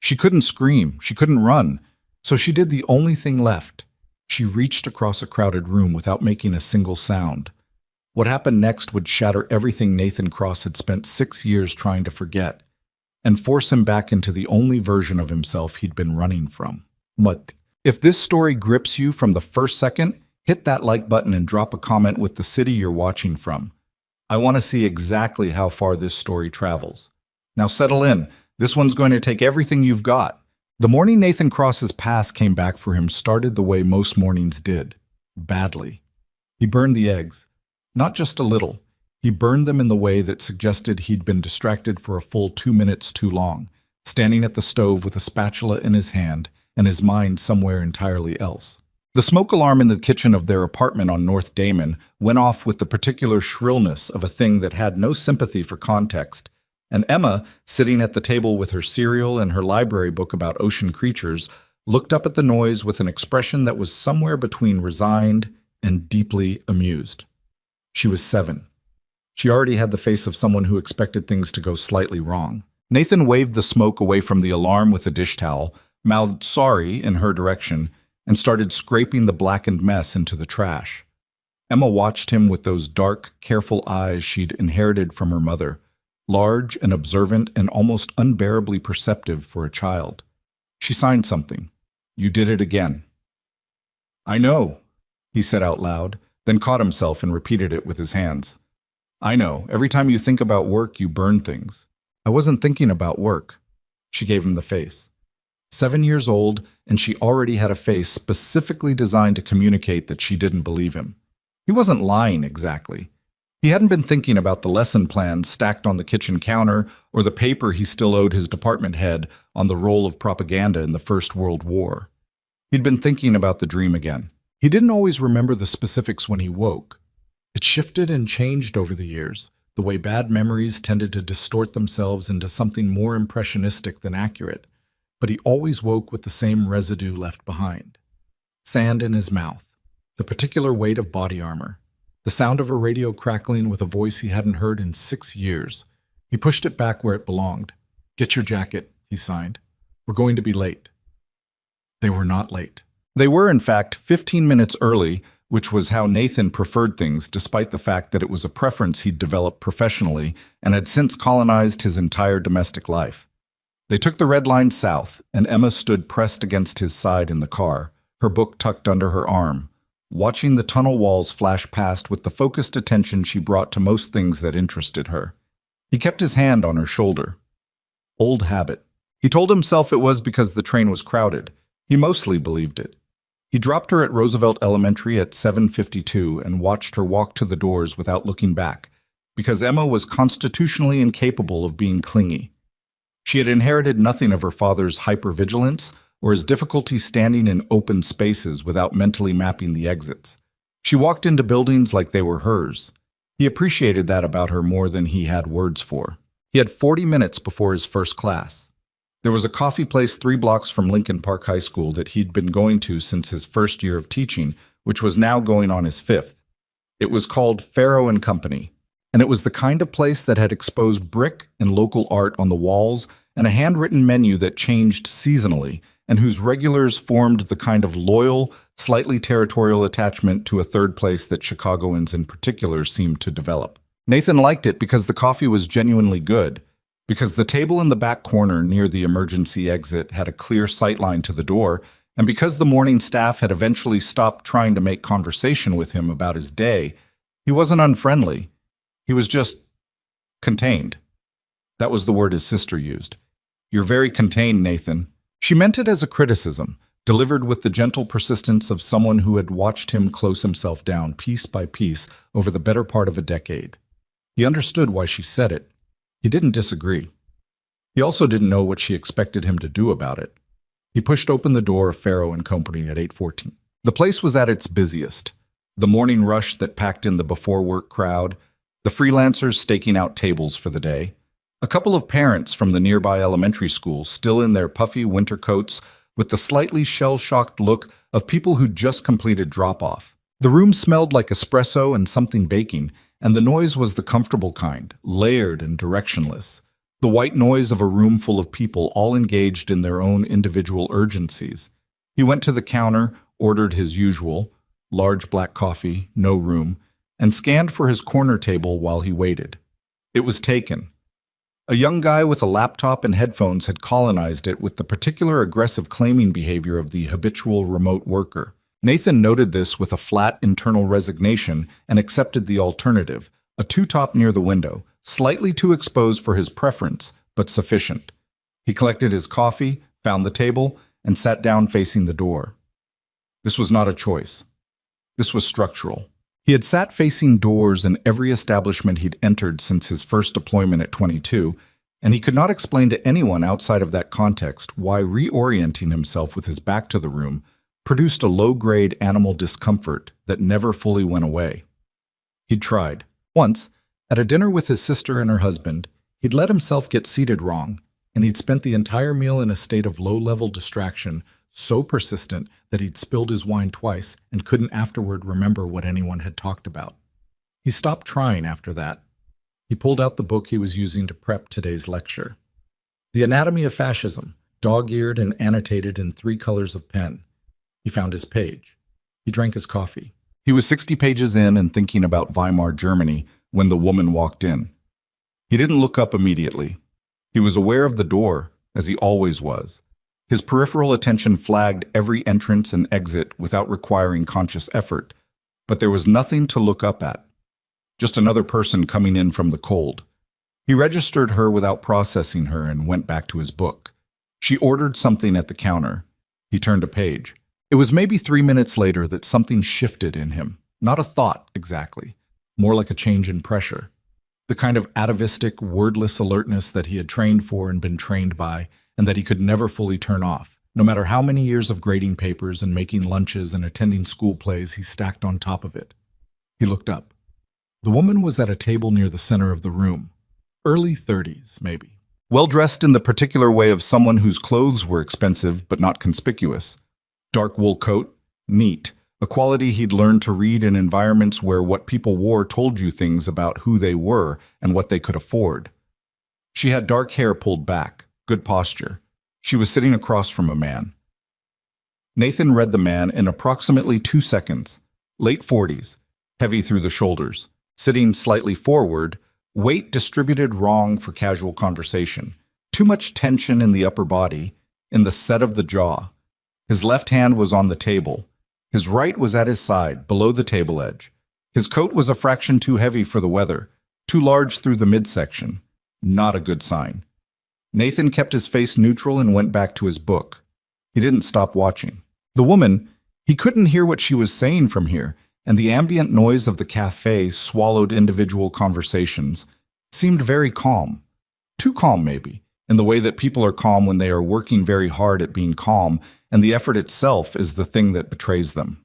She couldn't scream, she couldn't run, so she did the only thing left. She reached across a crowded room without making a single sound. What happened next would shatter everything Nathan Cross had spent 6 years trying to forget, and force him back into the only version of himself he'd been running from. But if this story grips you from the first second, hit that like button and drop a comment with the city you're watching from. I want to see exactly how far this story travels. Now settle in. This one's going to take everything you've got. The morning Nathan Cross's past came back for him started the way most mornings did. Badly. He burned the eggs. Not just a little. He burned them in the way that suggested he'd been distracted for a full 2 minutes too long, standing at the stove with a spatula in his hand and his mind somewhere entirely else. The smoke alarm in the kitchen of their apartment on North Damon went off with the particular shrillness of a thing that had no sympathy for context, and Emma, sitting at the table with her cereal and her library book about ocean creatures, looked up at the noise with an expression that was somewhere between resigned and deeply amused. She was 7. She already had the face of someone who expected things to go slightly wrong. Nathan waved the smoke away from the alarm with a dish towel, mouthed sorry in her direction, and started scraping the blackened mess into the trash. Emma watched him with those dark, careful eyes she'd inherited from her mother, large and observant and almost unbearably perceptive for a child. She signed something. "You did it again." "I know," he said out loud, then caught himself and repeated it with his hands. "I know. Every time you think about work, you burn things." "I wasn't thinking about work." She gave him the face. 7 years old, and she already had a face specifically designed to communicate that she didn't believe him. He wasn't lying exactly. He hadn't been thinking about the lesson plans stacked on the kitchen counter or the paper he still owed his department head on the roll of propaganda in the First World War. He'd been thinking about the dream again. He didn't always remember the specifics when he woke. It shifted and changed over the years, the way bad memories tended to distort themselves into something more impressionistic than accurate. But he always woke with the same residue left behind. Sand in his mouth, the particular weight of body armor, the sound of a radio crackling with a voice he hadn't heard in 6 years. He pushed it back where it belonged. "Get your jacket," he signed. "We're going to be late." They were not late. They were, in fact, 15 minutes early, which was how Nathan preferred things, despite the fact that it was a preference he'd developed professionally and had since colonized his entire domestic life. They took the red line south, and Emma stood pressed against his side in the car, her book tucked under her arm, watching the tunnel walls flash past with the focused attention she brought to most things that interested her. He kept his hand on her shoulder. Old habit. He told himself it was because the train was crowded. He mostly believed it. He dropped her at Roosevelt Elementary at 7:52 and watched her walk to the doors without looking back, because Emma was constitutionally incapable of being clingy. She had inherited nothing of her father's hypervigilance or his difficulty standing in open spaces without mentally mapping the exits. She walked into buildings like they were hers. He appreciated that about her more than he had words for. He had 40 minutes before his first class. There was a coffee place 3 blocks from Lincoln Park High School that he'd been going to since his first year of teaching, which was now going on his 5th. It was called Farrow and Company, and it was the kind of place that had exposed brick and local art on the walls and a handwritten menu that changed seasonally, and whose regulars formed the kind of loyal, slightly territorial attachment to a third place that Chicagoans in particular seemed to develop. Nathan liked it because the coffee was genuinely good, because the table in the back corner near the emergency exit had a clear sightline to the door, and because the morning staff had eventually stopped trying to make conversation with him about his day. He wasn't unfriendly. He was just contained. That was the word his sister used. "You're very contained, Nathan." She meant it as a criticism, delivered with the gentle persistence of someone who had watched him close himself down piece by piece over the better part of a decade. He understood why she said it. He didn't disagree. He also didn't know what she expected him to do about it. He pushed open the door of Farrow and Company at 8:14. The place was at its busiest. The morning rush that packed in the before-work crowd, the freelancers staking out tables for the day, a couple of parents from the nearby elementary school still in their puffy winter coats with the slightly shell-shocked look of people who'd just completed drop-off. The room smelled like espresso and something baking, and the noise was the comfortable kind, layered and directionless, The white noise of a room full of people all engaged in their own individual urgencies. He went to the counter, ordered his usual, large black coffee, no room, and scanned for his corner table while he waited. It was taken. A young guy with a laptop and headphones had colonized it with the particular aggressive claiming behavior of the habitual remote worker. Nathan noted this with a flat internal resignation and accepted the alternative, a two-top near the window, slightly too exposed for his preference, but sufficient. He collected his coffee, found the table, and sat down facing the door. This was not a choice. This was structural. He had sat facing doors in every establishment he'd entered since his first deployment at 22, and he could not explain to anyone outside of that context why reorienting himself with his back to the room produced a low-grade animal discomfort that never fully went away. He'd tried. Once, at a dinner with his sister and her husband, he'd let himself get seated wrong, and he'd spent the entire meal in a state of low-level distraction so persistent that he'd spilled his wine twice and couldn't afterward remember what anyone had talked about. He stopped trying after that. He pulled out the book he was using to prep today's lecture. The Anatomy of Fascism, dog-eared and annotated in 3 colors of pen. He found his page. He drank his coffee. He was 60 pages in and thinking about Weimar Germany when the woman walked in. He didn't look up immediately. He was aware of the door, as he always was. His peripheral attention flagged every entrance and exit without requiring conscious effort, but there was nothing to look up at. Just another person coming in from the cold. He registered her without processing her and went back to his book. She ordered something at the counter. He turned a page. It was maybe 3 minutes later that something shifted in him. Not a thought, exactly. More like a change in pressure. The kind of atavistic, wordless alertness that he had trained for and been trained by, and that he could never fully turn off, no matter how many years of grading papers and making lunches and attending school plays he stacked on top of it. He looked up. The woman was at a table near the center of the room. Early 30s, maybe. Well-dressed in the particular way of someone whose clothes were expensive but not conspicuous. Dark wool coat, neat, a quality he'd learned to read in environments where what people wore told you things about who they were and what they could afford. She had dark hair pulled back, good posture. She was sitting across from a man. Nathan read the man in approximately 2 seconds. Late 40s, heavy through the shoulders, sitting slightly forward, weight distributed wrong for casual conversation. Too much tension in the upper body, in the set of the jaw. His left hand was on the table. His right was at his side, below the table edge. His coat was a fraction too heavy for the weather, too large through the midsection. Not a good sign. Nathan kept his face neutral and went back to his book. He didn't stop watching. The woman, he couldn't hear what she was saying from here, and the ambient noise of the cafe swallowed individual conversations, seemed very calm. Too calm, maybe, in the way that people are calm when they are working very hard at being calm, and the effort itself is the thing that betrays them.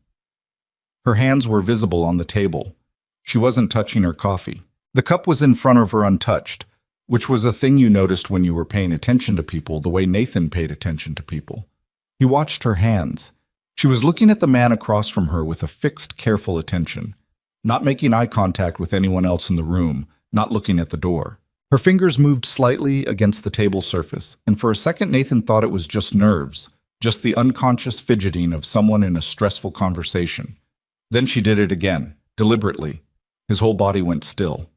Her hands were visible on the table. She wasn't touching her coffee. The cup was in front of her untouched, which was a thing you noticed when you were paying attention to people the way Nathan paid attention to people. He watched her hands. She was looking at the man across from her with a fixed, careful attention, not making eye contact with anyone else in the room, not looking at the door. Her fingers moved slightly against the table surface, and for a second Nathan thought it was just nerves, just the unconscious fidgeting of someone in a stressful conversation. Then she did it again, deliberately. His whole body went still.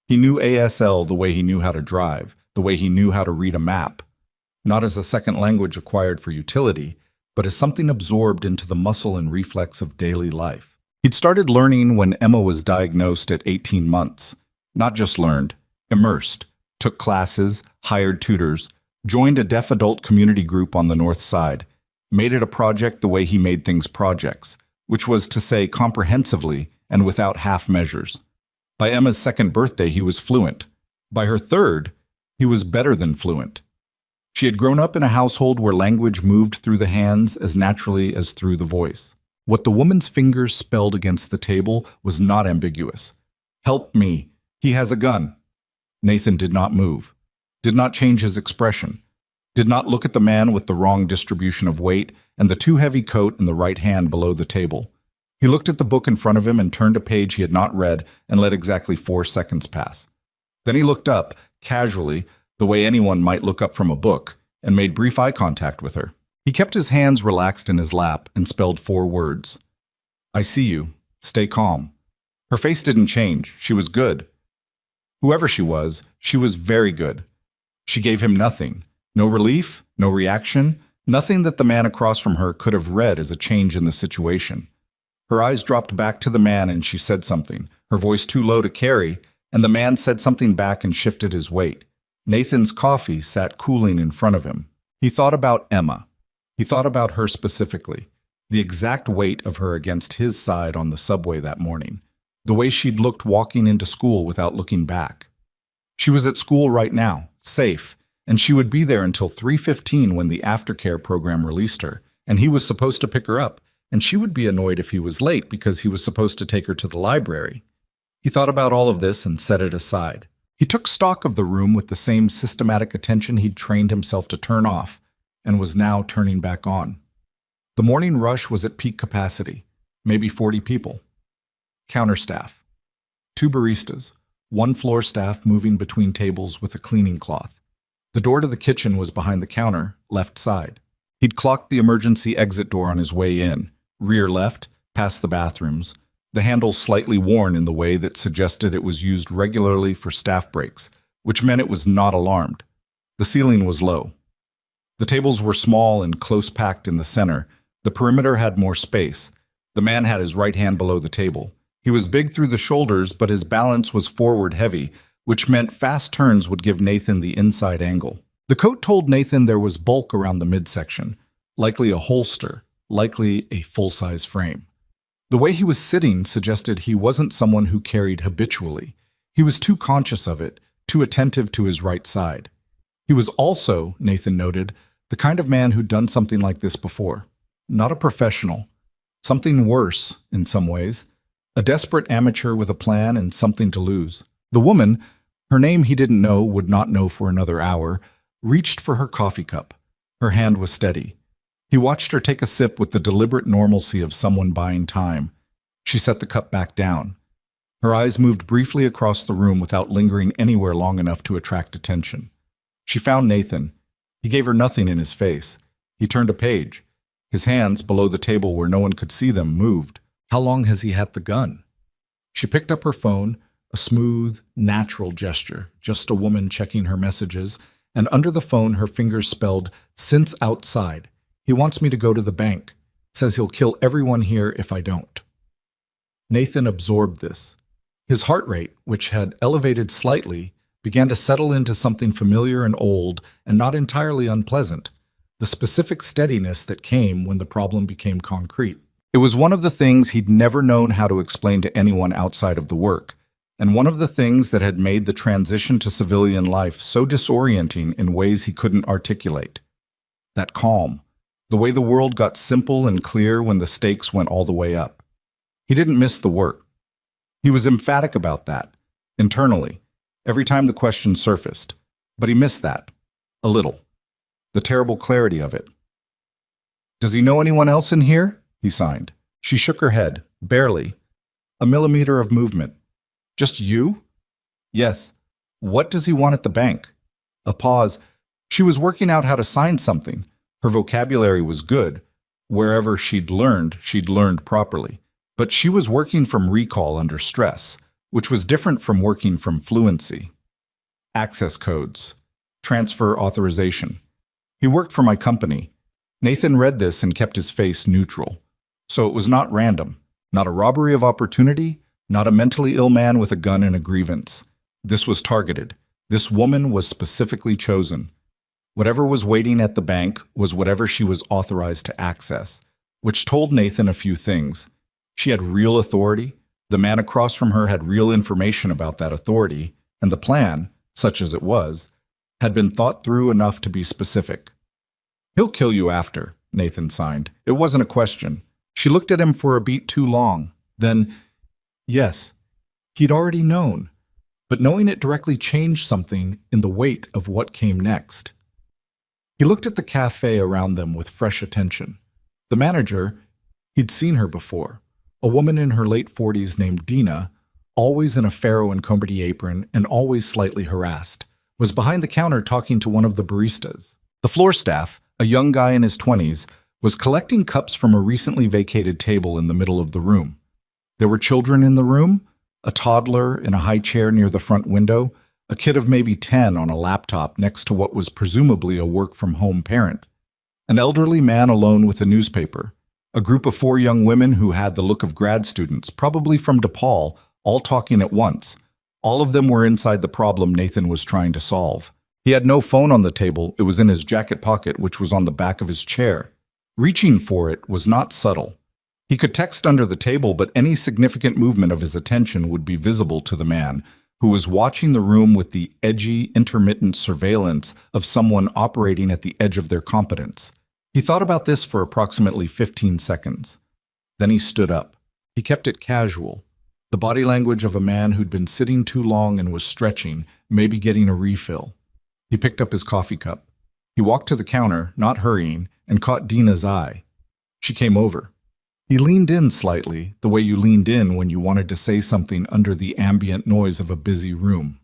He knew ASL the way he knew how to drive, the way he knew how to read a map, not as a second language acquired for utility, but as something absorbed into the muscle and reflex of daily life. He'd started learning when Emma was diagnosed at 18 months. Not just learned, immersed, took classes, hired tutors, joined a deaf adult community group on the north side, made it a project the way he made things projects, which was to say comprehensively and without half measures. By Emma's 2nd birthday, he was fluent. By her 3rd, he was better than fluent. She had grown up in a household where language moved through the hands as naturally as through the voice. What the woman's fingers spelled against the table was not ambiguous. "Help me. He has a gun." Nathan did not move, did not change his expression, did not look at the man with the wrong distribution of weight and the too heavy coat in the right hand below the table. He looked at the book in front of him and turned a page he had not read and let exactly 4 seconds pass. Then he looked up, casually, the way anyone might look up from a book, and made brief eye contact with her. He kept his hands relaxed in his lap and spelled 4 words. I see you. Stay calm. Her face didn't change. She was good. Whoever she was very good. She gave him nothing. No relief, no reaction, nothing that the man across from her could have read as a change in the situation. Her eyes dropped back to the man and she said something, her voice too low to carry, and the man said something back and shifted his weight. Nathan's coffee sat cooling in front of him. He thought about Emma. He thought about her specifically, the exact weight of her against his side on the subway that morning, the way she'd looked walking into school without looking back. She was at school right now, safe, and she would be there until 3:15 when the aftercare program released her, and he was supposed to pick her up, and she would be annoyed if he was late because he was supposed to take her to the library. He thought about all of this and set it aside. He took stock of the room with the same systematic attention he'd trained himself to turn off, and was now turning back on. The morning rush was at peak capacity, maybe 40 people. Counter staff. 2 baristas, 1 floor staff moving between tables with a cleaning cloth. The door to the kitchen was behind the counter, left side. He'd clocked the emergency exit door on his way in, rear left, past the bathrooms, the handle slightly worn in the way that suggested it was used regularly for staff breaks, which meant it was not alarmed. The ceiling was low. The tables were small and close-packed in the center. The perimeter had more space. The man had his right hand below the table. He was big through the shoulders, but his balance was forward heavy, which meant fast turns would give Nathan the inside angle. The coat told Nathan there was bulk around the midsection, likely a holster, likely a full-size frame. The way he was sitting suggested he wasn't someone who carried habitually. He was too conscious of it, too attentive to his right side. He was also, Nathan noted, the kind of man who'd done something like this before. Not a professional. Something worse, in some ways. A desperate amateur with a plan and something to lose. The woman, her name he didn't know, would not know for another hour, reached for her coffee cup. Her hand was steady. He watched her take a sip with the deliberate normalcy of someone buying time. She set the cup back down. Her eyes moved briefly across the room without lingering anywhere long enough to attract attention. She found Nathan. He gave her nothing in his face. He turned a page. His hands, below the table where no one could see them, moved. How long has he had the gun? She picked up her phone, a smooth, natural gesture, just a woman checking her messages, and under the phone her fingers spelled, "Since outside. He wants me to go to the bank. Says he'll kill everyone here if I don't." Nathan absorbed this. His heart rate, which had elevated slightly, began to settle into something familiar and old and not entirely unpleasant, the specific steadiness that came when the problem became concrete. It was one of the things he'd never known how to explain to anyone outside of the work, and one of the things that had made the transition to civilian life so disorienting in ways he couldn't articulate. That calm, the way the world got simple and clear when the stakes went all the way up. He didn't miss the work. He was emphatic about that, internally, every time the question surfaced, but he missed that, a little, the terrible clarity of it. "Does he know anyone else in here?" he signed. She shook her head, barely, a millimeter of movement. "Just you?" "Yes." "What does he want at the bank?" A pause. She was working out how to sign something. Her vocabulary was good. Wherever she'd learned properly. But she was working from recall under stress, which was different from working from fluency. Access codes. Transfer authorization. "He worked for my company." Nathan read this and kept his face neutral. So it was not random, not a robbery of opportunity, not a mentally ill man with a gun and a grievance. This was targeted. This woman was specifically chosen. Whatever was waiting at the bank was whatever she was authorized to access, which told Nathan a few things. She had real authority, the man across from her had real information about that authority, and the plan, such as it was, had been thought through enough to be specific. "He'll kill you after," Nathan signed. It wasn't a question. She looked at him for a beat too long. Then, yes, he'd already known, but knowing it directly changed something in the weight of what came next. He looked at the cafe around them with fresh attention. The manager, he'd seen her before. A woman in her late 40s named Dina, always in a Pharaoh and Comedy apron and always slightly harassed, was behind the counter talking to one of the baristas. The floor staff, a young guy in his 20s, was collecting cups from a recently vacated table in the middle of the room. There were children in the room, a toddler in a high chair near the front window, a kid of maybe 10 on a laptop next to what was presumably a work-from-home parent, an elderly man alone with a newspaper, a group of 4 young women who had the look of grad students, probably from DePaul, all talking at once. All of them were inside the problem Nathan was trying to solve. He had no phone on the table. It was in his jacket pocket, which was on the back of his chair. Reaching for it was not subtle. He could text under the table, but any significant movement of his attention would be visible to the man, who was watching the room with the edgy, intermittent surveillance of someone operating at the edge of their competence. He thought about this for approximately 15 seconds. Then he stood up. He kept it casual, the body language of a man who'd been sitting too long and was stretching, maybe getting a refill. He picked up his coffee cup. He walked to the counter, not hurrying, and caught Dina's eye. She came over. He leaned in slightly, the way you leaned in when you wanted to say something under the ambient noise of a busy room.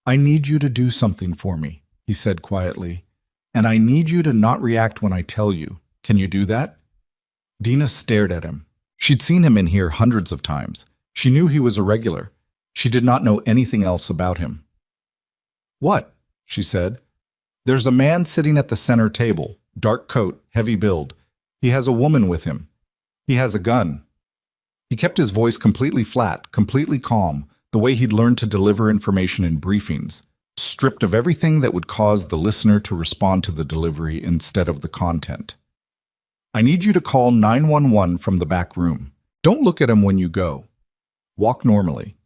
"I need you to do something for me," he said quietly, "and I need you to not react when I tell you. Can you do that?" Dina stared at him. She'd seen him in here hundreds of times. She knew he was a regular. She did not know anything else about him. "What?" she said. "There's a man sitting at the center table, dark coat, heavy build. He has a woman with him. He has a gun." He kept his voice completely flat, completely calm, the way he'd learned to deliver information in briefings, stripped of everything that would cause the listener to respond to the delivery instead of the content. "I need you to call 911 from the back room. Don't look at him when you go. Walk normally.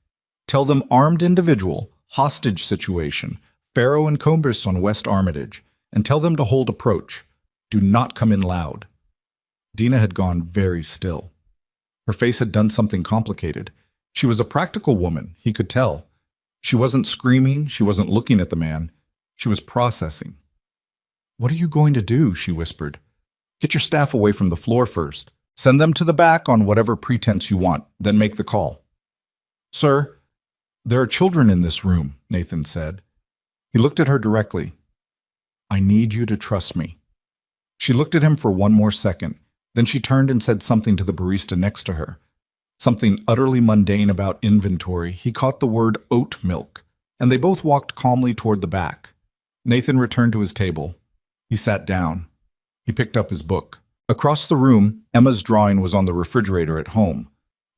Tell them armed individual, hostage situation, Farrow and Combus on West Armitage, and tell them to hold approach. Do not come in loud." Dina had gone very still. Her face had done something complicated. She was a practical woman, he could tell. She wasn't screaming, she wasn't looking at the man. She was processing. "What are you going to do?" she whispered. "Get your staff away from the floor first. Send them to the back on whatever pretense you want, then make the call." "Sir, there are children in this room," Nathan said. He looked at her directly. "I need you to trust me." She looked at him for one more second. Then she turned and said something to the barista next to her. Something utterly mundane about inventory. He caught the word oat milk, and they both walked calmly toward the back. Nathan returned to his table. He sat down. He picked up his book. Across the room, Emma's drawing was on the refrigerator at home.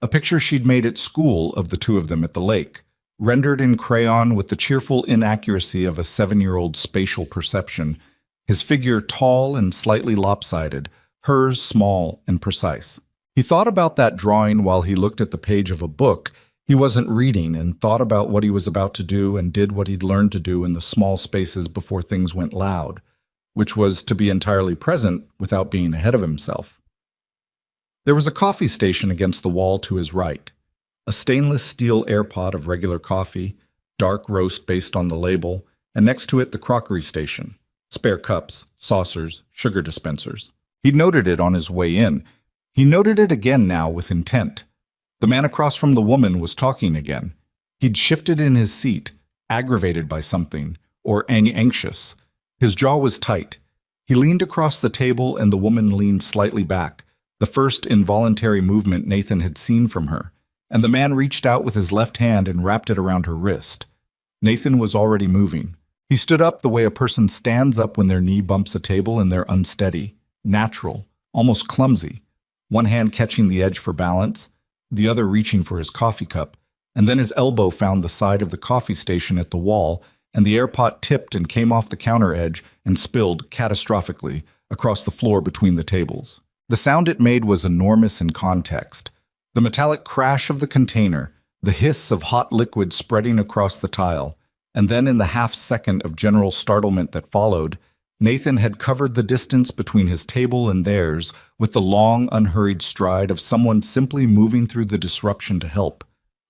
A picture she'd made at school of the two of them at the lake, rendered in crayon with the cheerful inaccuracy of a 7-year-old's spatial perception, his figure tall and slightly lopsided, hers small and precise. He thought about that drawing while he looked at the page of a book he wasn't reading, and thought about what he was about to do and did what he'd learned to do in the small spaces before things went loud, which was to be entirely present without being ahead of himself. There was a coffee station against the wall to his right, a stainless steel air pot of regular coffee, dark roast based on the label, and next to it the crockery station, spare cups, saucers, sugar dispensers. He'd noted it on his way in. He noted it again now with intent. The man across from the woman was talking again. He'd shifted in his seat, aggravated by something, or anxious. His jaw was tight. He leaned across the table and the woman leaned slightly back, the first involuntary movement Nathan had seen from her, and the man reached out with his left hand and wrapped it around her wrist. Nathan was already moving. He stood up the way a person stands up when their knee bumps a table and they're unsteady, natural, almost clumsy, one hand catching the edge for balance, the other reaching for his coffee cup, and then his elbow found the side of the coffee station at the wall, and the air pot tipped and came off the counter edge and spilled catastrophically across the floor between the tables. The sound it made was enormous in context. The metallic crash of the container, the hiss of hot liquid spreading across the tile, and then in the half-second of general startlement that followed, Nathan had covered the distance between his table and theirs with the long, unhurried stride of someone simply moving through the disruption to help,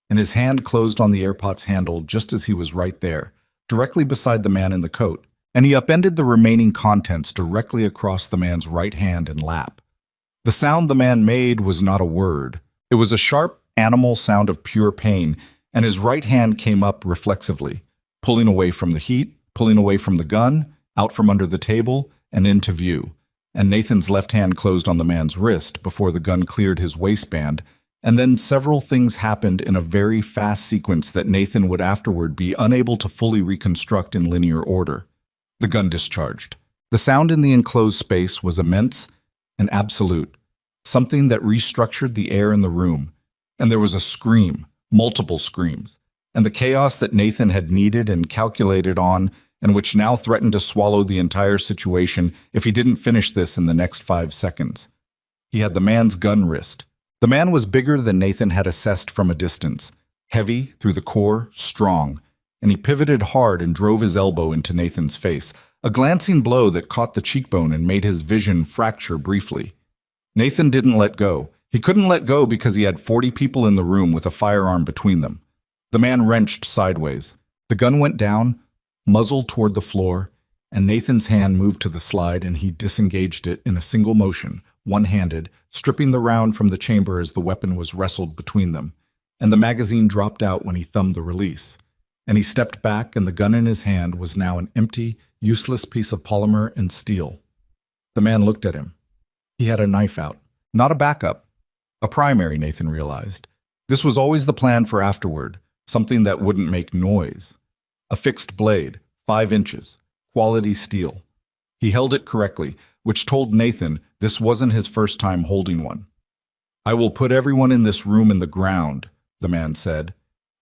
and his hand closed on the airpot's handle just as he was right there, directly beside the man in the coat, and he upended the remaining contents directly across the man's right hand and lap. The sound the man made was not a word. It was a sharp, animal sound of pure pain, and his right hand came up reflexively, pulling away from the heat, pulling away from the gun, out from under the table, and into view. And Nathan's left hand closed on the man's wrist before the gun cleared his waistband, and then several things happened in a very fast sequence that Nathan would afterward be unable to fully reconstruct in linear order. The gun discharged. The sound in the enclosed space was immense and absolute, something that restructured the air in the room. And there was a scream, multiple screams, and the chaos that Nathan had needed and calculated on, and which now threatened to swallow the entire situation if he didn't finish this in the next 5 seconds. He had the man's gun wrist. The man was bigger than Nathan had assessed from a distance, heavy through the core, strong, and he pivoted hard and drove his elbow into Nathan's face, a glancing blow that caught the cheekbone and made his vision fracture briefly. Nathan didn't let go. He couldn't let go because he had 40 people in the room with a firearm between them. The man wrenched sideways. The gun went down, muzzle toward the floor, and Nathan's hand moved to the slide and he disengaged it in a single motion, one-handed, stripping the round from the chamber as the weapon was wrestled between them, and the magazine dropped out when he thumbed the release. And he stepped back, and the gun in his hand was now an empty, useless piece of polymer and steel. The man looked at him. He had a knife out. Not a backup. A primary, Nathan realized. This was always the plan for afterward, something that wouldn't make noise. A fixed blade, 5 inches, quality steel. He held it correctly, which told Nathan this wasn't his first time holding one. "I will put everyone in this room in the ground," the man said.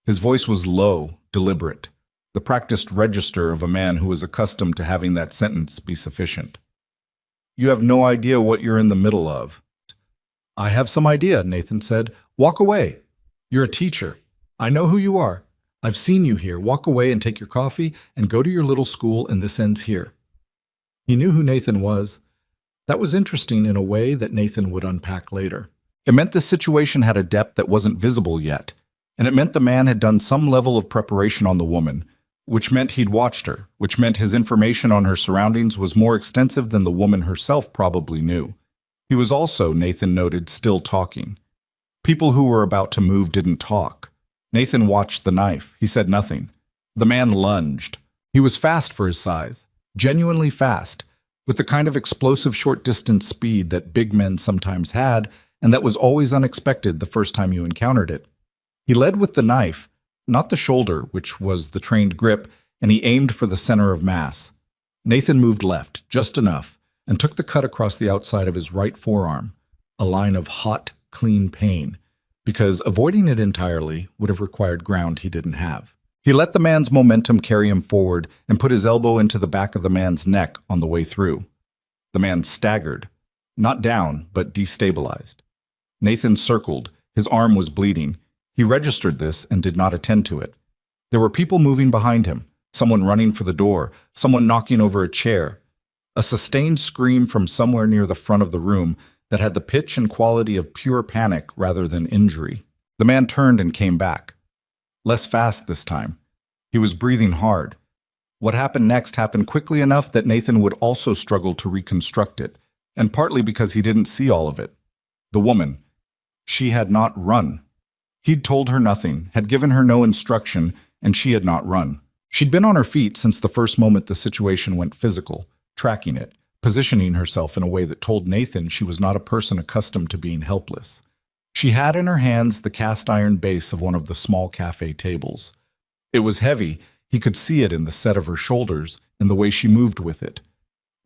His voice was low, deliberate, the practiced register of a man who was accustomed to having that sentence be sufficient. "You have no idea what you're in the middle of." "I have some idea," Nathan said. "Walk away. You're a teacher. I know who you are. I've seen you here. Walk away and take your coffee and go to your little school, and this ends here." He knew who Nathan was. That was interesting in a way that Nathan would unpack later. It meant this situation had a depth that wasn't visible yet, and it meant the man had done some level of preparation on the woman, which meant he'd watched her, which meant his information on her surroundings was more extensive than the woman herself probably knew. He was also, Nathan noted, still talking. People who were about to move didn't talk. Nathan watched the knife. He said nothing. The man lunged. He was fast for his size, genuinely fast, with the kind of explosive short-distance speed that big men sometimes had, and that was always unexpected the first time you encountered it. He led with the knife, not the shoulder, which was the trained grip, and he aimed for the center of mass. Nathan moved left, just enough, and took the cut across the outside of his right forearm, a line of hot, clean pain, because avoiding it entirely would have required ground he didn't have. He let the man's momentum carry him forward and put his elbow into the back of the man's neck on the way through. The man staggered, not down, but destabilized. Nathan circled. His arm was bleeding. He registered this and did not attend to it. There were people moving behind him, someone running for the door, someone knocking over a chair. A sustained scream from somewhere near the front of the room that had the pitch and quality of pure panic rather than injury. The man turned and came back. Less fast this time. He was breathing hard. What happened next happened quickly enough that Nathan would also struggle to reconstruct it, and partly because he didn't see all of it. The woman. She had not run. He'd told her nothing, had given her no instruction, and she had not run. She'd been on her feet since the first moment the situation went physical, tracking it, positioning herself in a way that told Nathan she was not a person accustomed to being helpless. She had in her hands the cast-iron base of one of the small cafe tables. It was heavy. He could see it in the set of her shoulders, in the way she moved with it.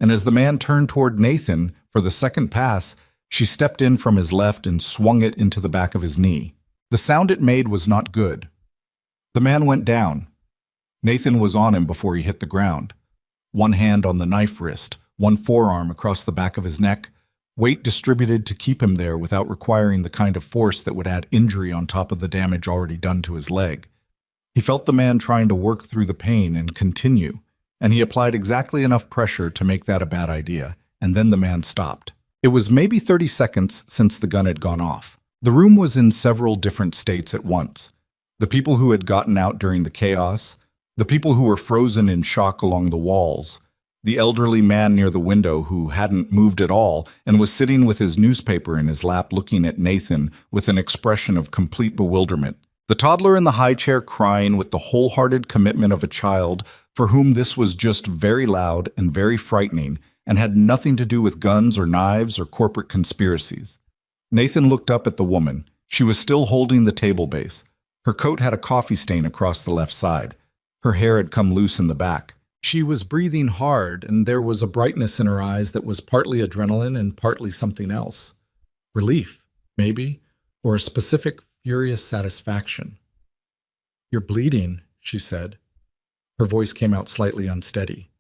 And as the man turned toward Nathan for the second pass, she stepped in from his left and swung it into the back of his knee. The sound it made was not good. The man went down. Nathan was on him before he hit the ground. One hand on the knife wrist, one forearm across the back of his neck, weight distributed to keep him there without requiring the kind of force that would add injury on top of the damage already done to his leg. He felt the man trying to work through the pain and continue, and he applied exactly enough pressure to make that a bad idea, and then the man stopped. It was maybe 30 seconds since the gun had gone off. The room was in several different states at once. The people who had gotten out during the chaos, the people who were frozen in shock along the walls, the elderly man near the window who hadn't moved at all and was sitting with his newspaper in his lap looking at Nathan with an expression of complete bewilderment. The toddler in the high chair crying with the wholehearted commitment of a child for whom this was just very loud and very frightening and had nothing to do with guns or knives or corporate conspiracies. Nathan looked up at the woman. She was still holding the table base. Her coat had a coffee stain across the left side. Her hair had come loose in the back. She was breathing hard, and there was a brightness in her eyes that was partly adrenaline and partly something else. Relief, maybe, or a specific, furious satisfaction. "You're bleeding," she said. Her voice came out slightly unsteady.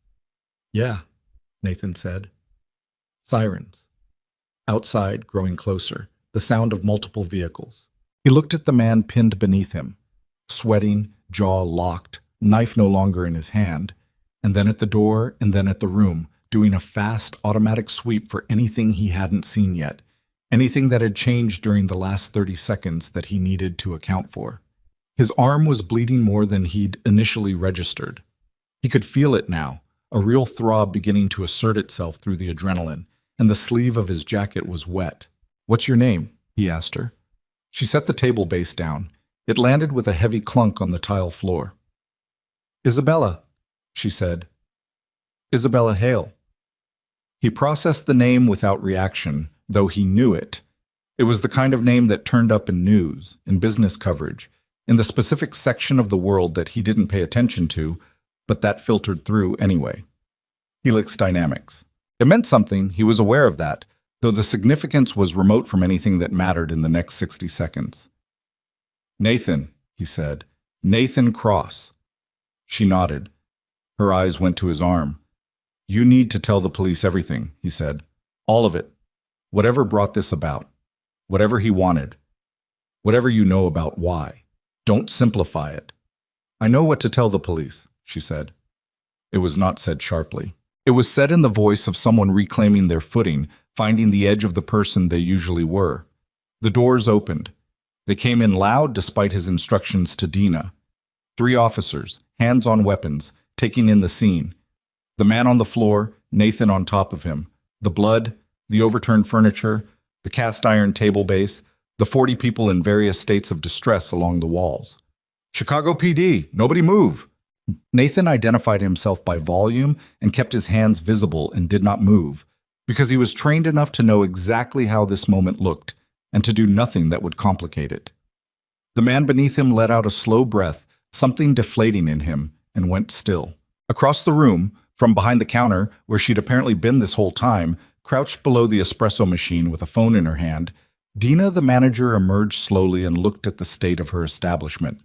"Yeah," Nathan said. Sirens. Outside, growing closer, the sound of multiple vehicles. He looked at the man pinned beneath him, sweating, jaw locked, knife no longer in his hand, and then at the door, and then at the room, doing a fast, automatic sweep for anything he hadn't seen yet, anything that had changed during the last 30 seconds that he needed to account for. His arm was bleeding more than he'd initially registered. He could feel it now, a real throb beginning to assert itself through the adrenaline, and the sleeve of his jacket was wet. "What's your name?" he asked her. She set the table base down. It landed with a heavy clunk on the tile floor. "Isabella," she said. "Isabella Hale." He processed the name without reaction, though he knew it. It was the kind of name that turned up in news, in business coverage, in the specific section of the world that he didn't pay attention to, but that filtered through anyway. Helix Dynamics. It meant something, he was aware of that, though the significance was remote from anything that mattered in the next 60 seconds. "Nathan," he said. "Nathan Cross." She nodded. Her eyes went to his arm. "You need to tell the police everything," he said. "All of it. Whatever brought this about. Whatever he wanted. Whatever you know about why. Don't simplify it." "I know what to tell the police," she said. It was not said sharply. It was said in the voice of someone reclaiming their footing, finding the edge of the person they usually were. The doors opened. They came in loud despite his instructions to Dina. 3 officers, hands on weapons, taking in the scene. The man on the floor, Nathan on top of him. The blood, the overturned furniture, the cast iron table base, the 40 people in various states of distress along the walls. "Chicago PD, nobody move!" Nathan identified himself by volume and kept his hands visible and did not move, because he was trained enough to know exactly how this moment looked, and to do nothing that would complicate it. The man beneath him let out a slow breath, something deflating in him, and went still. Across the room, from behind the counter, where she'd apparently been this whole time, crouched below the espresso machine with a phone in her hand, Dina, the manager, emerged slowly and looked at the state of her establishment.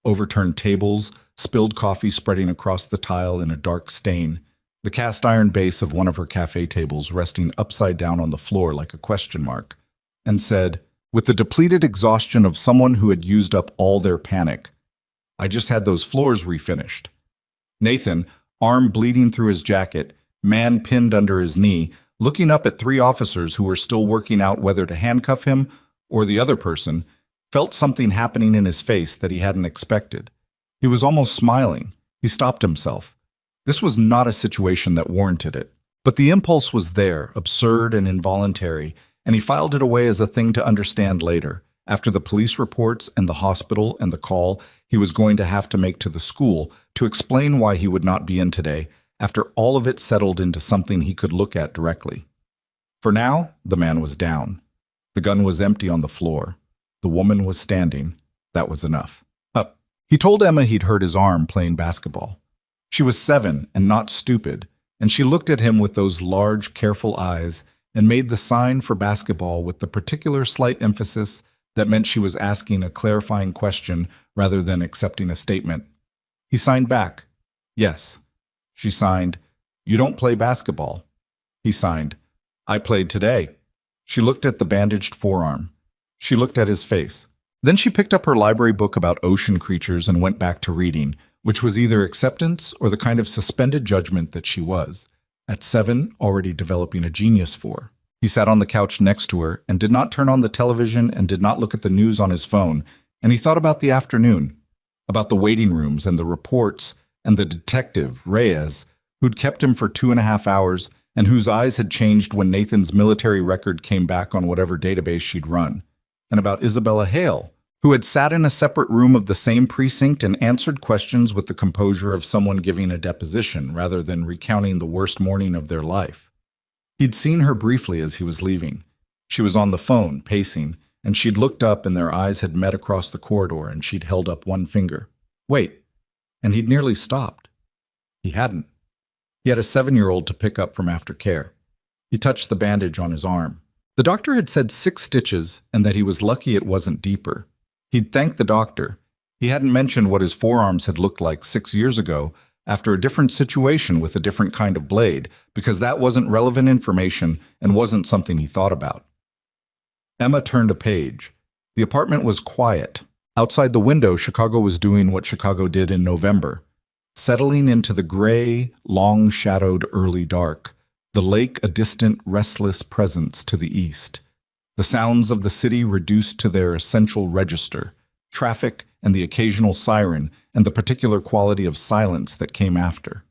Overturned tables, spilled coffee spreading across the tile in a dark stain, the cast iron base of one of her cafe tables resting upside down on the floor like a question mark, and said, with the depleted exhaustion of someone who had used up all their panic, "I just had those floors refinished." Nathan, arm bleeding through his jacket, man pinned under his knee, looking up at 3 officers who were still working out whether to handcuff him or the other person, felt something happening in his face that he hadn't expected. He was almost smiling. He stopped himself. This was not a situation that warranted it. But the impulse was there, absurd and involuntary, and he filed it away as a thing to understand later, after the police reports and the hospital and the call he was going to have to make to the school to explain why he would not be in today, after all of it settled into something he could look at directly. For now, the man was down. The gun was empty on the floor. The woman was standing. That was enough. Up. He told Emma he'd hurt his arm playing basketball. She was 7 and not stupid, and she looked at him with those large, careful eyes and made the sign for basketball with the particular slight emphasis that meant she was asking a clarifying question rather than accepting a statement. He signed back. Yes. She signed, "You don't play basketball." He signed, "I played today." She looked at the bandaged forearm. She looked at his face. Then she picked up her library book about ocean creatures and went back to reading, which was either acceptance or the kind of suspended judgment that she was, at 7, already developing a genius for. He sat on the couch next to her and did not turn on the television and did not look at the news on his phone, and he thought about the afternoon, about the waiting rooms and the reports and the detective, Reyes, who'd kept him for 2.5 hours and whose eyes had changed when Nathan's military record came back on whatever database she'd run, and about Isabella Hale, who had sat in a separate room of the same precinct and answered questions with the composure of someone giving a deposition rather than recounting the worst morning of their life. He'd seen her briefly as he was leaving. She was on the phone, pacing, and she'd looked up and their eyes had met across the corridor and she'd held up one finger. Wait. And he'd nearly stopped. He hadn't. He had a 7-year-old to pick up from aftercare. He touched the bandage on his arm. The doctor had said 6 stitches and that he was lucky it wasn't deeper. He'd thanked the doctor. He hadn't mentioned what his forearms had looked like 6 years ago after a different situation with a different kind of blade, because that wasn't relevant information and wasn't something he thought about. Emma turned a page. The apartment was quiet. Outside the window, Chicago was doing what Chicago did in November, settling into the gray, long-shadowed early dark, the lake a distant, restless presence to the east. The sounds of the city reduced to their essential register, traffic and the occasional siren and the particular quality of silence that came after.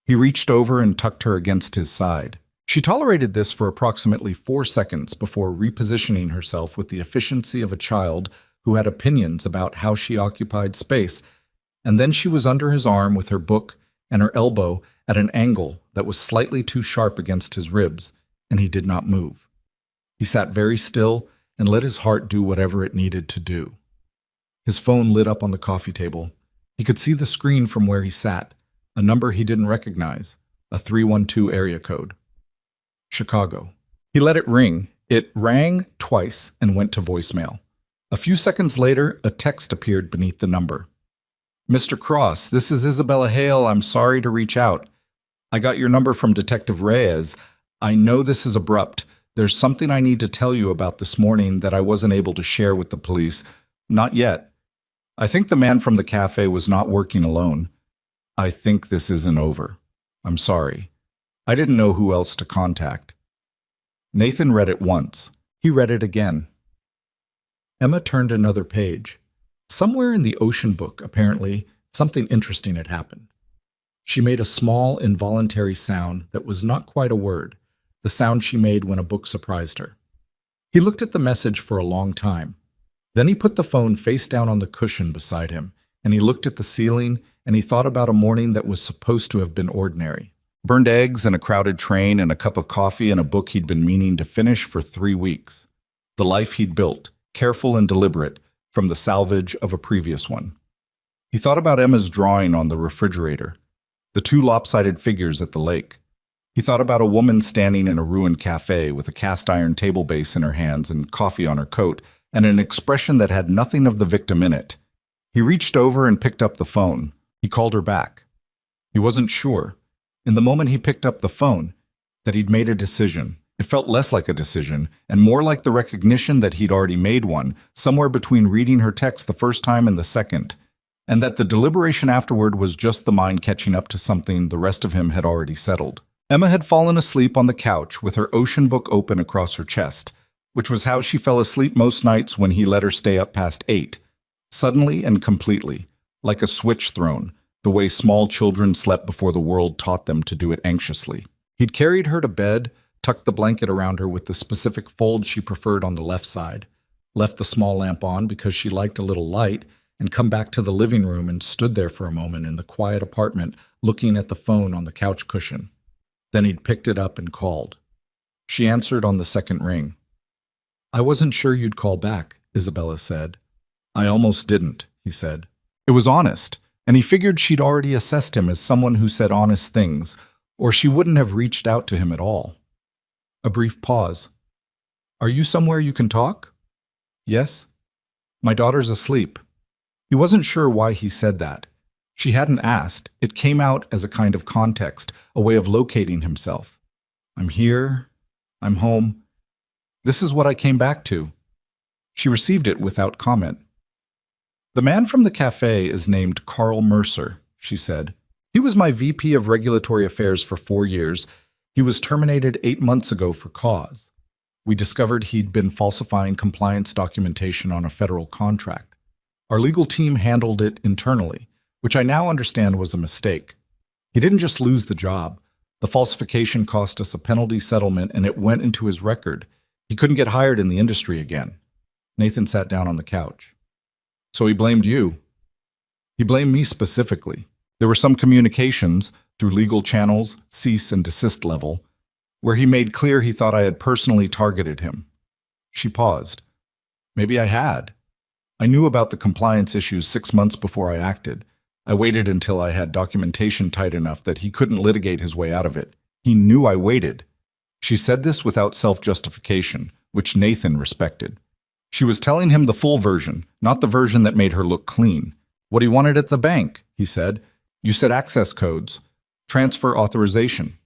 He reached over and tucked her against his side. She tolerated this for approximately 4 seconds before repositioning herself with the efficiency of a child who had opinions about how she occupied space, and then she was under his arm with her book and her elbow at an angle that was slightly too sharp against his ribs, and he did not move. He sat very still and let his heart do whatever it needed to do. His phone lit up on the coffee table. He could see the screen from where he sat, a number he didn't recognize, a 312 area code. Chicago. He let it ring. It rang twice and went to voicemail. A few seconds later, a text appeared beneath the number. Mr. Cross, this is Isabella Hale. I'm sorry to reach out. I got your number from Detective Reyes. I know this is abrupt. There's something I need to tell you about this morning that I wasn't able to share with the police. Not yet. I think the man from the cafe was not working alone. I think this isn't over. I'm sorry. I didn't know who else to contact. Nathan read it once. He read it again. Emma turned another page. Somewhere in the ocean book, apparently, something interesting had happened. She made a small, involuntary sound that was not quite a word, the sound she made when a book surprised her. He looked at the message for a long time. Then he put the phone face down on the cushion beside him, and he looked at the ceiling, and he thought about a morning that was supposed to have been ordinary. Burned eggs and a crowded train and a cup of coffee and a book he'd been meaning to finish for 3 weeks. The life he'd built, careful and deliberate, from the salvage of a previous one. He thought about Emma's drawing on the refrigerator, the 2 lopsided figures at the lake. He thought about a woman standing in a ruined cafe with a cast-iron table base in her hands and coffee on her coat, and an expression that had nothing of the victim in it. He reached over and picked up the phone. He called her back. He wasn't sure, in the moment he picked up the phone, that he'd made a decision. It felt less like a decision, and more like the recognition that he'd already made one, somewhere between reading her text the first time and the second, and that the deliberation afterward was just the mind catching up to something the rest of him had already settled. Emma had fallen asleep on the couch with her ocean book open across her chest, which was how she fell asleep most nights when he let her stay up past 8, suddenly and completely, like a switch thrown, the way small children slept before the world taught them to do it anxiously. He'd carried her to bed, tucked the blanket around her with the specific fold she preferred on the left side, left the small lamp on because she liked a little light, and come back to the living room and stood there for a moment in the quiet apartment looking at the phone on the couch cushion. Then he'd picked it up and called. She answered on the second ring. I wasn't sure you'd call back, Isabella said. I almost didn't, he said. It was honest, and he figured she'd already assessed him as someone who said honest things, or she wouldn't have reached out to him at all. A brief pause. Are you somewhere you can talk? Yes. My daughter's asleep. He wasn't sure why he said that. She hadn't asked. It came out as a kind of context, a way of locating himself. I'm here. I'm home. This is what I came back to. She received it without comment. The man from the cafe is named Carl Mercer, she said. He was my VP of Regulatory Affairs for 4 years. He was terminated 8 months ago for cause. We discovered he'd been falsifying compliance documentation on a federal contract. Our legal team handled it internally, which I now understand was a mistake. He didn't just lose the job. The falsification cost us a penalty settlement and it went into his record. He couldn't get hired in the industry again. Nathan sat down on the couch. So he blamed you. He blamed me specifically. There were some communications, through legal channels, cease and desist level, where he made clear he thought I had personally targeted him. She paused. Maybe I had. I knew about the compliance issues 6 months before I acted. I waited until I had documentation tight enough that he couldn't litigate his way out of it. He knew I waited. She said this without self-justification, which Nathan respected. She was telling him the full version, not the version that made her look clean. What he wanted at the bank, he said. You said access codes, transfer authorization.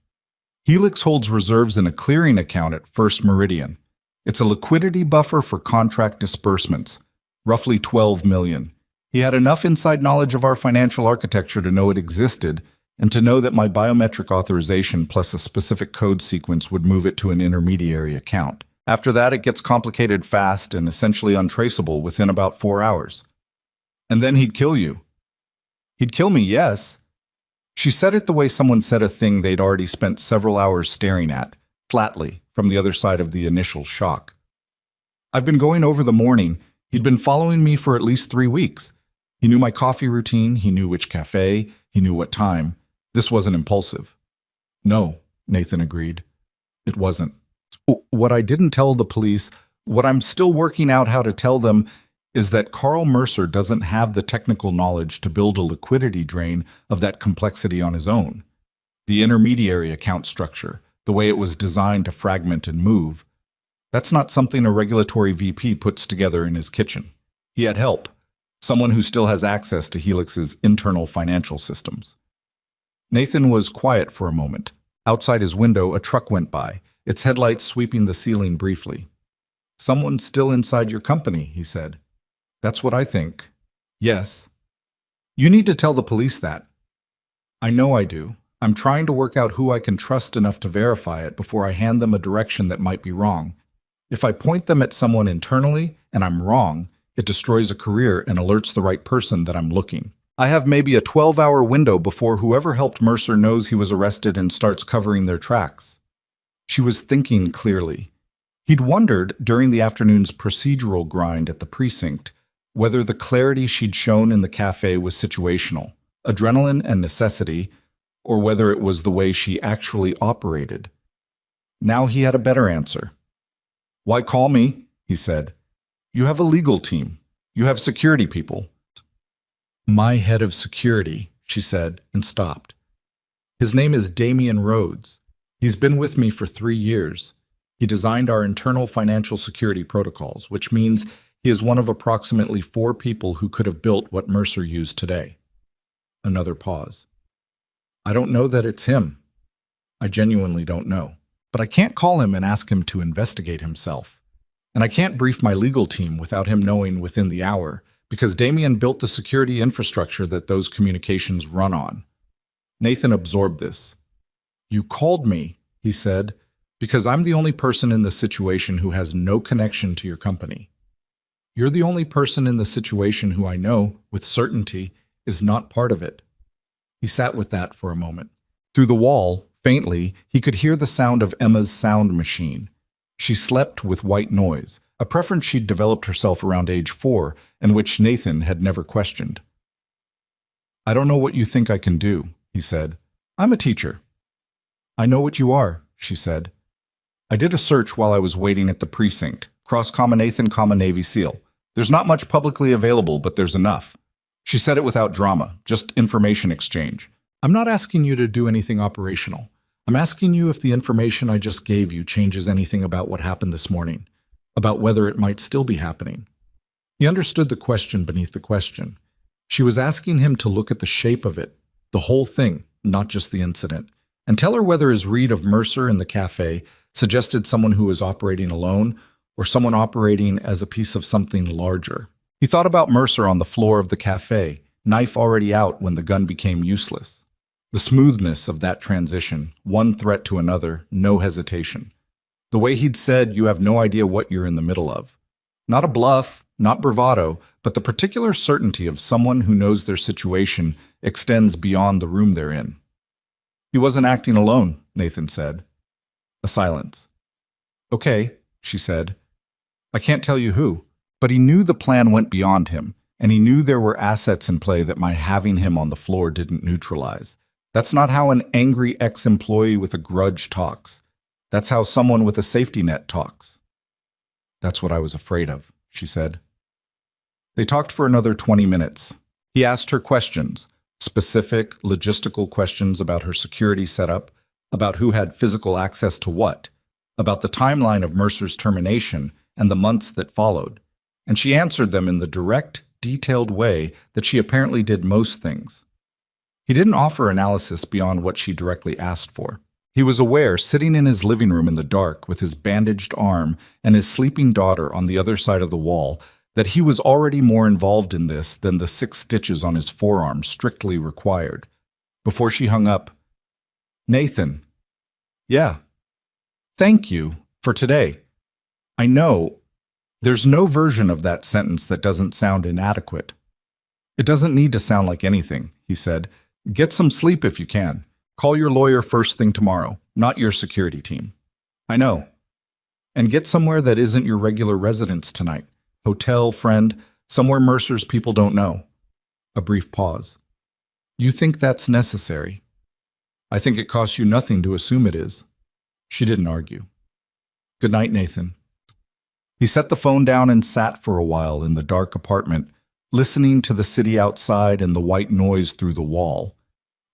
Helix holds reserves in a clearing account at First Meridian. It's a liquidity buffer for contract disbursements, roughly 12 million. He had enough inside knowledge of our financial architecture to know it existed and to know that my biometric authorization plus a specific code sequence would move it to an intermediary account. After that, it gets complicated fast and essentially untraceable within about 4 hours. And then he'd kill you. He'd kill me, yes. She said it the way someone said a thing they'd already spent several hours staring at, flatly, from the other side of the initial shock. I've been going over the morning. He'd been following me for at least 3 weeks. He knew my coffee routine, he knew which cafe, he knew what time. This wasn't impulsive. No, Nathan agreed. It wasn't. What I didn't tell the police, what I'm still working out how to tell them, is that Carl Mercer doesn't have the technical knowledge to build a liquidity drain of that complexity on his own. The intermediary account structure, the way it was designed to fragment and move, that's not something a regulatory VP puts together in his kitchen. He had help, someone who still has access to Helix's internal financial systems. Nathan was quiet for a moment. Outside his window, a truck went by, its headlights sweeping the ceiling briefly. Someone's still inside your company, he said. That's what I think. Yes. You need to tell the police that. I know I do. I'm trying to work out who I can trust enough to verify it before I hand them a direction that might be wrong. If I point them at someone internally and I'm wrong, it destroys a career and alerts the right person that I'm looking. I have maybe a 12-hour window before whoever helped Mercer knows he was arrested and starts covering their tracks. She was thinking clearly. He'd wondered, during the afternoon's procedural grind at the precinct, whether the clarity she'd shown in the cafe was situational, adrenaline and necessity, or whether it was the way she actually operated. Now he had a better answer. Why call me? He said. You have a legal team. You have security people. My head of security, she said, and stopped. His name is Damian Rhodes. He's been with me for 3 years. He designed our internal financial security protocols, which means he is one of approximately 4 people who could have built what Mercer used today. Another pause. I don't know that it's him. I genuinely don't know. But I can't call him and ask him to investigate himself. And I can't brief my legal team without him knowing within the hour, because Damian built the security infrastructure that those communications run on. Nathan absorbed this. You called me, he said, because I'm the only person in the situation who has no connection to your company. You're the only person in the situation who I know, with certainty, is not part of it. He sat with that for a moment. Through the wall, faintly, he could hear the sound of Emma's sound machine. She slept with white noise, a preference she'd developed herself around age 4 and which Nathan had never questioned. I don't know what you think I can do, he said. I'm a teacher. I know what you are, she said. I did a search while I was waiting at the precinct, cross-comma Nathan, Navy SEAL. There's not much publicly available, but there's enough. She said it without drama, just information exchange. I'm not asking you to do anything operational. I'm asking you if the information I just gave you changes anything about what happened this morning, about whether it might still be happening. He understood the question beneath the question. She was asking him to look at the shape of it, the whole thing, not just the incident, and tell her whether his read of Mercer in the cafe suggested someone who was operating alone or someone operating as a piece of something larger. He thought about Mercer on the floor of the cafe, knife already out when the gun became useless. The smoothness of that transition, one threat to another, no hesitation. The way he'd said, you have no idea what you're in the middle of. Not a bluff, not bravado, but the particular certainty of someone who knows their situation extends beyond the room they're in. He wasn't acting alone, Nathan said. A silence. Okay, she said. I can't tell you who, but he knew the plan went beyond him. and he knew there were assets in play that my having him on the floor didn't neutralize. That's not how an angry ex-employee with a grudge talks. That's how someone with a safety net talks. That's what I was afraid of, she said. They talked for another 20 minutes. He asked her questions, specific, logistical questions about her security setup, about who had physical access to what, about the timeline of Mercer's termination and the months that followed. And she answered them in the direct, detailed way that she apparently did most things. He didn't offer analysis beyond what she directly asked for. He was aware, sitting in his living room in the dark with his bandaged arm and his sleeping daughter on the other side of the wall, that he was already more involved in this than the 6 stitches on his forearm strictly required. Before she hung up, "Nathan." "Yeah. Thank you for today. I know there's no version of that sentence that doesn't sound inadequate." "It doesn't need to sound like anything," he said. "Get some sleep if you can. Call your lawyer first thing tomorrow, not your security team." "I know. And get somewhere that isn't your regular residence tonight. Hotel, friend, somewhere Mercer's people don't know." A brief pause. "You think that's necessary?" "I think it costs you nothing to assume it is." She didn't argue. "Good night, Nathan." He set the phone down and sat for a while in the dark apartment, listening to the city outside and the white noise through the wall,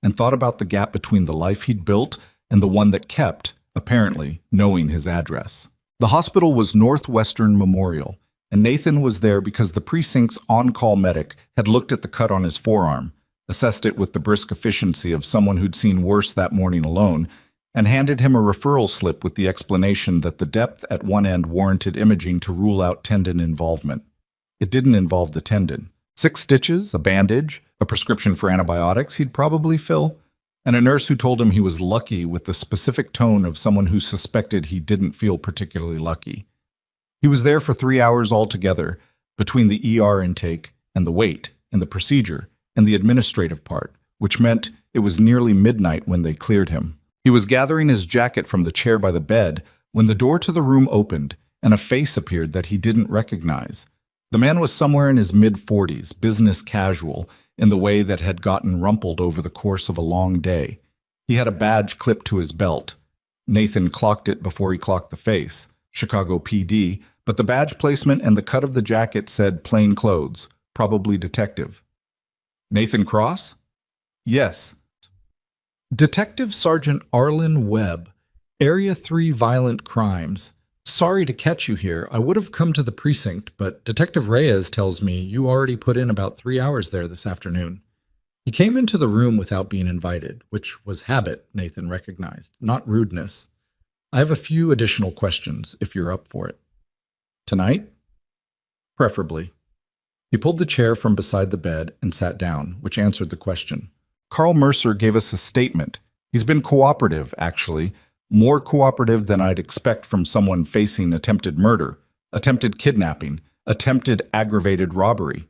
and thought about the gap between the life he'd built and the one that kept, apparently, knowing his address. The hospital was Northwestern Memorial, and Nathan was there because the precinct's on-call medic had looked at the cut on his forearm, assessed it with the brisk efficiency of someone who'd seen worse that morning alone, and handed him a referral slip with the explanation that the depth at one end warranted imaging to rule out tendon involvement. It didn't involve the tendon. 6 stitches, a bandage, a prescription for antibiotics he'd probably fill, and a nurse who told him he was lucky with the specific tone of someone who suspected he didn't feel particularly lucky. He was there for 3 hours altogether, between the ER intake and the wait and the procedure and the administrative part, which meant it was nearly midnight when they cleared him. He was gathering his jacket from the chair by the bed when the door to the room opened and a face appeared that he didn't recognize. The man was somewhere in his mid-40s, business casual, in the way that had gotten rumpled over the course of a long day. He had a badge clipped to his belt. Nathan clocked it before he clocked the face, Chicago PD, but the badge placement and the cut of the jacket said plain clothes, probably detective. "Nathan Cross?" "Yes." "Detective Sergeant Arlen Webb, Area 3 Violent Crimes. Sorry to catch you here. I would have come to the precinct, but Detective Reyes tells me you already put in about 3 hours there this afternoon." He came into the room without being invited, which was habit, Nathan recognized, not rudeness. "I have a few additional questions, if you're up for it." "Tonight?" "Preferably." He pulled the chair from beside the bed and sat down, which answered the question. "Carl Mercer gave us a statement. He's been cooperative, actually, more cooperative than I'd expect from someone facing attempted murder, attempted kidnapping, attempted aggravated robbery.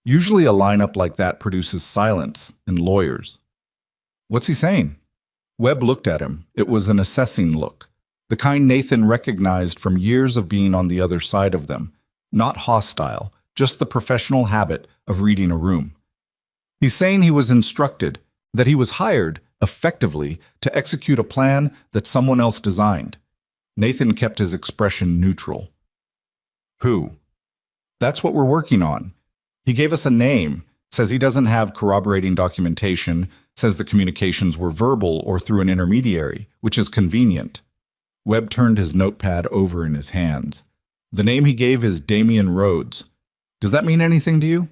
Usually a lineup like that produces silence and lawyers." "What's he saying?" Webb looked at him. It was an assessing look, the kind Nathan recognized from years of being on the other side of them. Not hostile, just the professional habit of reading a room. "He's saying he was instructed, that he was hired, effectively, to execute a plan that someone else designed." Nathan kept his expression neutral. "Who?" "That's what we're working on. He gave us a name, says he doesn't have corroborating documentation, says the communications were verbal or through an intermediary, which is convenient." Webb turned his notepad over in his hands. "The name he gave is Damian Rhodes. Does that mean anything to you?"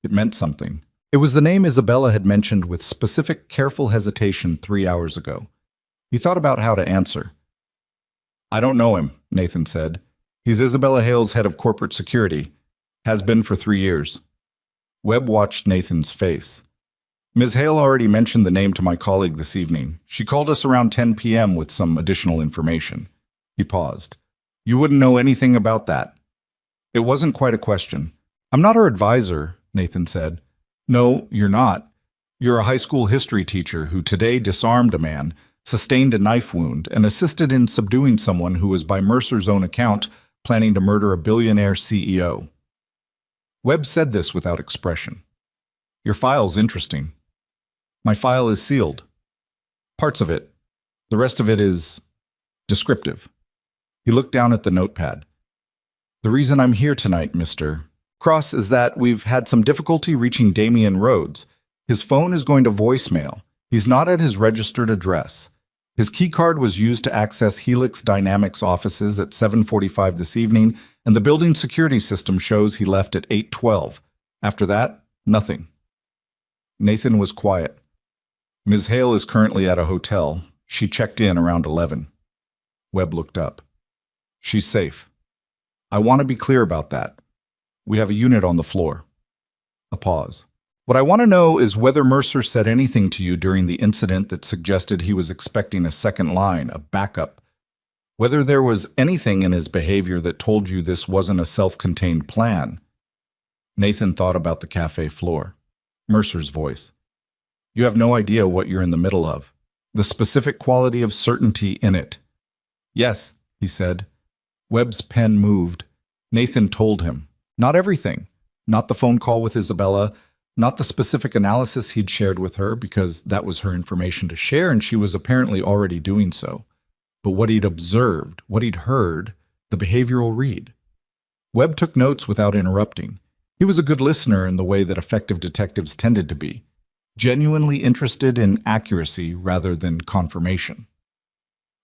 It meant something. It was the name Isabella had mentioned with specific, careful hesitation 3 hours ago. He thought about how to answer. "I don't know him," Nathan said. "He's Isabella Hale's head of corporate security. Has been for 3 years. Webb watched Nathan's face. "Ms. Hale already mentioned the name to my colleague this evening. She called us around 10 p.m. with some additional information." He paused. "You wouldn't know anything about that?" It wasn't quite a question. "I'm not her advisor," Nathan said. "No, you're not. You're a high school history teacher who today disarmed a man, sustained a knife wound, and assisted in subduing someone who was, by Mercer's own account, planning to murder a billionaire CEO." Webb said this without expression. Your file's interesting. My file is sealed. Parts of it. The rest of it is descriptive. He looked down at the notepad. The reason I'm here tonight, Mr. Cross, is that we've had some difficulty reaching Damian Rhodes. His phone is going to voicemail. He's not at his registered address. His keycard was used to access Helix Dynamics offices at 7:45 this evening, and the building security system shows he left at 8:12. After that, nothing. Nathan was quiet. Ms. Hale is currently at a hotel. She checked in around 11. Webb looked up. She's safe. I want to be clear about that. We have a unit on the floor. A pause. What I want to know is whether Mercer said anything to you during the incident that suggested he was expecting a second line, a backup. Whether there was anything in his behavior that told you this wasn't a self-contained plan. Nathan thought about the cafe floor. Mercer's voice. You have no idea what you're in the middle of. The specific quality of certainty in it. Yes, he said. Webb's pen moved. Nathan told him. Not everything. Not the phone call with Isabella. Not the specific analysis he'd shared with her, because that was her information to share and she was apparently already doing so. But what he'd observed, what he'd heard, the behavioral read. Webb took notes without interrupting. He was a good listener in the way that effective detectives tended to be, genuinely interested in accuracy rather than confirmation.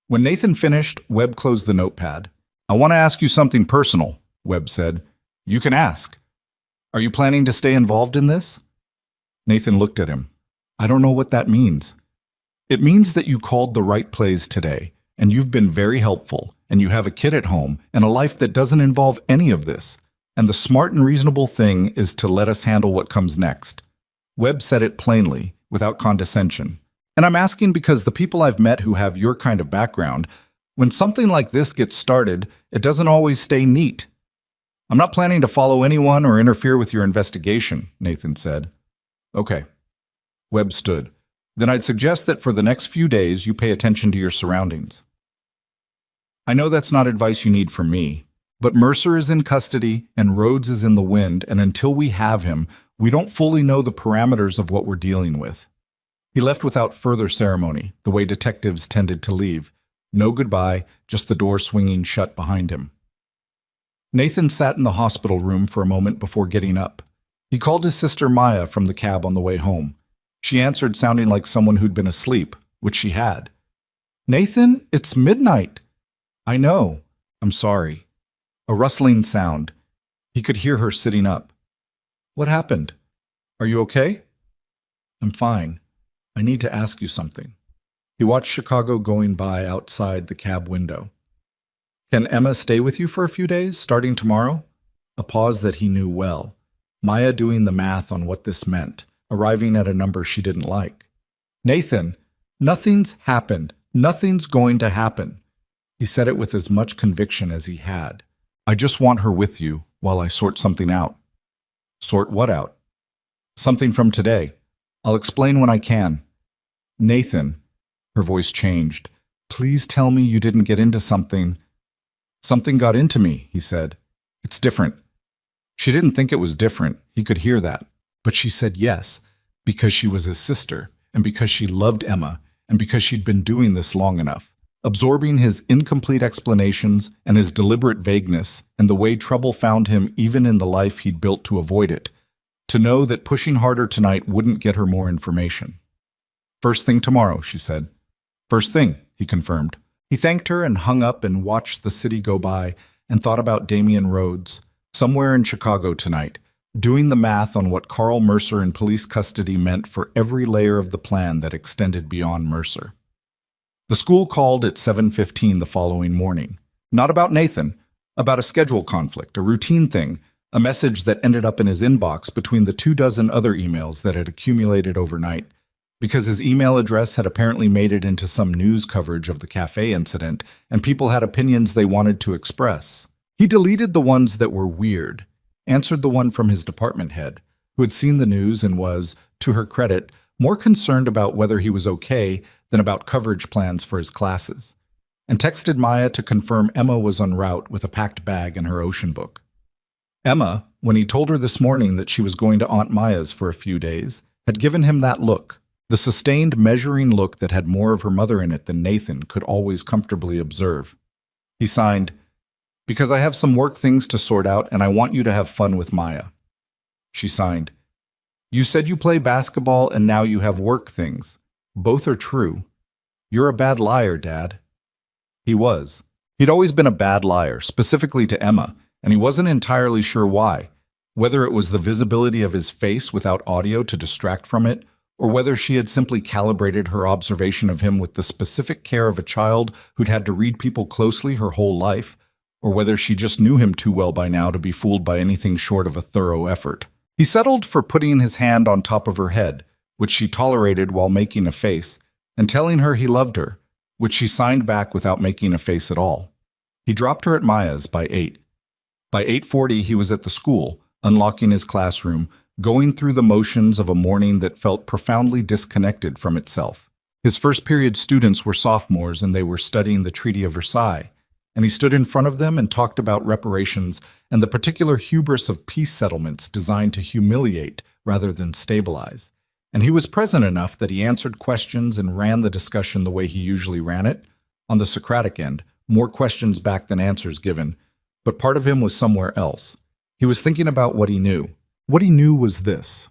When Nathan finished, Webb closed the notepad. I want to ask you something personal, Webb said. You can ask. Are you planning to stay involved in this? Nathan looked at him. I don't know what that means. It means that you called the right plays today, and you've been very helpful, and you have a kid at home and a life that doesn't involve any of this. And the smart and reasonable thing is to let us handle what comes next. Webb said it plainly, without condescension. And I'm asking because the people I've met who have your kind of background, when something like this gets started, it doesn't always stay neat. I'm not planning to follow anyone or interfere with your investigation, Nathan said. Okay. Webb stood. Then I'd suggest that for the next few days you pay attention to your surroundings. I know that's not advice you need from me, but Mercer is in custody and Rhodes is in the wind, and until we have him, we don't fully know the parameters of what we're dealing with. He left without further ceremony, the way detectives tended to leave. No goodbye, just the door swinging shut behind him. Nathan sat in the hospital room for a moment before getting up. He called his sister Maya from the cab on the way home. She answered sounding like someone who'd been asleep, which she had. Nathan, it's midnight. I know. I'm sorry. A rustling sound. He could hear her sitting up. What happened? Are you okay? I'm fine. I need to ask you something. He watched Chicago going by outside the cab window. Can Emma stay with you for a few days, starting tomorrow? A pause that he knew well. Maya doing the math on what this meant, arriving at a number she didn't like. Nathan, nothing's happened. Nothing's going to happen. He said it with as much conviction as he had. I just want her with you while I sort something out. Sort what out? Something from today. I'll explain when I can. Nathan, her voice changed. Please tell me you didn't get into something. Something got into me, he said. It's different. She didn't think it was different. He could hear that. But she said yes, because she was his sister, and because she loved Emma, and because she'd been doing this long enough, absorbing his incomplete explanations and his deliberate vagueness and the way trouble found him even in the life he'd built to avoid it, to know that pushing harder tonight wouldn't get her more information. First thing tomorrow, she said. First thing, he confirmed. He thanked her and hung up and watched the city go by and thought about Damian Rhodes, somewhere in Chicago tonight, doing the math on what Carl Mercer in police custody meant for every layer of the plan that extended beyond Mercer. The school called at 7:15 the following morning. Not about Nathan, about a schedule conflict, a routine thing, a message that ended up in his inbox between the 24 other emails that had accumulated overnight, because his email address had apparently made it into some news coverage of the cafe incident, and people had opinions they wanted to express. He deleted the ones that were weird, answered the one from his department head, who had seen the news and was, to her credit, more concerned about whether he was okay than about coverage plans for his classes, and texted Maya to confirm Emma was en route with a packed bag and her ocean book. Emma, when he told her this morning that she was going to Aunt Maya's for a few days, had given him that look, the sustained, measuring look that had more of her mother in it than Nathan could always comfortably observe. He signed, "Because I have some work things to sort out and I want you to have fun with Maya." She signed, "You said you play basketball and now you have work things. Both are true. You're a bad liar, Dad." He was. He'd always been a bad liar, specifically to Emma, and he wasn't entirely sure why, whether it was the visibility of his face without audio to distract from it, or whether she had simply calibrated her observation of him with the specific care of a child who'd had to read people closely her whole life, or whether she just knew him too well by now to be fooled by anything short of a thorough effort. He settled for putting his hand on top of her head, which she tolerated while making a face, and telling her he loved her, which she signed back without making a face at all. He dropped her at Maya's by 8. By 8:40 he was at the school, unlocking his classroom, going through the motions of a morning that felt profoundly disconnected from itself. His first period students were sophomores and they were studying the Treaty of Versailles, and he stood in front of them and talked about reparations and the particular hubris of peace settlements designed to humiliate rather than stabilize. And he was present enough that he answered questions and ran the discussion the way he usually ran it, on the Socratic end, more questions back than answers given, but part of him was somewhere else. He was thinking about what he knew. What he knew was this: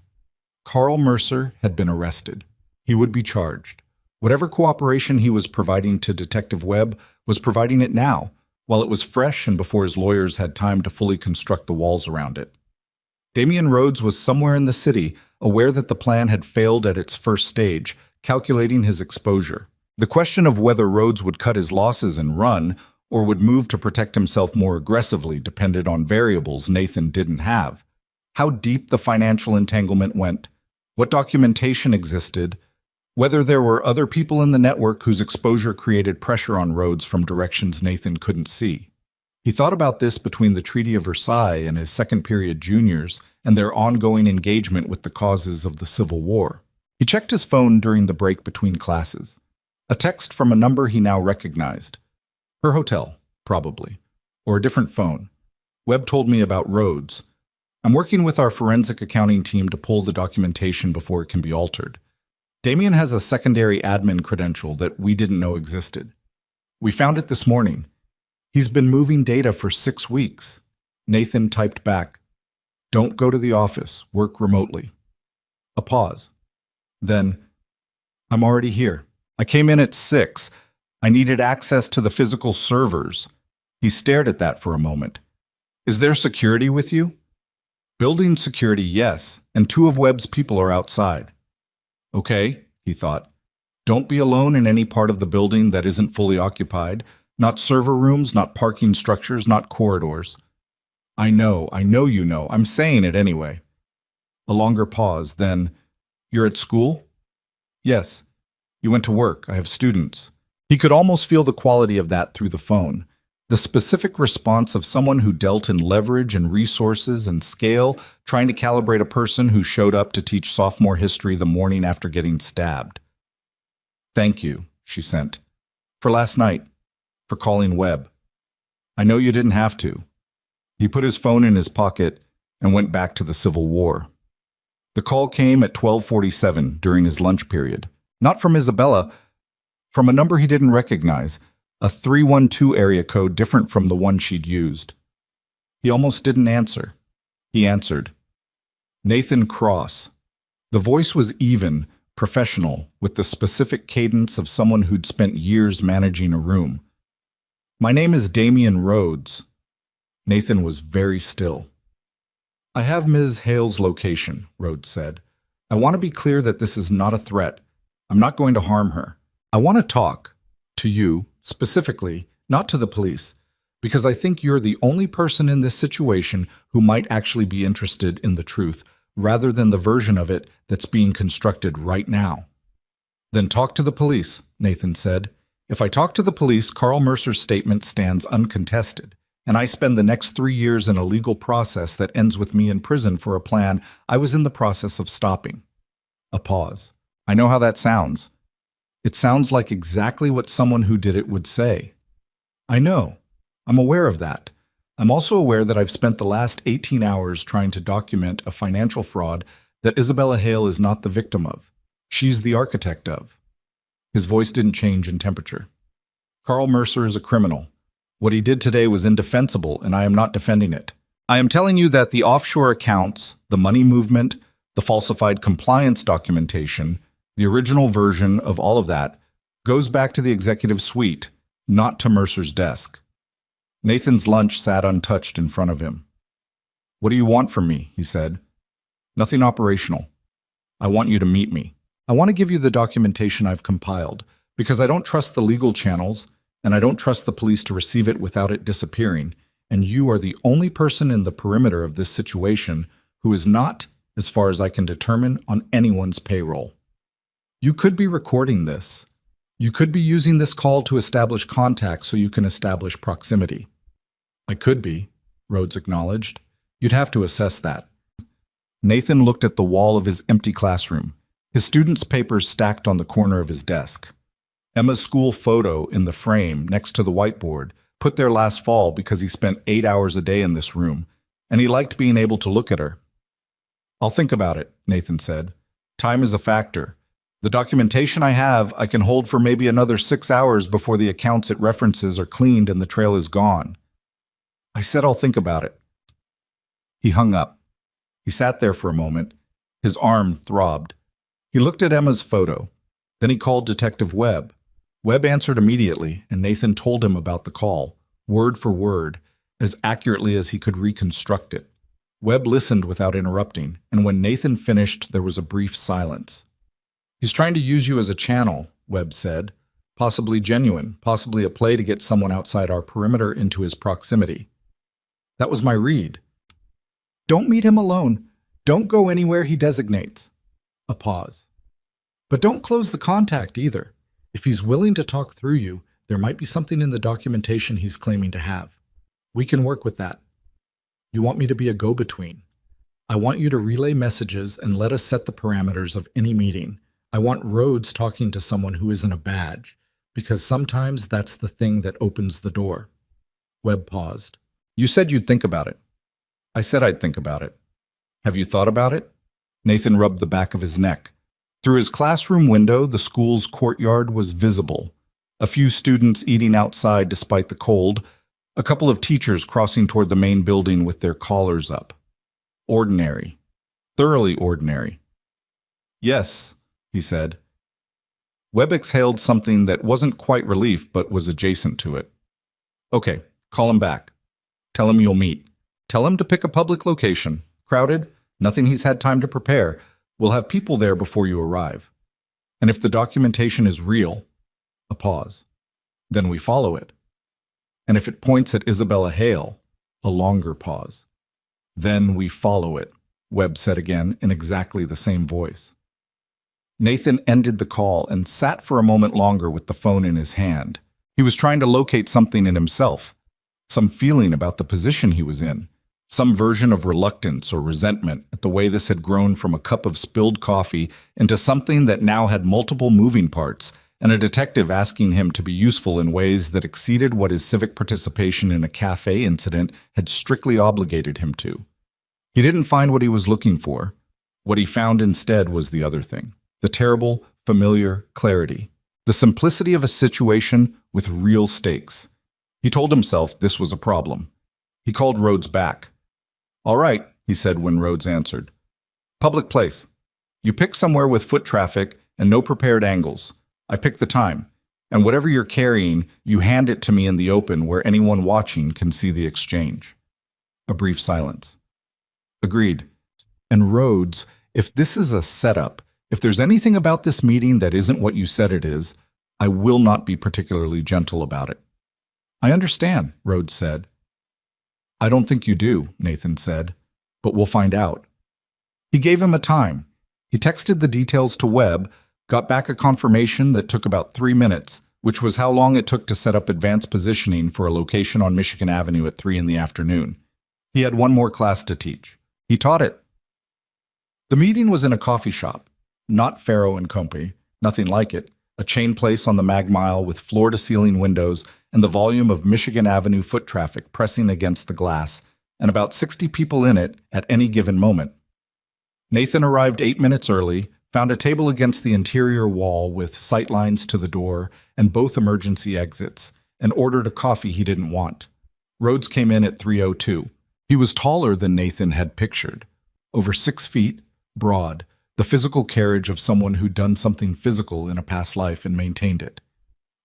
Carl Mercer had been arrested. He would be charged. Whatever cooperation he was providing to Detective Webb was providing it now, while it was fresh and before his lawyers had time to fully construct the walls around it. Damian Rhodes was somewhere in the city, aware that the plan had failed at its first stage, calculating his exposure. The question of whether Rhodes would cut his losses and run, or would move to protect himself more aggressively, depended on variables Nathan didn't have. How deep the financial entanglement went, what documentation existed, whether there were other people in the network whose exposure created pressure on Rhodes from directions Nathan couldn't see. He thought about this between the Treaty of Versailles and his second-period juniors and their ongoing engagement with the causes of the Civil War. He checked his phone during the break between classes. A text from a number he now recognized. Her hotel, probably. Or a different phone. Webb told me about Rhodes. I'm working with our forensic accounting team to pull the documentation before it can be altered. Damien has a secondary admin credential that we didn't know existed. We found it this morning. He's been moving data for 6 weeks. Nathan typed back, "Don't go to the office, work remotely." A pause. Then, "I'm already here. I came in at 6. I needed access to the physical servers." He stared at that for a moment. "Is there security with you?" "Building security, yes, and 2 of Webb's people are outside." "Okay," he thought. "Don't be alone in any part of the building that isn't fully occupied. Not server rooms, not parking structures, not corridors." I know you know. I'm saying it anyway." A longer pause, then, "You're at school?" "Yes." "You went to work. I have students." He could almost feel the quality of that through the phone. The specific response of someone who dealt in leverage and resources and scale, trying to calibrate a person who showed up to teach sophomore history the morning after getting stabbed. "Thank you," she sent. "For last night. For calling Webb. I know you didn't have to." He put his phone in his pocket and went back to the Civil War. The call came at 12:47 during his lunch period. Not from Isabella, from a number he didn't recognize, a 312 area code different from the one she'd used. He almost didn't answer. He answered. Nathan Cross. The voice was even, professional, with the specific cadence of someone who'd spent years managing a room. "My name is Damian Rhodes." Nathan was very still. "I have Ms. Hale's location," Rhodes said. "I want to be clear that this is not a threat. I'm not going to harm her. I want to talk. To you, specifically, not to the police, because I think you're the only person in this situation who might actually be interested in the truth, rather than the version of it that's being constructed right now." "Then talk to the police," Nathan said. "If I talk to the police, Carl Mercer's statement stands uncontested, and I spend the next 3 years in a legal process that ends with me in prison for a plan I was in the process of stopping." A pause. "I know how that sounds. It sounds like exactly what someone who did it would say." "I know. I'm aware of that. I'm also aware that I've spent the last 18 hours trying to document a financial fraud that Isabella Hale is not the victim of. She's the architect of. His voice didn't change in temperature. Carl Mercer is a criminal. What he did today was indefensible, and I am not defending it. I am telling you that the offshore accounts, the money movement, the falsified compliance documentation, the original version of all of that, goes back to the executive suite, not to Mercer's desk. Nathan's lunch sat untouched in front of him. "What do you want from me?" he said. "Nothing operational. I want you to meet me. I want to give you the documentation I've compiled, because I don't trust the legal channels, and I don't trust the police to receive it without it disappearing, and you are the only person in the perimeter of this situation who is not, as far as I can determine, on anyone's payroll. You could be recording this. You could be using this call to establish contact so you can establish proximity." "I could be," Rhodes acknowledged. "You'd have to assess that." Nathan looked at the wall of his empty classroom, his students' papers stacked on the corner of his desk. Emma's school photo in the frame next to the whiteboard, put there last fall because he spent 8 hours a day in this room, and he liked being able to look at her. "I'll think about it," Nathan said. "Time is a factor. The documentation I have, I can hold for maybe another 6 hours before the accounts it references are cleaned and the trail is gone." "I said I'll think about it." He hung up. He sat there for a moment. His arm throbbed. He looked at Emma's photo. Then he called Detective Webb. Webb answered immediately, and Nathan told him about the call, word for word, as accurately as he could reconstruct it. Webb listened without interrupting, and when Nathan finished, there was a brief silence. "He's trying to use you as a channel," Webb said. "Possibly genuine, possibly a play to get someone outside our perimeter into his proximity." That was my read. "Don't meet him alone. Don't go anywhere he designates." A pause. "But don't close the contact either. If he's willing to talk through you, there might be something in the documentation he's claiming to have. We can work with that. You want me to be a go-between. I want you to relay messages and let us set the parameters of any meeting. I want Rhodes talking to someone who isn't a badge, because sometimes that's the thing that opens the door." Webb paused. "You said you'd think about it." "I said I'd think about it." "Have you thought about it?" Nathan rubbed the back of his neck. Through his classroom window, the school's courtyard was visible. A few students eating outside despite the cold, a couple of teachers crossing toward the main building with their collars up. Ordinary. Thoroughly ordinary. "Yes," he said. Webb exhaled something that wasn't quite relief but was adjacent to it. "Okay, call him back. Tell him you'll meet. Tell him to pick a public location. Crowded, nothing he's had time to prepare. We'll have people there before you arrive. And if the documentation is real," a pause, "then we follow it. And if it points at Isabella Hale," a longer pause, "then we follow it," Webb said again in exactly the same voice. Nathan ended the call and sat for a moment longer with the phone in his hand. He was trying to locate something in himself, some feeling about the position he was in, some version of reluctance or resentment at the way this had grown from a cup of spilled coffee into something that now had multiple moving parts, and a detective asking him to be useful in ways that exceeded what his civic participation in a cafe incident had strictly obligated him to. He didn't find what he was looking for. What he found instead was the other thing, the terrible, familiar clarity, the simplicity of a situation with real stakes. He told himself this was a problem. He called Rhodes back. "All right," he said when Rhodes answered. "Public place. You pick somewhere with foot traffic and no prepared angles. I pick the time. And whatever you're carrying, you hand it to me in the open where anyone watching can see the exchange." A brief silence. "Agreed. And Rhodes, if this is a setup, if there's anything about this meeting that isn't what you said it is, I will not be particularly gentle about it." "I understand," Rhodes said. "I don't think you do," Nathan said, "but we'll find out." He gave him a time. He texted the details to Webb, got back a confirmation that took about 3 minutes, which was how long it took to set up advanced positioning for a location on Michigan Avenue at 3 in the afternoon. He had one more class to teach. He taught it. The meeting was in a coffee shop, not Farrow and Company, nothing like it, a chain place on the Mag Mile with floor-to-ceiling windows and the volume of Michigan Avenue foot traffic pressing against the glass, and about 60 people in it at any given moment. Nathan arrived 8 minutes early, found a table against the interior wall with sightlines to the door and both emergency exits, and ordered a coffee he didn't want. Rhodes came in at 3:02. He was taller than Nathan had pictured. Over 6 feet, broad, the physical carriage of someone who'd done something physical in a past life and maintained it.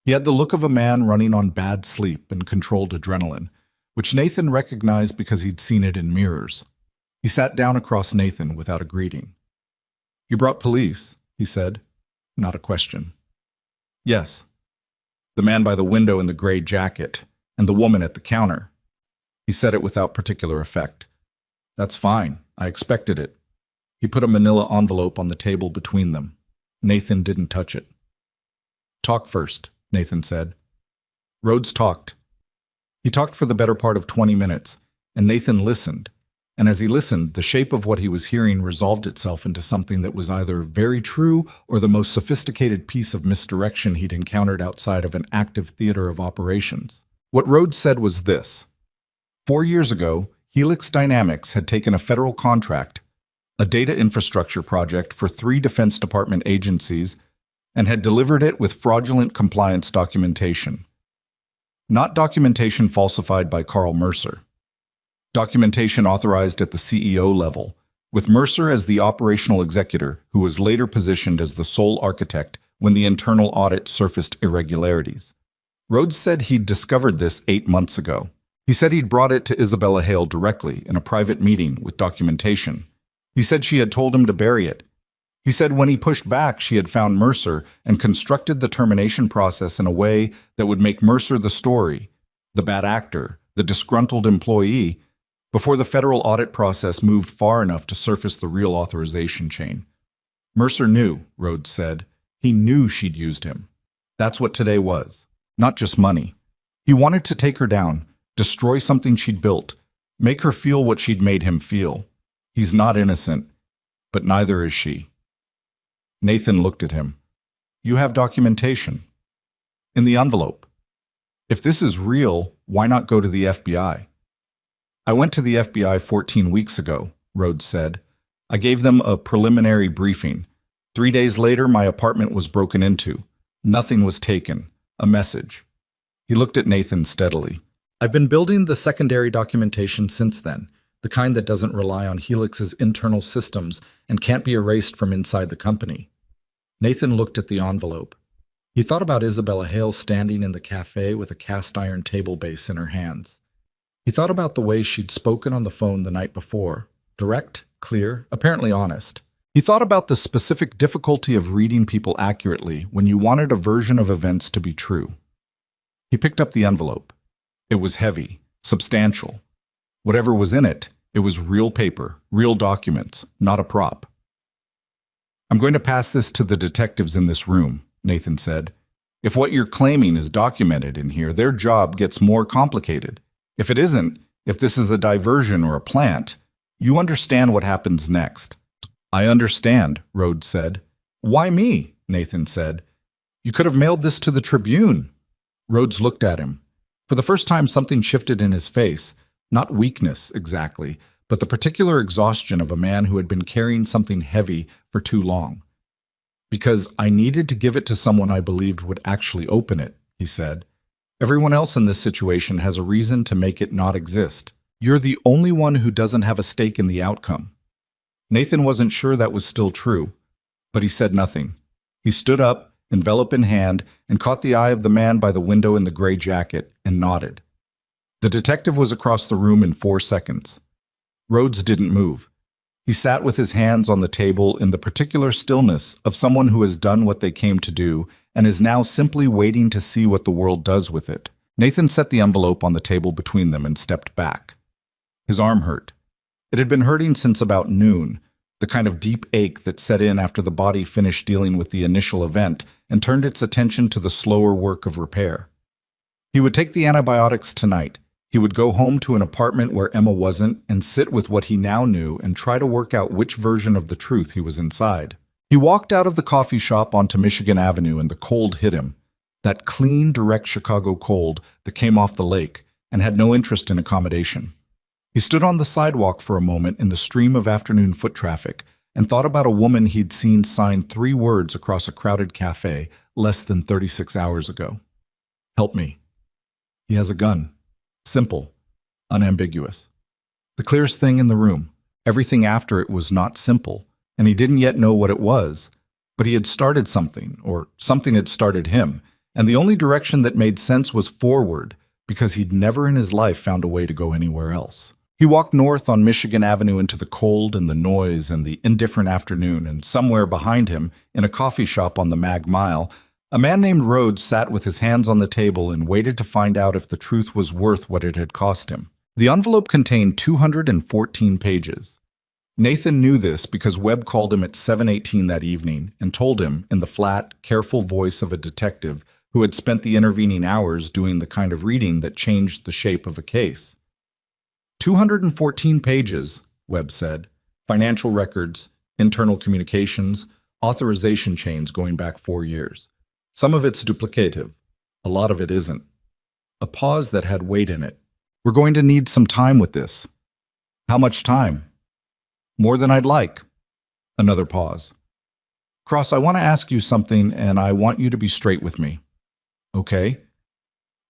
He had the look of a man running on bad sleep and controlled adrenaline, which Nathan recognized because he'd seen it in mirrors. He sat down across Nathan without a greeting. "You brought police," he said. Not a question. "Yes." The man by the window in the gray jacket, and the woman at the counter. He said it without particular effect. "That's fine. I expected it." He put a manila envelope on the table between them. Nathan didn't touch it. "Talk first," Nathan said. Rhodes talked. He talked for the better part of 20 minutes, and Nathan listened. And as he listened, the shape of what he was hearing resolved itself into something that was either very true or the most sophisticated piece of misdirection he'd encountered outside of an active theater of operations. What Rhodes said was this: 4 years ago, Helix Dynamics had taken a federal contract, a data infrastructure project for 3 Defense Department agencies, and had delivered it with fraudulent compliance documentation. Not documentation falsified by Carl Mercer. Documentation authorized at the CEO level, with Mercer as the operational executor, who was later positioned as the sole architect when the internal audit surfaced irregularities. Rhodes said he'd discovered this 8 months ago. He said he'd brought it to Isabella Hale directly in a private meeting with documentation. He said she had told him to bury it. He said when he pushed back, she had found Mercer and constructed the termination process in a way that would make Mercer the story, the bad actor, the disgruntled employee, before the federal audit process moved far enough to surface the real authorization chain. Mercer knew, Rhodes said. He knew she'd used him. That's what today was. Not just money. He wanted to take her down, destroy something she'd built, make her feel what she'd made him feel. He's not innocent, but neither is she. Nathan looked at him. "You have documentation." "In the envelope." "If this is real, why not go to the FBI?" "I went to the FBI 14 weeks ago," Rhodes said. "I gave them a preliminary briefing. 3 days later, my apartment was broken into. Nothing was taken. A message." He looked at Nathan steadily. "I've been building the secondary documentation since then, the kind that doesn't rely on Helix's internal systems and can't be erased from inside the company." Nathan looked at the envelope. He thought about Isabella Hale standing in the cafe with a cast-iron table base in her hands. He thought about the way she'd spoken on the phone the night before, direct, clear, apparently honest. He thought about the specific difficulty of reading people accurately when you wanted a version of events to be true. He picked up the envelope. It was heavy, substantial. Whatever was in it, it was real paper, real documents, not a prop. "I'm going to pass this to the detectives in this room," Nathan said. "If what you're claiming is documented in here, their job gets more complicated. If it isn't, if this is a diversion or a plant, you understand what happens next." "I understand," Rhodes said. "Why me?" Nathan said. "You could have mailed this to the Tribune." Rhodes looked at him. For the first time, something shifted in his face. Not weakness, exactly, but the particular exhaustion of a man who had been carrying something heavy for too long. "Because I needed to give it to someone I believed would actually open it," he said. "Everyone else in this situation has a reason to make it not exist. You're the only one who doesn't have a stake in the outcome." Nathan wasn't sure that was still true, but he said nothing. He stood up, envelope in hand, and caught the eye of the man by the window in the gray jacket and nodded. The detective was across the room in 4 seconds. Rhodes didn't move. He sat with his hands on the table in the particular stillness of someone who has done what they came to do and is now simply waiting to see what the world does with it. Nathan set the envelope on the table between them and stepped back. His arm hurt. It had been hurting since about noon, the kind of deep ache that set in after the body finished dealing with the initial event and turned its attention to the slower work of repair. He would take the antibiotics tonight. He would go home to an apartment where Emma wasn't and sit with what he now knew and try to work out which version of the truth he was inside. He walked out of the coffee shop onto Michigan Avenue and the cold hit him. That clean, direct Chicago cold that came off the lake and had no interest in accommodation. He stood on the sidewalk for a moment in the stream of afternoon foot traffic and thought about a woman he'd seen sign 3 words across a crowded cafe less than 36 hours ago. Help me. He has a gun. Simple. Unambiguous. The clearest thing in the room. Everything after it was not simple, and he didn't yet know what it was. But he had started something, or something had started him, and the only direction that made sense was forward, because he'd never in his life found a way to go anywhere else. He walked north on Michigan Avenue into the cold and the noise and the indifferent afternoon, and somewhere behind him, in a coffee shop on the Mag Mile, a man named Rhodes sat with his hands on the table and waited to find out if the truth was worth what it had cost him. The envelope contained 214 pages. Nathan knew this because Webb called him at 7:18 that evening and told him, in the flat, careful voice of a detective who had spent the intervening hours doing the kind of reading that changed the shape of a case. 214 pages, Webb said. Financial records, internal communications, authorization chains going back 4 years. Some of it's duplicative. A lot of it isn't. A pause that had weight in it. We're going to need some time with this. How much time? More than I'd like. Another pause. Cross, I want to ask you something, and I want you to be straight with me. Okay?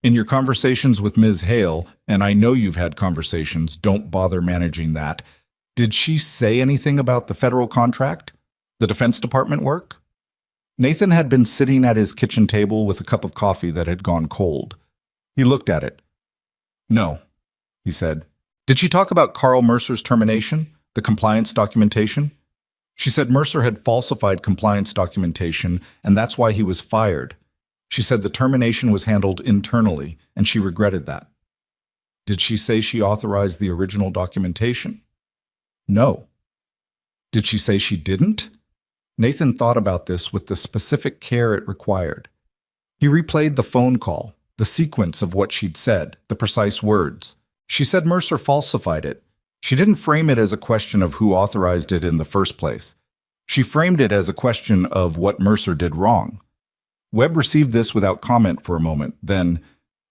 In your conversations with Ms. Hale, and I know you've had conversations, don't bother managing that, did she say anything about the federal contract? The Defense Department work? Nathan had been sitting at his kitchen table with a cup of coffee that had gone cold. He looked at it. No, he said. Did she talk about Carl Mercer's termination? The compliance documentation? She said Mercer had falsified compliance documentation, and that's why he was fired. She said the termination was handled internally, and she regretted that. Did she say she authorized the original documentation? No. Did she say she didn't? Nathan thought about this with the specific care it required. He replayed the phone call, the sequence of what she'd said, the precise words. She said Mercer falsified it. She didn't frame it as a question of who authorized it in the first place. She framed it as a question of what Mercer did wrong. Webb received this without comment for a moment. Then,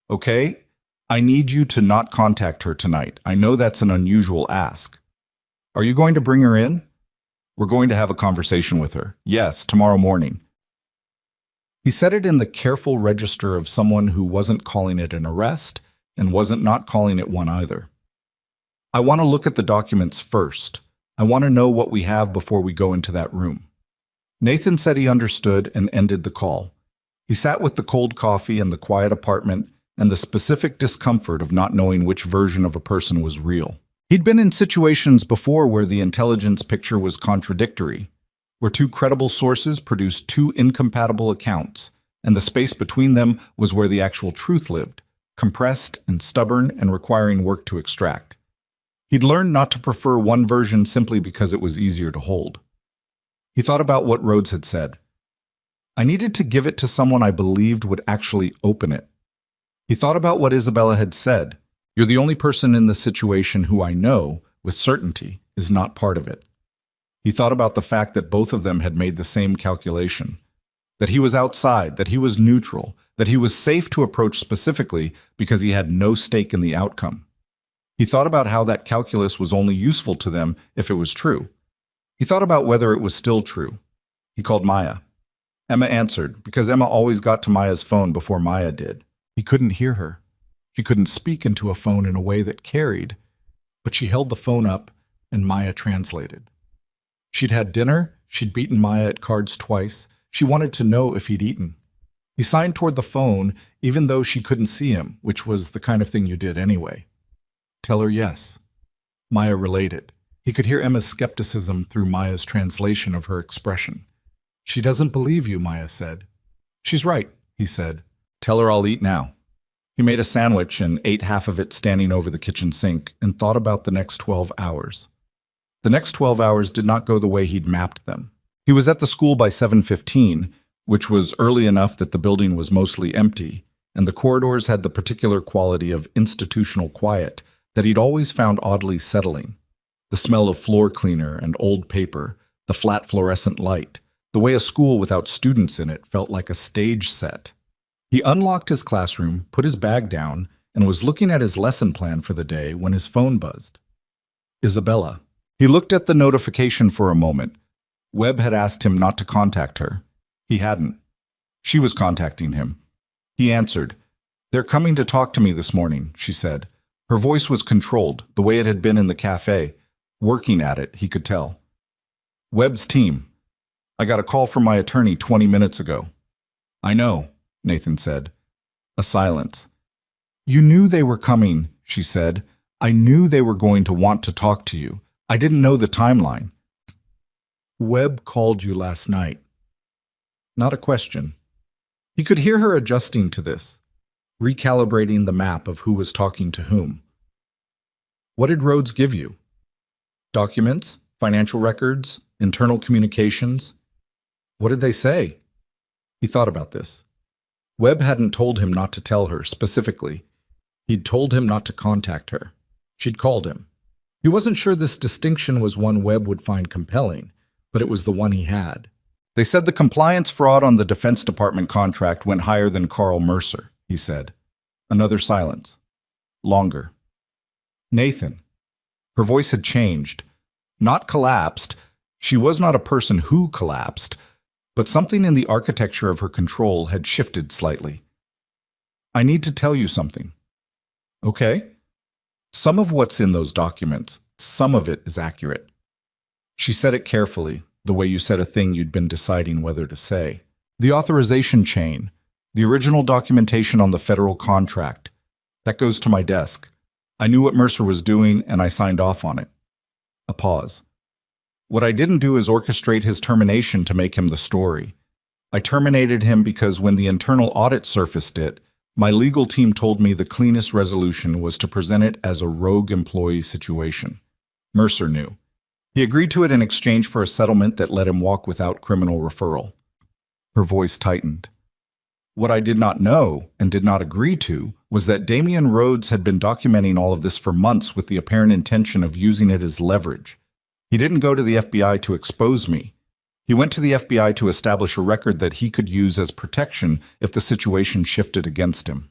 okay, I need you to not contact her tonight. I know that's an unusual ask. Are you going to bring her in? We're going to have a conversation with her. Yes, tomorrow morning. He said it in the careful register of someone who wasn't calling it an arrest and wasn't not calling it one either. I want to look at the documents first. I want to know what we have before we go into that room. Nathan said he understood and ended the call. He sat with the cold coffee and the quiet apartment and the specific discomfort of not knowing which version of a person was real. He'd been in situations before where the intelligence picture was contradictory, where 2 credible sources produced 2 incompatible accounts, and the space between them was where the actual truth lived, compressed and stubborn and requiring work to extract. He'd learned not to prefer one version simply because it was easier to hold. He thought about what Rhodes had said. I needed to give it to someone I believed would actually open it. He thought about what Isabella had said. You're the only person in the situation who I know, with certainty, is not part of it. He thought about the fact that both of them had made the same calculation. That he was outside, that he was neutral, that he was safe to approach specifically because he had no stake in the outcome. He thought about how that calculus was only useful to them if it was true. He thought about whether it was still true. He called Maya. Emma answered, because Emma always got to Maya's phone before Maya did. He couldn't hear her. She couldn't speak into a phone in a way that carried, but she held the phone up and Maya translated. She'd had dinner, she'd beaten Maya at cards twice, she wanted to know if he'd eaten. He signed toward the phone, even though she couldn't see him, which was the kind of thing you did anyway. Tell her yes. Maya related. He could hear Emma's skepticism through Maya's translation of her expression. She doesn't believe you, Maya said. She's right, he said. Tell her I'll eat now. He made a sandwich and ate half of it standing over the kitchen sink and thought about the next 12 hours. The next 12 hours did not go the way he'd mapped them. He was at the school by 7:15, which was early enough that the building was mostly empty, and the corridors had the particular quality of institutional quiet that he'd always found oddly settling. The smell of floor cleaner and old paper, the flat fluorescent light, The way a school without students in it felt like a stage set. He unlocked his classroom, put his bag down, and was looking at his lesson plan for the day when his phone buzzed. Isabella. He looked at the notification for a moment. Webb had asked him not to contact her. He hadn't. She was contacting him. He answered. "They're coming to talk to me this morning," she said. Her voice was controlled, the way it had been in the cafe. Working at it, he could tell. "Webb's team. I got a call from my attorney 20 minutes ago." "I know," Nathan said. A silence. "You knew they were coming," she said. "I knew they were going to want to talk to you. I didn't know the timeline." "Webb called you last night." Not a question. He could hear her adjusting to this, recalibrating the map of who was talking to whom. "What did Rhodes give you? Documents? Financial records? Internal communications? What did they say?" He thought about this. Webb hadn't told him not to tell her specifically. He'd told him not to contact her. She'd called him. He wasn't sure this distinction was one Webb would find compelling, but it was the one he had. "They said the compliance fraud on the Defense Department contract went higher than Carl Mercer," he said. Another silence. Longer. "Nathan." Her voice had changed. Not collapsed. She was not a person who collapsed, but something in the architecture of her control had shifted slightly. "I need to tell you something." "Okay." "Some of what's in those documents, some of it is accurate." She said it carefully, the way you said a thing you'd been deciding whether to say. "The authorization chain, the original documentation on the federal contract, that goes to my desk. I knew what Mercer was doing, and I signed off on it." A pause. "What I didn't do is orchestrate his termination to make him the story. I terminated him because when the internal audit surfaced it, my legal team told me the cleanest resolution was to present it as a rogue employee situation. Mercer knew. He agreed to it in exchange for a settlement that let him walk without criminal referral." Her voice tightened. "What I did not know and did not agree to was that Damian Rhodes had been documenting all of this for months with the apparent intention of using it as leverage. He didn't go to the FBI to expose me. He went to the FBI to establish a record that he could use as protection if the situation shifted against him."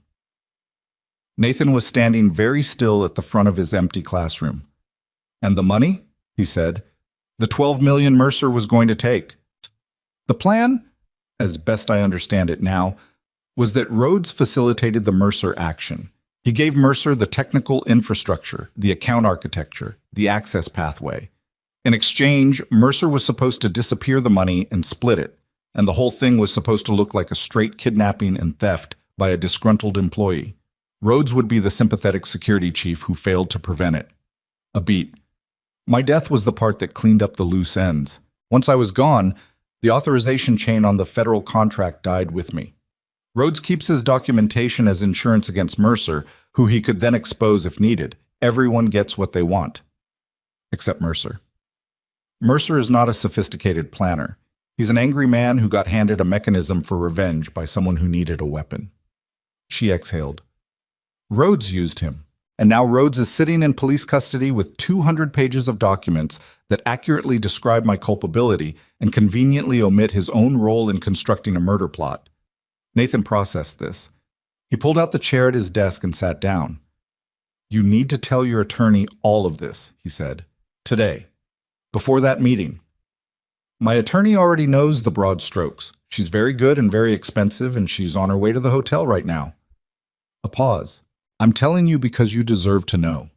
Nathan was standing very still at the front of his empty classroom. "And the money?" he said. "The $12 million Mercer was going to take. The plan, as best I understand it now, was that Rhodes facilitated the Mercer action. He gave Mercer the technical infrastructure, the account architecture, the access pathway. In exchange, Mercer was supposed to disappear the money and split it, and the whole thing was supposed to look like a straight kidnapping and theft by a disgruntled employee. Rhodes would be the sympathetic security chief who failed to prevent it." A beat. "My death was the part that cleaned up the loose ends. Once I was gone, the authorization chain on the federal contract died with me. Rhodes keeps his documentation as insurance against Mercer, who he could then expose if needed. Everyone gets what they want. Except Mercer. Mercer is not a sophisticated planner. He's an angry man who got handed a mechanism for revenge by someone who needed a weapon." She exhaled. "Rhodes used him. And now Rhodes is sitting in police custody with 200 pages of documents that accurately describe my culpability and conveniently omit his own role in constructing a murder plot." Nathan processed this. He pulled out the chair at his desk and sat down. "You need to tell your attorney all of this," he said. "Today. Before that meeting." "My attorney already knows the broad strokes. She's very good and very expensive, and she's on her way to the hotel right now." A pause. "I'm telling you because you deserve to know.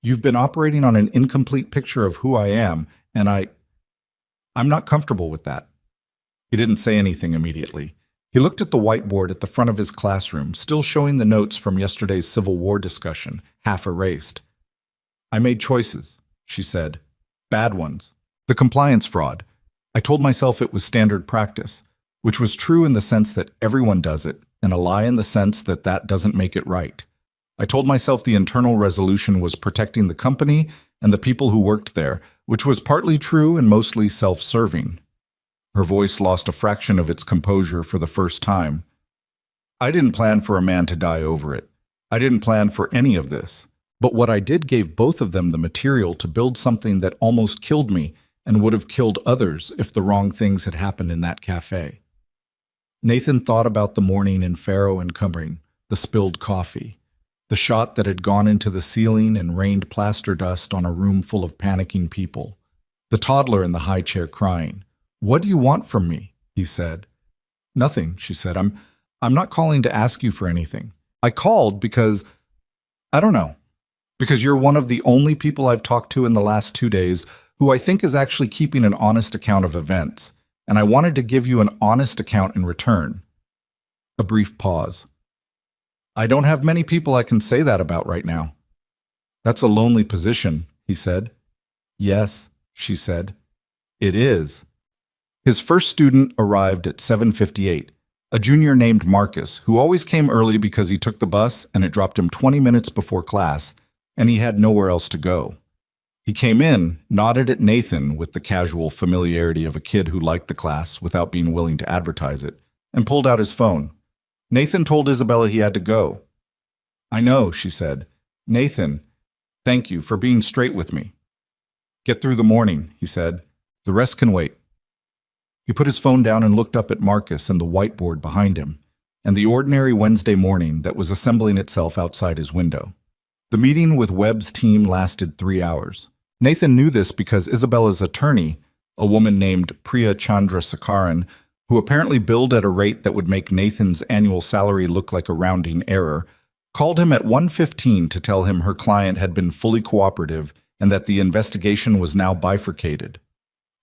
You've been operating on an incomplete picture of who I am, and I'm not comfortable with that." He didn't say anything immediately. He looked at the whiteboard at the front of his classroom, still showing the notes from yesterday's Civil War discussion, half erased. "I made choices," she said. "Bad ones. The compliance fraud. I told myself it was standard practice, which was true in the sense that everyone does it, and a lie in the sense that that doesn't make it right. I told myself the internal resolution was protecting the company and the people who worked there, which was partly true and mostly self-serving." Her voice lost a fraction of its composure for the first time. "I didn't plan for a man to die over it. I didn't plan for any of this. But what I did gave both of them the material to build something that almost killed me and would have killed others if the wrong things had happened in that cafe. Nathan thought about the morning in Faro and Cumming, the spilled coffee, the shot that had gone into the ceiling and rained plaster dust on a room full of panicking people, the toddler in the high chair crying. "What do you want from me?" he said. "Nothing," she said. I'm not calling to ask you for anything. I called because, I don't know, because you're one of the only people I've talked to in the last 2 days who I think is actually keeping an honest account of events, and I wanted to give you an honest account in return." A brief pause. "I don't have many people I can say that about right now." "That's a lonely position," he said. "Yes," she said. "It is." His first student arrived at 7:58, a junior named Marcus, who always came early because he took the bus and it dropped him 20 minutes before class, and he had nowhere else to go. He came in, nodded at Nathan with the casual familiarity of a kid who liked the class without being willing to advertise it, and pulled out his phone. Nathan told Isabella he had to go. "I know," she said. "Nathan, thank you for being straight with me." "Get through the morning," he said. "The rest can wait." He put his phone down and looked up at Marcus and the whiteboard behind him, and the ordinary Wednesday morning that was assembling itself outside his window. The meeting with Webb's team lasted 3 hours. Nathan knew this because Isabella's attorney, a woman named Priya Chandrasekaran, who apparently billed at a rate that would make Nathan's annual salary look like a rounding error, called him at 1:15 to tell him her client had been fully cooperative and that the investigation was now bifurcated.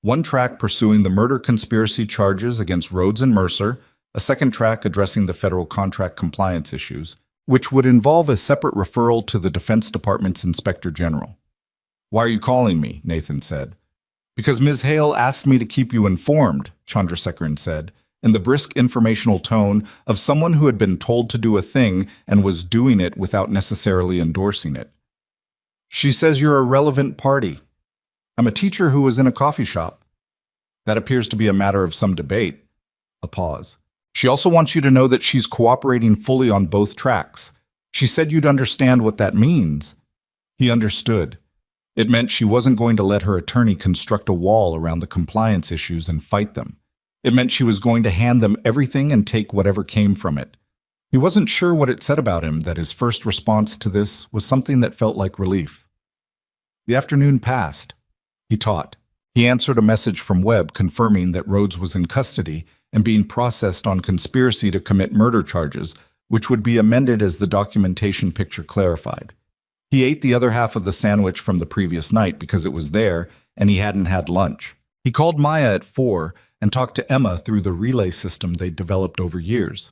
One track pursuing the murder conspiracy charges against Rhodes and Mercer, a second track addressing the federal contract compliance issues, which would involve a separate referral to the Defense Department's Inspector General. "Why are you calling me?" Nathan said. "Because Ms. Hale asked me to keep you informed," Chandrasekaran said, in the brisk informational tone of someone who had been told to do a thing and was doing it without necessarily endorsing it. "She says you're a relevant party. I'm a teacher who was in a coffee shop. That appears to be a matter of some debate." A pause. "She also wants you to know that she's cooperating fully on both tracks. She said you'd understand what that means." He understood. It meant she wasn't going to let her attorney construct a wall around the compliance issues and fight them. It meant she was going to hand them everything and take whatever came from it. He wasn't sure what it said about him that his first response to this was something that felt like relief. The afternoon passed. He taught. He answered a message from Webb confirming that Rhodes was in custody and being processed on conspiracy to commit murder charges, which would be amended as the documentation picture clarified. He ate the other half of the sandwich from the previous night because it was there and he hadn't had lunch. He called Maya at 4 and talked to Emma through the relay system they'd developed over years.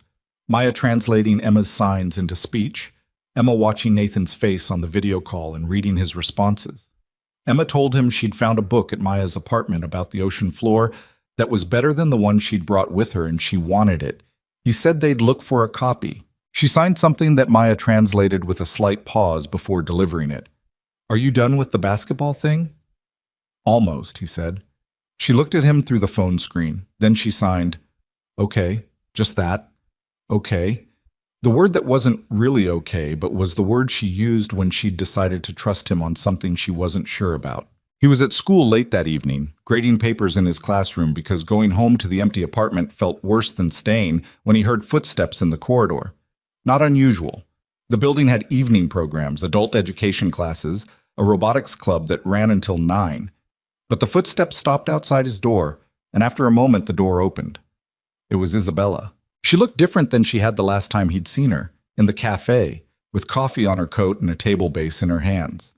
Maya translating Emma's signs into speech, Emma watching Nathan's face on the video call and reading his responses. Emma told him she'd found a book at Maya's apartment about the ocean floor that was better than the one she'd brought with her and she wanted it. He said they'd look for a copy. She signed something that Maya translated with a slight pause before delivering it. "Are you done with the basketball thing?" "Almost," he said. She looked at him through the phone screen. Then she signed, "Okay, just that. Okay." The word that wasn't really okay, but was the word she used when she'd decided to trust him on something she wasn't sure about. He was at school late that evening, grading papers in his classroom because going home to the empty apartment felt worse than staying when he heard footsteps in the corridor. Not unusual. The building had evening programs, adult education classes, a robotics club that ran until 9. But the footsteps stopped outside his door, and after a moment the door opened. It was Isabella. She looked different than she had the last time he'd seen her, in the cafe, with coffee on her coat and a table base in her hands.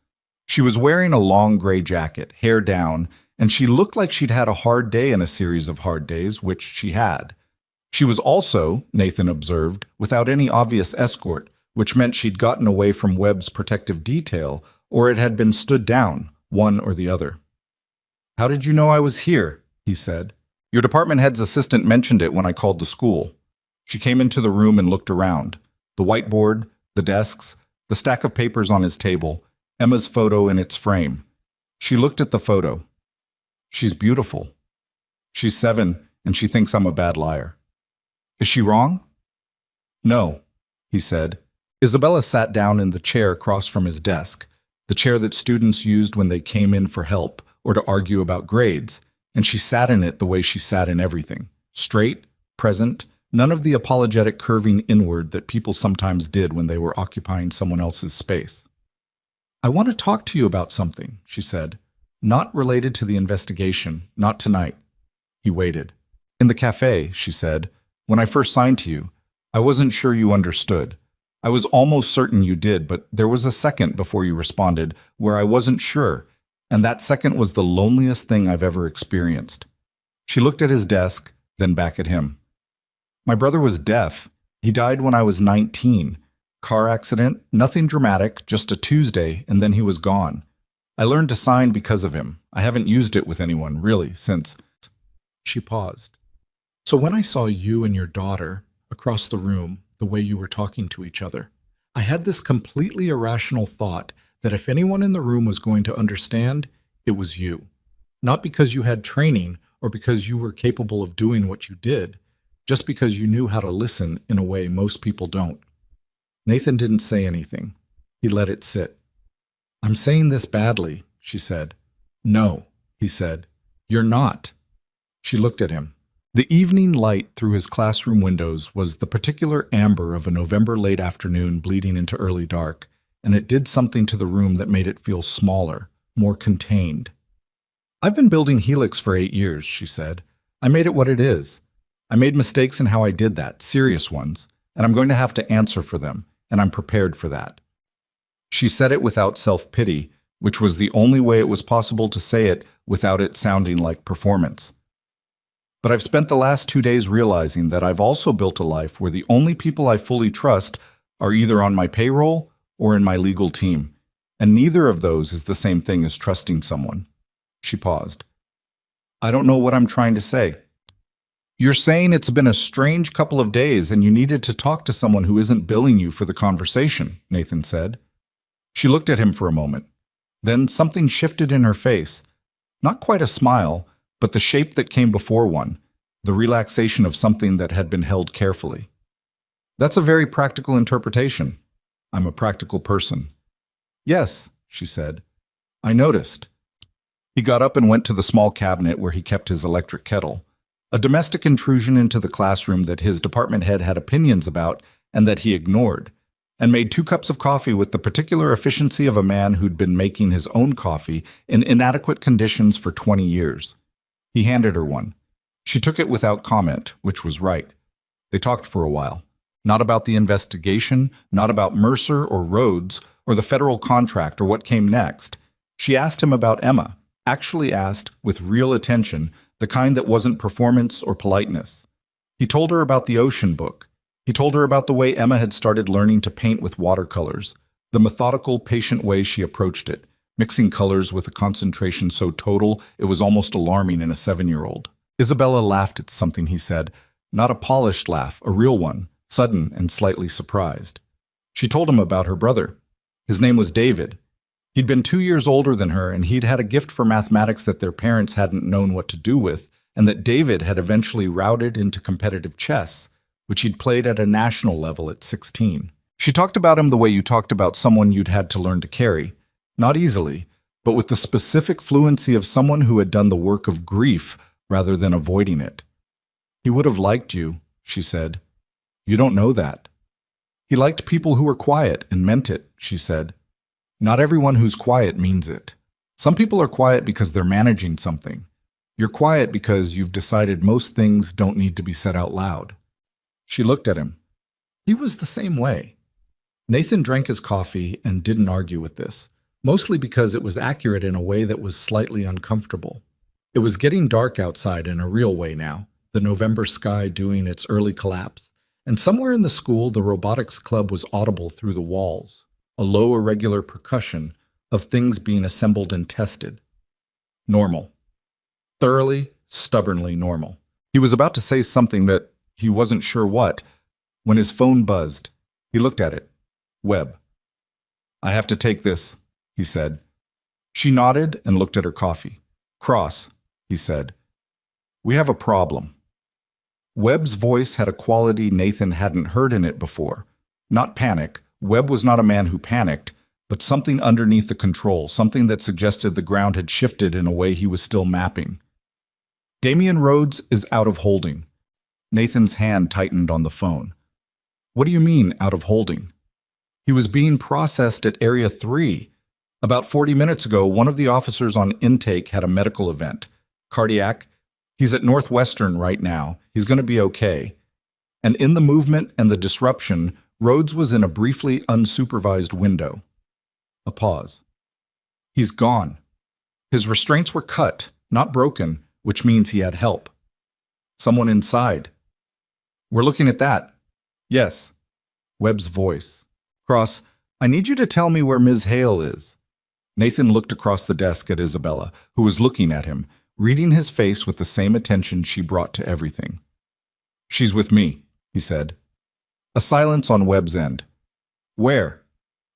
She was wearing a long gray jacket, hair down, and she looked like she'd had a hard day in a series of hard days, which she had. She was also, Nathan observed, without any obvious escort, which meant she'd gotten away from Webb's protective detail, or it had been stood down, one or the other. "How did you know I was here?" he said. "Your department head's assistant mentioned it when I called the school." She came into the room and looked around. The whiteboard, the desks, the stack of papers on his table, Emma's photo in its frame. She looked at the photo. "She's beautiful. She's 7, and she thinks I'm a bad liar. Is she wrong?" "No," he said. Isabella sat down in the chair across from his desk, the chair that students used when they came in for help, or to argue about grades, and she sat in it the way she sat in everything. Straight, present, none of the apologetic curving inward that people sometimes did when they were occupying someone else's space. "I want to talk to you about something," she said. "Not related to the investigation, not tonight." He waited. "In the cafe," she said, "when I first signed to you, I wasn't sure you understood. I was almost certain you did, but there was a second before you responded where I wasn't sure, and that second was the loneliest thing I've ever experienced." She looked at his desk, then back at him. "My brother was deaf. He died when I was 19. Car accident, nothing dramatic, just a Tuesday, and then he was gone. I learned to sign because of him. I haven't used it with anyone, really, since." She paused. "So when I saw you and your daughter across the room, the way you were talking to each other, I had this completely irrational thought that if anyone in the room was going to understand, it was you. Not because you had training or because you were capable of doing what you did, just because you knew how to listen in a way most people don't." Nathan didn't say anything. He let it sit. "I'm saying this badly," she said. "No," he said. "You're not." She looked at him. The evening light through his classroom windows was the particular amber of a November late afternoon bleeding into early dark, and it did something to the room that made it feel smaller, more contained. "I've been building Helix for 8 years," she said. "I made it what it is. I made mistakes in how I did that, serious ones, and I'm going to have to answer for them, and I'm prepared for that." She said it without self-pity, which was the only way it was possible to say it without it sounding like performance. "But I've spent the last 2 days realizing that I've also built a life where the only people I fully trust are either on my payroll or in my legal team, and neither of those is the same thing as trusting someone." She paused. "I don't know what I'm trying to say." "You're saying it's been a strange couple of days and you needed to talk to someone who isn't billing you for the conversation," Nathan said. She looked at him for a moment. Then something shifted in her face. Not quite a smile, but the shape that came before one, the relaxation of something that had been held carefully. "That's a very practical interpretation. I'm a practical person." "Yes," she said. "I noticed." He got up and went to the small cabinet where he kept his electric kettle, a domestic intrusion into the classroom that his department head had opinions about and that he ignored, and made 2 cups of coffee with the particular efficiency of a man who'd been making his own coffee in inadequate conditions for 20 years. He handed her one. She took it without comment, which was right. They talked for a while. Not about the investigation, not about Mercer or Rhodes or the federal contract or what came next. She asked him about Emma, actually asked, with real attention, the kind that wasn't performance or politeness. He told her about the ocean book. He told her about the way Emma had started learning to paint with watercolors, the methodical, patient way she approached it, mixing colors with a concentration so total it was almost alarming in a 7-year-old. Isabella laughed at something he said, not a polished laugh, a real one, sudden and slightly surprised. She told him about her brother. His name was David. He'd been 2 years older than her, and he'd had a gift for mathematics that their parents hadn't known what to do with, and that David had eventually routed into competitive chess, which he'd played at a national level at 16. She talked about him the way you talked about someone you'd had to learn to carry. Not easily, but with the specific fluency of someone who had done the work of grief rather than avoiding it. "He would have liked you," she said. "You don't know that." "He liked people who were quiet and meant it," she said. "Not everyone who's quiet means it. Some people are quiet because they're managing something. You're quiet because you've decided most things don't need to be said out loud." She looked at him. He was the same way. Nathan drank his coffee and didn't argue with this, mostly because it was accurate in a way that was slightly uncomfortable. It was getting dark outside in a real way now, the November sky doing its early collapse, and somewhere in the school the robotics club was audible through the walls, a low irregular percussion of things being assembled and tested. Normal. Thoroughly, stubbornly normal. He was about to say something that he wasn't sure what, when his phone buzzed. He looked at it. Webb. "I have to take this," he said. She nodded and looked at her coffee. "Cross," he said. "We have a problem." Webb's voice had a quality Nathan hadn't heard in it before. Not panic. Webb was not a man who panicked, but something underneath the control, something that suggested the ground had shifted in a way he was still mapping. Damian Rhodes is out of holding. Nathan's hand tightened on the phone. What do you mean, out of holding? He was being processed at Area 3. About 40 minutes ago, one of the officers on intake had a medical event. Cardiac. He's at Northwestern right now. He's going to be okay. And in the movement and the disruption, Rhodes was in a briefly unsupervised window. A pause. He's gone. His restraints were cut, not broken, which means he had help. Someone inside. We're looking at that. Yes. Webb's voice. Cross, I need you to tell me where Ms. Hale is. Nathan looked across the desk at Isabella, who was looking at him, reading his face with the same attention she brought to everything. She's with me, he said. A silence on Webb's end. Where?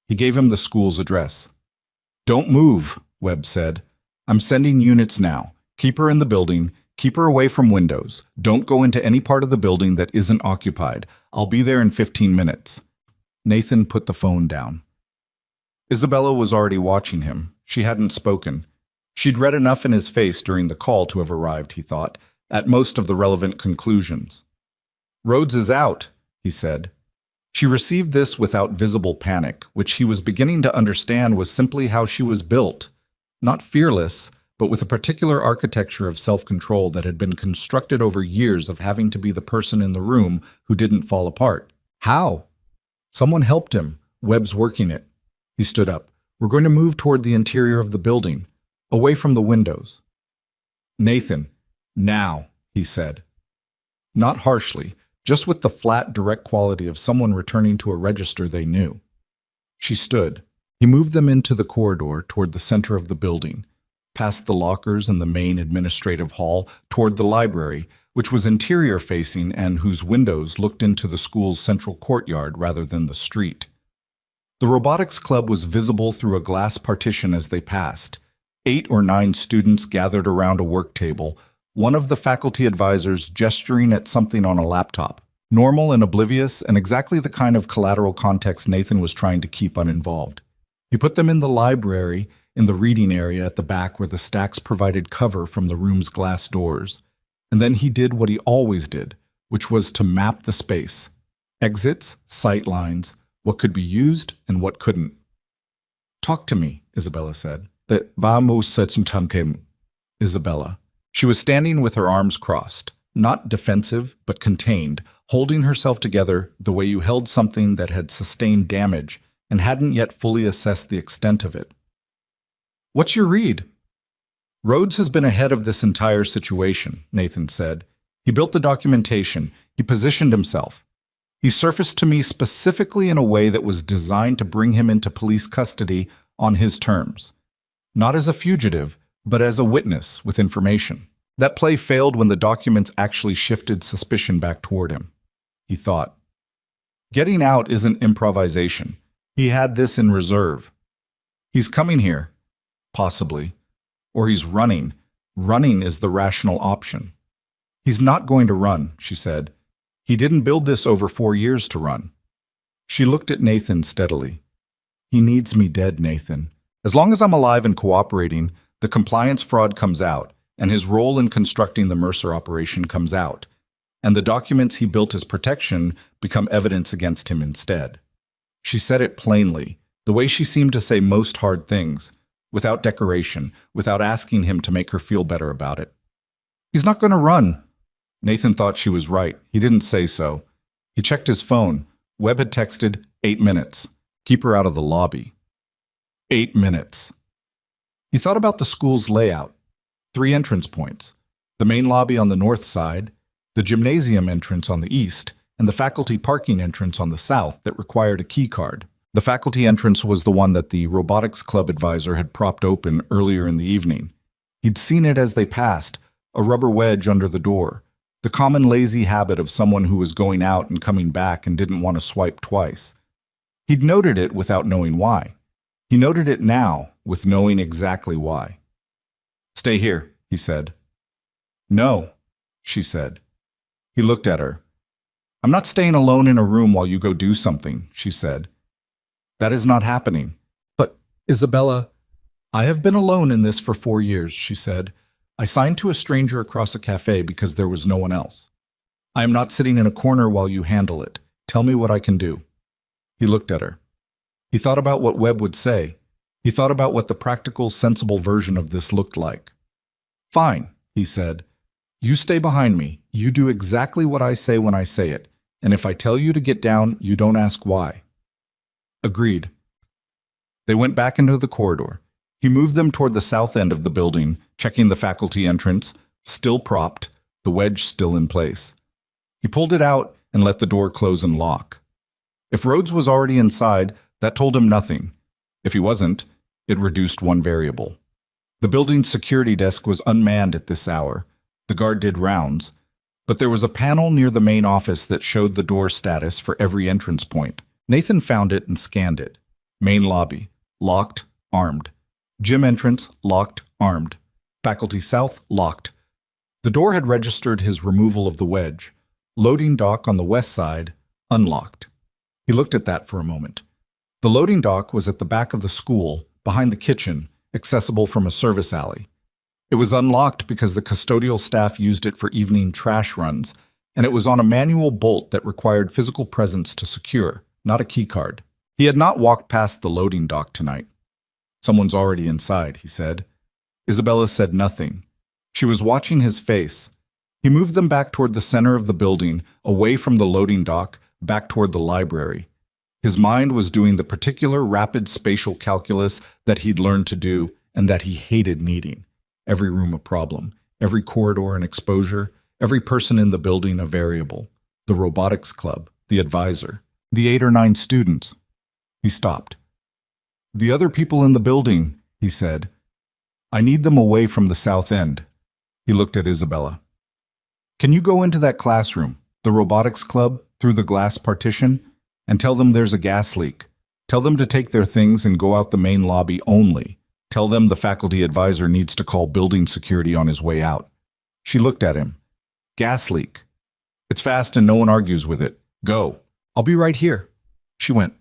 He gave him the school's address. Don't move, Webb said. I'm sending units now. Keep her in the building. Keep her away from windows. Don't go into any part of the building that isn't occupied. I'll be there in 15 minutes. Nathan put the phone down. Isabella was already watching him. She hadn't spoken. She'd read enough in his face during the call to have arrived, he thought, at most of the relevant conclusions. Rhodes is out, he said. She received this without visible panic, which he was beginning to understand was simply how she was built. Not fearless, but with a particular architecture of self-control that had been constructed over years of having to be the person in the room who didn't fall apart. How? Someone helped him. Webb's working it. He stood up. We're going to move toward the interior of the building, away from the windows. Nathan, now, he said. Not harshly, just with the flat, direct quality of someone returning to a register they knew. She stood. He moved them into the corridor toward the center of the building, past the lockers and the main administrative hall, toward the library, which was interior-facing and whose windows looked into the school's central courtyard rather than the street. The robotics club was visible through a glass partition as they passed. 8 or 9 students gathered around a work table, one of the faculty advisors gesturing at something on a laptop. Normal and oblivious, and exactly the kind of collateral context Nathan was trying to keep uninvolved. He put them in the library, in the reading area at the back where the stacks provided cover from the room's glass doors. And then he did what he always did, which was to map the space. Exits, sight lines, what could be used and what couldn't. Talk to me, Isabella said. Isabella. She was standing with her arms crossed, not defensive, but contained, holding herself together the way you held something that had sustained damage and hadn't yet fully assessed the extent of it. What's your read? Rhodes has been ahead of this entire situation, Nathan said. He built the documentation. He positioned himself. He surfaced to me specifically in a way that was designed to bring him into police custody on his terms. Not as a fugitive, but as a witness with information. That play failed when the documents actually shifted suspicion back toward him. He thought. Getting out isn't improvisation. He had this in reserve. He's coming here. Possibly. Or he's running. Running is the rational option. He's not going to run, she said. He didn't build this over 4 years to run. She looked at Nathan steadily. He needs me dead, Nathan. As long as I'm alive and cooperating, the compliance fraud comes out, and his role in constructing the Mercer operation comes out, and the documents he built as protection become evidence against him instead. She said it plainly, the way she seemed to say most hard things, without decoration, without asking him to make her feel better about it. He's not going to run. Nathan thought she was right. He didn't say so. He checked his phone. Webb had texted, 8 minutes. Keep her out of the lobby. 8 minutes. He thought about the school's layout. 3 entrance points. The main lobby on the north side, the gymnasium entrance on the east, and the faculty parking entrance on the south that required a key card. The faculty entrance was the one that the robotics club advisor had propped open earlier in the evening. He'd seen it as they passed, a rubber wedge under the door. The common lazy habit of someone who was going out and coming back and didn't want to swipe twice. He'd noted it without knowing why. He noted it now, with knowing exactly why. Stay here, he said. No, she said. He looked at her. I'm not staying alone in a room while you go do something, she said. That is not happening. But Isabella, I have been alone in this for 4 years, she said. I signed to a stranger across a cafe because there was no one else. I am not sitting in a corner while you handle it. Tell me what I can do. He looked at her. He thought about what Webb would say. He thought about what the practical, sensible version of this looked like. Fine, he said. You stay behind me. You do exactly what I say when I say it. And if I tell you to get down, you don't ask why. Agreed. They went back into the corridor. He moved them toward the south end of the building, checking the faculty entrance, still propped, the wedge still in place. He pulled it out and let the door close and lock. If Rhodes was already inside, that told him nothing. If he wasn't, it reduced one variable. The building's security desk was unmanned at this hour. The guard did rounds, but there was a panel near the main office that showed the door status for every entrance point. Nathan found it and scanned it. Main lobby, locked, armed. Gym entrance, locked, armed. Faculty South, locked. The door had registered his removal of the wedge. Loading dock on the west side, unlocked. He looked at that for a moment. The loading dock was at the back of the school, behind the kitchen, accessible from a service alley. It was unlocked because the custodial staff used it for evening trash runs, and it was on a manual bolt that required physical presence to secure, not a keycard. He had not walked past the loading dock tonight. Someone's already inside, he said. Isabella said nothing. She was watching his face. He moved them back toward the center of the building, away from the loading dock, back toward the library. His mind was doing the particular rapid spatial calculus that he'd learned to do and that he hated needing. Every room a problem, every corridor an exposure, every person in the building a variable. The robotics club, the advisor, the 8 or 9 students. He stopped. The other people in the building, he said. I need them away from the south end. He looked at Isabella. Can you go into that classroom, the robotics club, through the glass partition, and tell them there's a gas leak? Tell them to take their things and go out the main lobby only. Tell them the faculty advisor needs to call building security on his way out. She looked at him. Gas leak. It's fast and no one argues with it. Go. I'll be right here. She went.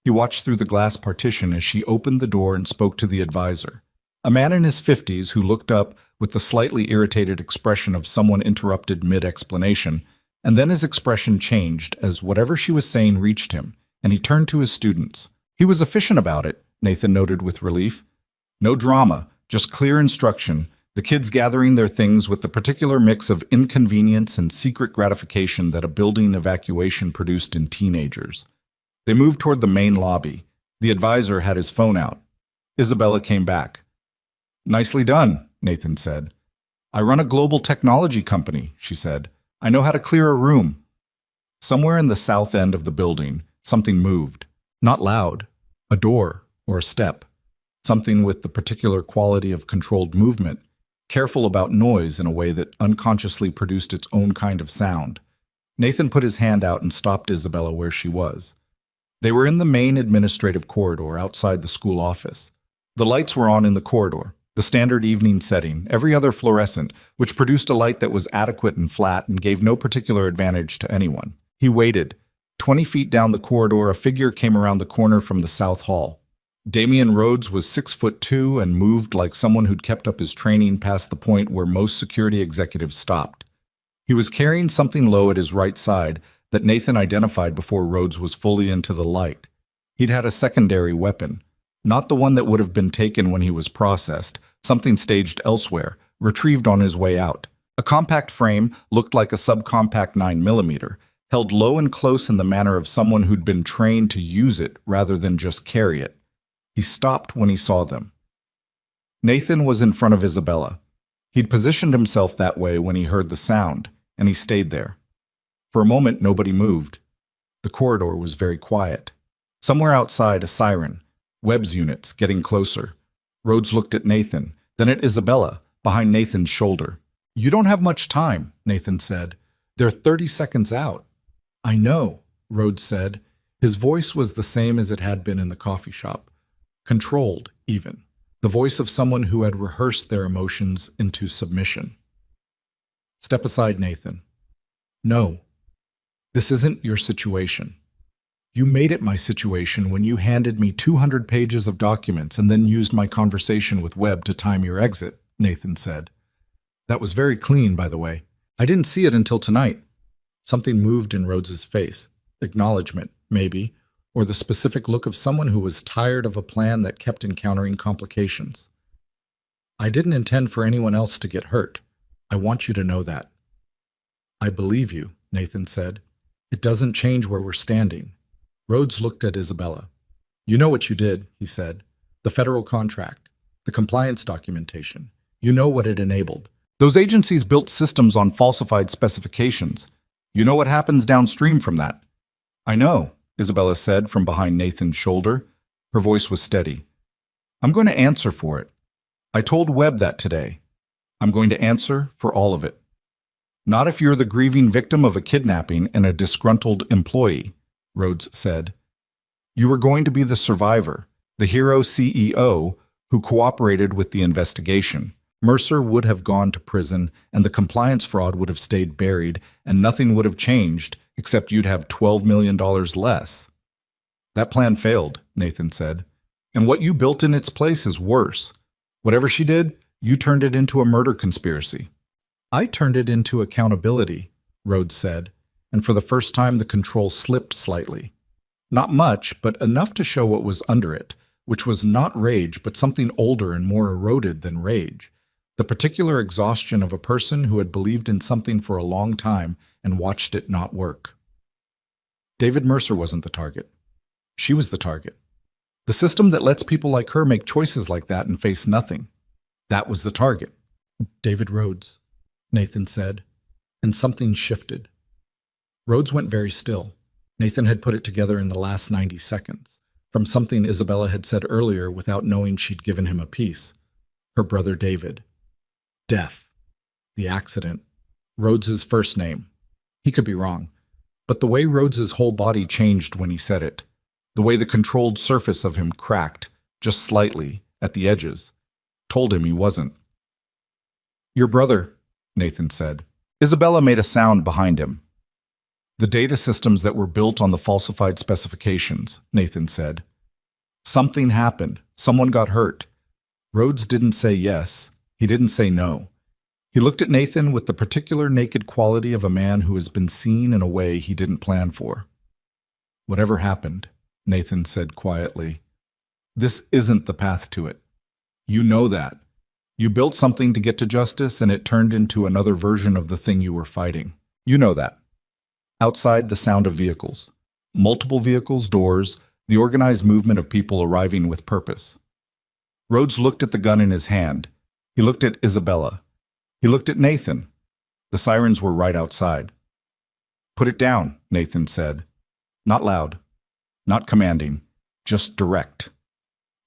He watched through the glass partition as she opened the door and spoke to the advisor. A man in his 50s who looked up with the slightly irritated expression of someone interrupted mid-explanation, and then his expression changed as whatever she was saying reached him, and he turned to his students. He was efficient about it, Nathan noted with relief. No drama, just clear instruction, the kids gathering their things with the particular mix of inconvenience and secret gratification that a building evacuation produced in teenagers. They moved toward the main lobby. The advisor had his phone out. Isabella came back. Nicely done, Nathan said. I run a global technology company, she said. I know how to clear a room. Somewhere in the south end of the building, something moved. Not loud. A door or a step. Something with the particular quality of controlled movement, careful about noise in a way that unconsciously produced its own kind of sound. Nathan put his hand out and stopped Isabella where she was. They were in the main administrative corridor outside the school office. The lights were on in the corridor, the standard evening setting, every other fluorescent, which produced a light that was adequate and flat and gave no particular advantage to anyone. He waited. 20 feet down the corridor, a figure came around the corner from the south hall. Damian Rhodes was 6'2" and moved like someone who'd kept up his training past the point where most security executives stopped. He was carrying something low at his right side that Nathan identified before Rhodes was fully into the light. He'd had a secondary weapon, not the one that would have been taken when he was processed, something staged elsewhere, retrieved on his way out. A compact frame looked like a subcompact 9mm, held low and close in the manner of someone who'd been trained to use it rather than just carry it. He stopped when he saw them. Nathan was in front of Isabella. He'd positioned himself that way when he heard the sound, and he stayed there. For a moment, nobody moved. The corridor was very quiet. Somewhere outside, a siren. Webb's units getting closer. Rhodes looked at Nathan, then at Isabella, behind Nathan's shoulder. You don't have much time, Nathan said. They're 30 seconds out. I know, Rhodes said. His voice was the same as it had been in the coffee shop. Controlled, even. The voice of someone who had rehearsed their emotions into submission. Step aside, Nathan. No. This isn't your situation. You made it my situation when you handed me 200 pages of documents and then used my conversation with Webb to time your exit, Nathan said. That was very clean, by the way. I didn't see it until tonight. Something moved in Rhodes's face. Acknowledgement, maybe, or the specific look of someone who was tired of a plan that kept encountering complications. I didn't intend for anyone else to get hurt. I want you to know that. I believe you, Nathan said. It doesn't change where we're standing. Rhodes looked at Isabella. You know what you did, he said. The federal contract, the compliance documentation. You know what it enabled. Those agencies built systems on falsified specifications. You know what happens downstream from that. I know, Isabella said from behind Nathan's shoulder. Her voice was steady. I'm going to answer for it. I told Webb that today. I'm going to answer for all of it. Not if you're the grieving victim of a kidnapping and a disgruntled employee, Rhodes said. You were going to be the survivor, the hero CEO who cooperated with the investigation. Mercer would have gone to prison, and the compliance fraud would have stayed buried, and nothing would have changed except you'd have $12 million less. That plan failed, Nathan said. And what you built in its place is worse. Whatever she did, you turned it into a murder conspiracy. I turned it into accountability, Rhodes said, and for the first time the control slipped slightly. Not much, but enough to show what was under it, which was not rage, but something older and more eroded than rage. The particular exhaustion of a person who had believed in something for a long time and watched it not work. David Mercer wasn't the target. She was the target. The system that lets people like her make choices like that and face nothing. That was the target. David Rhodes, Nathan said, and something shifted. Rhodes went very still. Nathan had put it together in the last 90 seconds, from something Isabella had said earlier without knowing she'd given him a piece. Her brother David. Death. The accident. Rhodes's first name. He could be wrong, but the way Rhodes's whole body changed when he said it, the way the controlled surface of him cracked, just slightly, at the edges, told him he wasn't. Your brother, Nathan said. Isabella made a sound behind him. The data systems that were built on the falsified specifications, Nathan said. Something happened. Someone got hurt. Rhodes didn't say yes. He didn't say no. He looked at Nathan with the particular naked quality of a man who has been seen in a way he didn't plan for. Whatever happened, Nathan said quietly, this isn't the path to it. You know that. You built something to get to justice and it turned into another version of the thing you were fighting. You know that. Outside, the sound of vehicles. Multiple vehicles, doors, the organized movement of people arriving with purpose. Rhodes looked at the gun in his hand. He looked at Isabella. He looked at Nathan. The sirens were right outside. Put it down, Nathan said. Not loud, not commanding, just direct.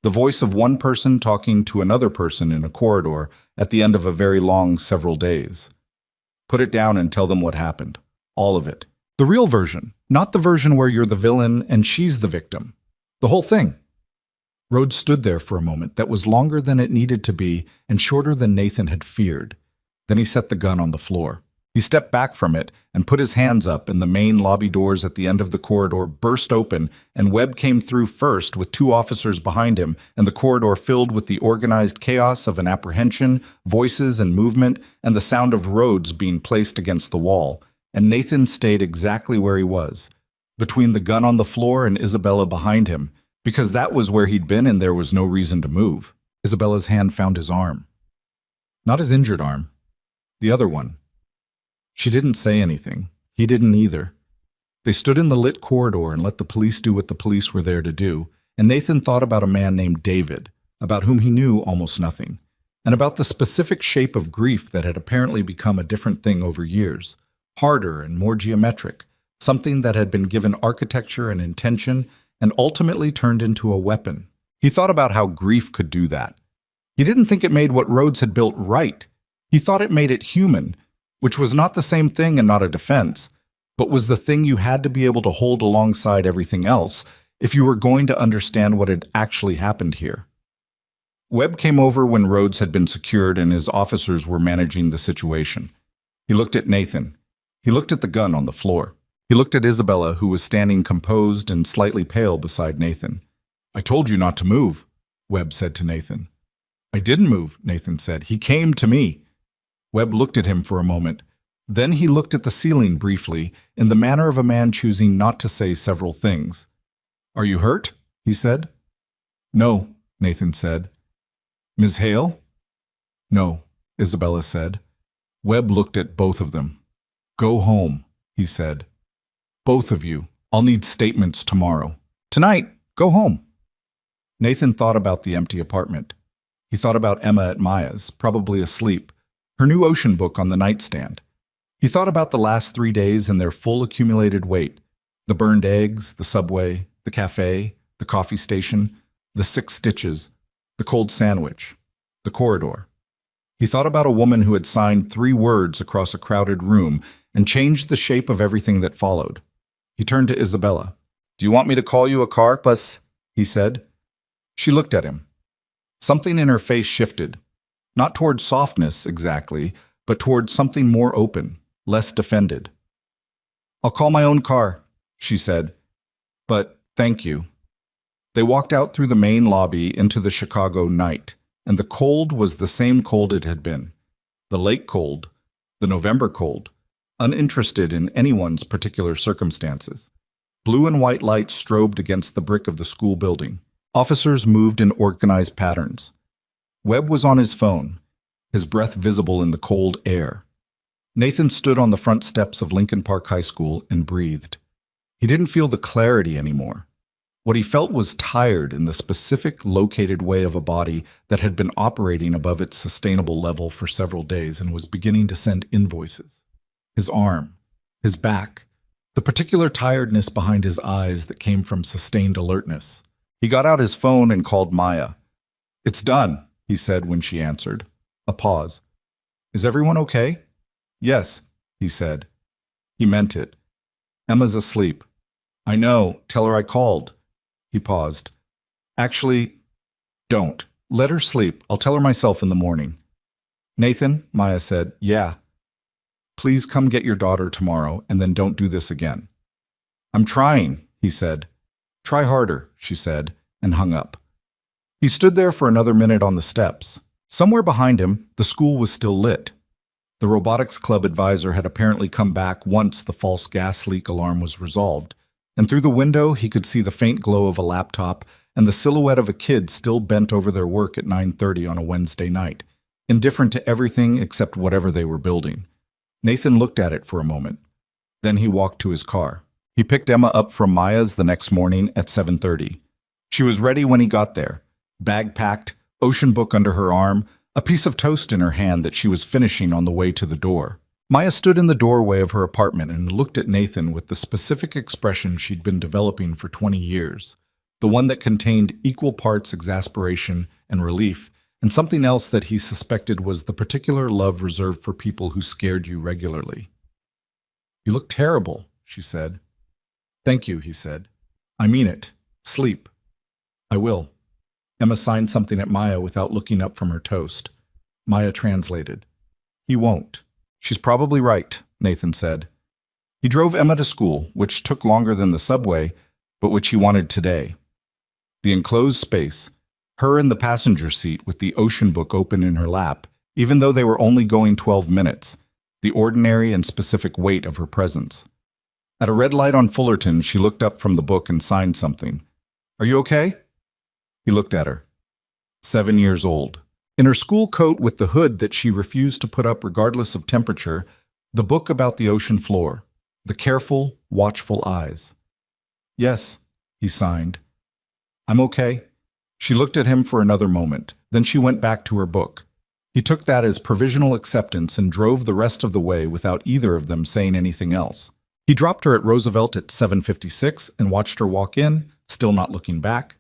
The voice of one person talking to another person in a corridor at the end of a very long several days. Put it down and tell them what happened. All of it. The real version, not the version where you're the villain and she's the victim. The whole thing. Rhodes stood there for a moment that was longer than it needed to be and shorter than Nathan had feared. Then he set the gun on the floor. He stepped back from it and put his hands up, and the main lobby doors at the end of the corridor burst open, and Webb came through first with 2 officers behind him, and the corridor filled with the organized chaos of an apprehension, voices and movement, and the sound of Rhodes being placed against the wall. And Nathan stayed exactly where he was, between the gun on the floor and Isabella behind him, because that was where he'd been and there was no reason to move. Isabella's hand found his arm. Not his injured arm. The other one. She didn't say anything. He didn't either. They stood in the lit corridor and let the police do what the police were there to do, and Nathan thought about a man named David, about whom he knew almost nothing, and about the specific shape of grief that had apparently become a different thing over years, harder and more geometric, something that had been given architecture and intention and ultimately turned into a weapon. He thought about how grief could do that. He didn't think it made what Rhodes had built right. He thought it made it human, which was not the same thing and not a defense, but was the thing you had to be able to hold alongside everything else if you were going to understand what had actually happened here. Webb came over when Rhodes had been secured and his officers were managing the situation. He looked at Nathan. He looked at the gun on the floor. He looked at Isabella, who was standing composed and slightly pale beside Nathan. "I told you not to move," Webb said to Nathan. "I didn't move," Nathan said. "He came to me." Webb looked at him for a moment. Then he looked at the ceiling briefly, in the manner of a man choosing not to say several things. "Are you hurt?" he said. "No," Nathan said. "Ms. Hale?" "No," Isabella said. Webb looked at both of them. "Go home," he said. "Both of you. I'll need statements tomorrow. Tonight, go home." Nathan thought about the empty apartment. He thought about Emma at Maya's, probably asleep, her new ocean book on the nightstand. He thought about the last 3 days and their full accumulated weight, the burned eggs, the subway, the cafe, the coffee station, the 6 stitches, the cold sandwich, the corridor. He thought about a woman who had signed 3 words across a crowded room and changed the shape of everything that followed. He turned to Isabella. "Do you want me to call you a car, bus?" he said. She looked at him. Something in her face shifted, not toward softness exactly, but toward something more open, less defended. "I'll call my own car," she said. "But thank you." They walked out through the main lobby into the Chicago night, and the cold was the same cold it had been. The lake cold, the November cold, uninterested in anyone's particular circumstances. Blue and white lights strobed against the brick of the school building. Officers moved in organized patterns. Webb was on his phone, his breath visible in the cold air. Nathan stood on the front steps of Lincoln Park High School and breathed. He didn't feel the clarity anymore. What he felt was tired in the specific, located way of a body that had been operating above its sustainable level for several days and was beginning to send invoices. His arm, his back, the particular tiredness behind his eyes that came from sustained alertness. He got out his phone and called Maya. "It's done," he said when she answered. A pause. "Is everyone okay?" "Yes," he said. He meant it. "Emma's asleep." "I know. Tell her I called." He paused. "Actually, don't. Let her sleep. I'll tell her myself in the morning." "Nathan," Maya said, "Yeah. Please come get your daughter tomorrow, and then don't do this again." "I'm trying," he said. "Try harder," she said, and hung up. He stood there for another minute on the steps. Somewhere behind him, the school was still lit. The robotics club advisor had apparently come back once the false gas leak alarm was resolved, and through the window he could see the faint glow of a laptop and the silhouette of a kid still bent over their work at 9:30 on a Wednesday night, indifferent to everything except whatever they were building. Nathan looked at it for a moment. Then he walked to his car. He picked Emma up from Maya's the next morning at 7:30. She was ready when he got there, bag packed, ocean book under her arm, a piece of toast in her hand that she was finishing on the way to the door. Maya stood in the doorway of her apartment and looked at Nathan with the specific expression she'd been developing for 20 years, the one that contained equal parts exasperation and relief, and something else that he suspected was the particular love reserved for people who scared you regularly. "You look terrible," she said. "Thank you," he said. "I mean it. Sleep." "I will." Emma signed something at Maya without looking up from her toast. Maya translated. "He won't." "She's probably right," Nathan said. He drove Emma to school, which took longer than the subway, but which he wanted today. The enclosed space, her in the passenger seat with the ocean book open in her lap, even though they were only going 12 minutes, the ordinary and specific weight of her presence. At a red light on Fullerton, she looked up from the book and signed something. "Are you okay?" He looked at her. 7 years old. In her school coat with the hood that she refused to put up regardless of temperature, the book about the ocean floor, the careful, watchful eyes. "Yes," he signed. "I'm okay." She looked at him for another moment. Then she went back to her book. He took that as provisional acceptance and drove the rest of the way without either of them saying anything else. He dropped her at Roosevelt at 7:56 and watched her walk in, still not looking back.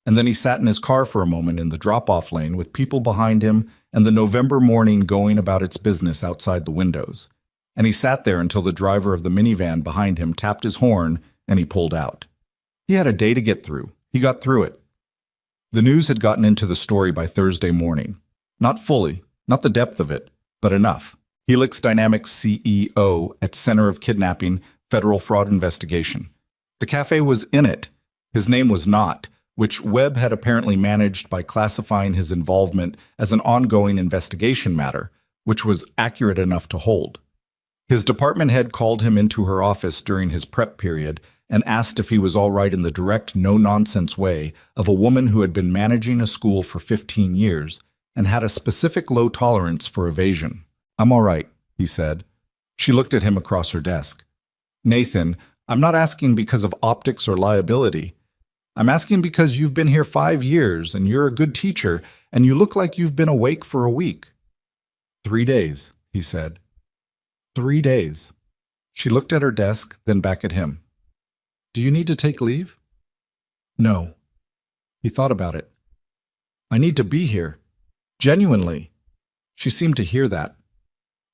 And then he sat in his car for a moment in the drop-off lane with people behind him and the November morning going about its business outside the windows. And he sat there until the driver of the minivan behind him tapped his horn and he pulled out. He had a day to get through. He got through it. The news had gotten into the story by Thursday morning. Not fully, not the depth of it, but enough. Helix Dynamics CEO at center of kidnapping federal fraud investigation. The cafe was in it. His name was not, which Webb had apparently managed by classifying his involvement as an ongoing investigation matter, which was accurate enough to hold. His department head called him into her office during his prep period and asked if he was all right in the direct, no-nonsense way of a woman who had been managing a school for 15 years and had a specific low tolerance for evasion. "I'm all right," he said. She looked at him across her desk. "Nathan, I'm not asking because of optics or liability. I'm asking because you've been here 5 years and you're a good teacher and you look like you've been awake for a week." 3 days, he said. 3 days. She looked at her desk, then back at him. "Do you need to take leave?" "No." He thought about it. "I need to be here. Genuinely." She seemed to hear that.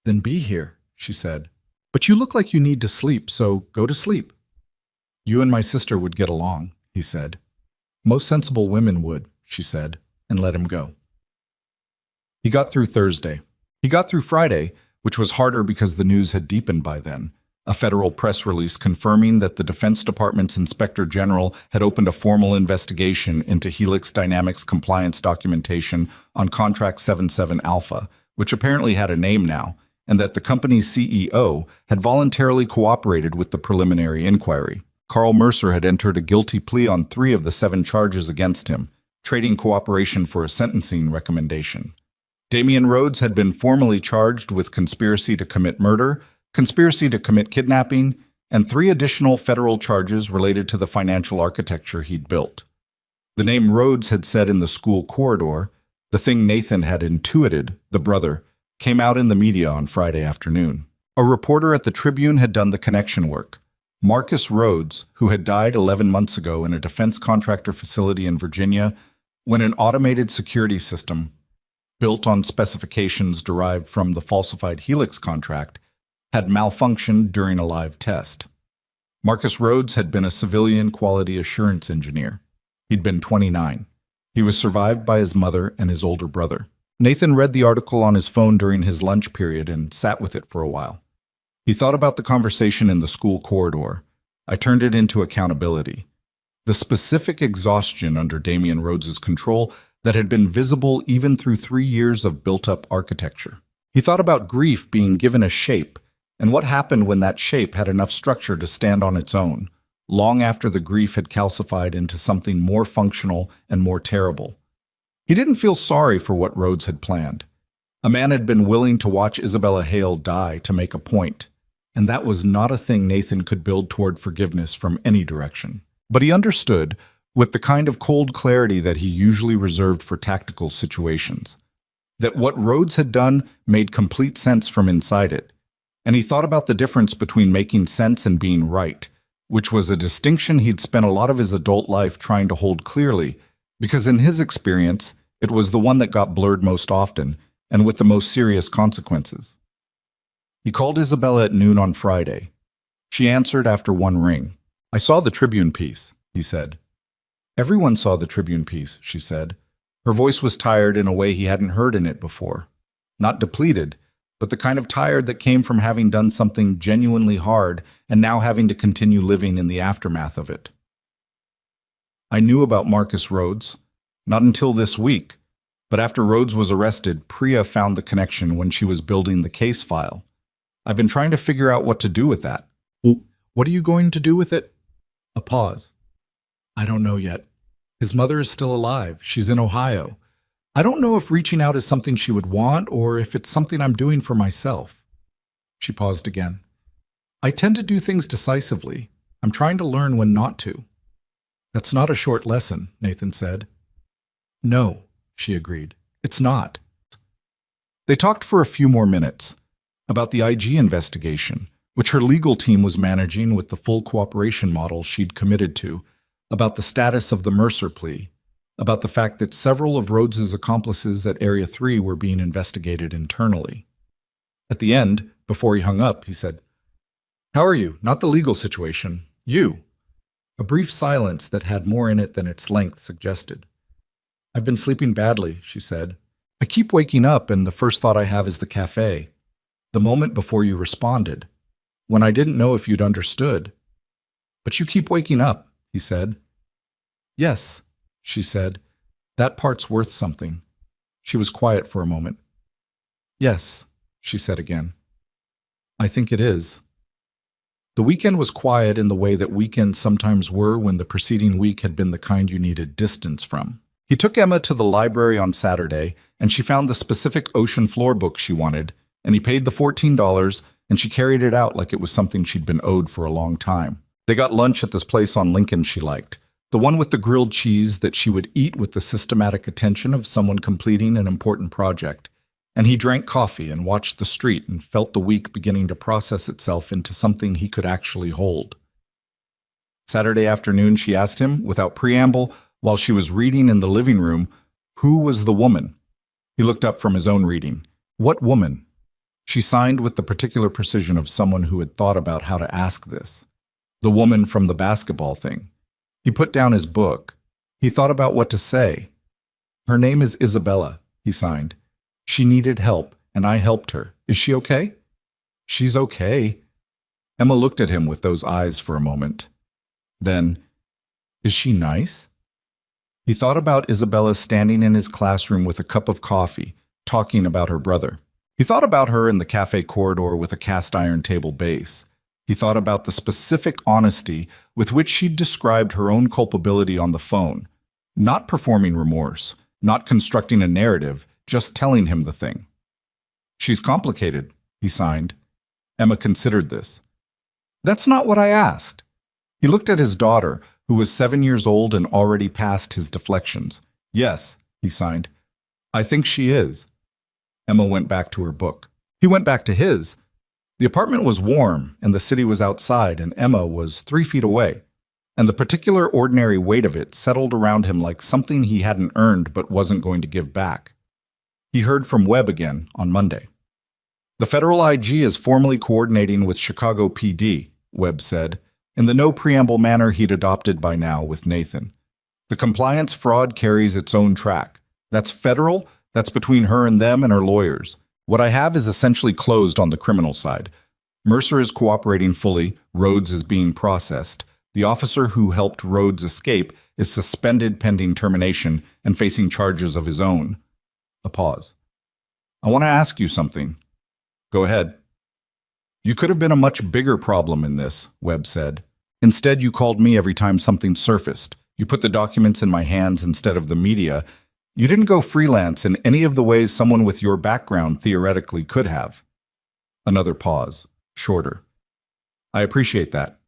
"Then be here," she said. "But you look like you need to sleep, so go to sleep." "You and my sister would get along," he said. "Most sensible women would," she said, and let him go. He got through Thursday. He got through Friday, which was harder because the news had deepened by then. A federal press release confirming that the Defense Department's Inspector General had opened a formal investigation into Helix Dynamics compliance documentation on Contract 77 Alpha, which apparently had a name now, and that the company's CEO had voluntarily cooperated with the preliminary inquiry. Carl Mercer had entered a guilty plea on 3 of the 7 charges against him, trading cooperation for a sentencing recommendation. Damian Rhodes had been formally charged with conspiracy to commit murder, conspiracy to commit kidnapping, and 3 additional federal charges related to the financial architecture he'd built. The name Rhodes had said in the school corridor, the thing Nathan had intuited, the brother, came out in the media on Friday afternoon. A reporter at the Tribune had done the connection work. Marcus Rhodes, who had died 11 months ago in a defense contractor facility in Virginia when an automated security system, built on specifications derived from the falsified Helix contract, had malfunctioned during a live test. Marcus Rhodes had been a civilian quality assurance engineer. He'd been 29. He was survived by his mother and his older brother. Nathan read the article on his phone during his lunch period and sat with it for a while. He thought about the conversation in the school corridor. I turned it into accountability. The specific exhaustion under Damian Rhodes's control that had been visible even through 3 years of built-up architecture. He thought about grief being given a shape, and what happened when that shape had enough structure to stand on its own, long after the grief had calcified into something more functional and more terrible. He didn't feel sorry for what Rhodes had planned. A man had been willing to watch Isabella Hale die to make a point, and that was not a thing Nathan could build toward forgiveness from any direction. But he understood, with the kind of cold clarity that he usually reserved for tactical situations, that what Rhodes had done made complete sense from inside it, and he thought about the difference between making sense and being right, which was a distinction he'd spent a lot of his adult life trying to hold clearly, because in his experience, it was the one that got blurred most often, and with the most serious consequences. He called Isabella at noon on Friday. She answered after 1 ring. "I saw the Tribune piece," he said. "Everyone saw the Tribune piece," she said. Her voice was tired in a way he hadn't heard in it before. Not depleted, but the kind of tired that came from having done something genuinely hard and now having to continue living in the aftermath of it. "I knew about Marcus Rhodes. Not until this week, but after Rhodes was arrested, Priya found the connection when she was building the case file. I've been trying to figure out what to do with that." "What are you going to do with it?" A pause. "I don't know yet. His mother is still alive. She's in Ohio. I don't know if reaching out is something she would want or if it's something I'm doing for myself." She paused again. "I tend to do things decisively. I'm trying to learn when not to." "That's not a short lesson," Nathan said. "No," she agreed. "It's not." They talked for a few more minutes about the IG investigation, which her legal team was managing with the full cooperation model she'd committed to, about the status of the Mercer plea, about the fact that several of Rhodes's accomplices at Area 3 were being investigated internally. At the end, before he hung up, he said, "How are you? Not the legal situation. You." A brief silence that had more in it than its length suggested. "I've been sleeping badly," she said. "I keep waking up and the first thought I have is the cafe. The moment before you responded. when I didn't know if you'd understood. But you keep waking up, he said. Yes, she said. That part's worth something. She was quiet for a moment. Yes, she said again. I think it is. The weekend was quiet in the way that weekends sometimes were when the preceding week had been the kind you needed distance from. He took Emma to the library on Saturday, and she found the specific ocean floor book she wanted, and he paid the $14, and she carried it out like it was something she'd been owed for a long time. They got lunch at this place on Lincoln she liked, the one with the grilled cheese that she would eat with the systematic attention of someone completing an important project. And he drank coffee and watched the street and felt the week beginning to process itself into something he could actually hold. Saturday afternoon, she asked him, without preamble, while she was reading in the living room, who was the woman? He looked up from his own reading. What woman? She signed with the particular precision of someone who had thought about how to ask this. The woman from the basketball thing. He put down his book. He thought about what to say. Her name is Isabella, he signed. She needed help, and I helped her. Is she okay? She's okay. Emma looked at him with those eyes for a moment. Then, is she nice? He thought about Isabella standing in his classroom with a cup of coffee, talking about her brother. He thought about her in the cafe corridor with a cast-iron table base. He thought about the specific honesty with which she'd described her own culpability on the phone, not performing remorse, not constructing a narrative, just telling him the thing. She's complicated, he signed. Emma considered this. That's not what I asked. He looked at his daughter, who was 7 years old and already past his deflections. Yes, he signed. I think she is. Emma went back to her book. He went back to his. The apartment was warm, and the city was outside, and Emma was 3 feet away. And the particular ordinary weight of it settled around him like something he hadn't earned but wasn't going to give back. He heard from Webb again on Monday. The federal IG is formally coordinating with Chicago PD, Webb said, in the no-preamble manner he'd adopted by now with Nathan. The compliance fraud carries its own track. That's federal, that's between her and them and her lawyers. What I have is essentially closed on the criminal side. Mercer is cooperating fully, Rhodes is being processed. The officer who helped Rhodes escape is suspended pending termination and facing charges of his own. A pause. I want to ask you something. Go ahead. You could have been a much bigger problem in this, Webb said. Instead, you called me every time something surfaced. You put the documents in my hands instead of the media. You didn't go freelance in any of the ways someone with your background theoretically could have. Another pause, shorter. I appreciate that.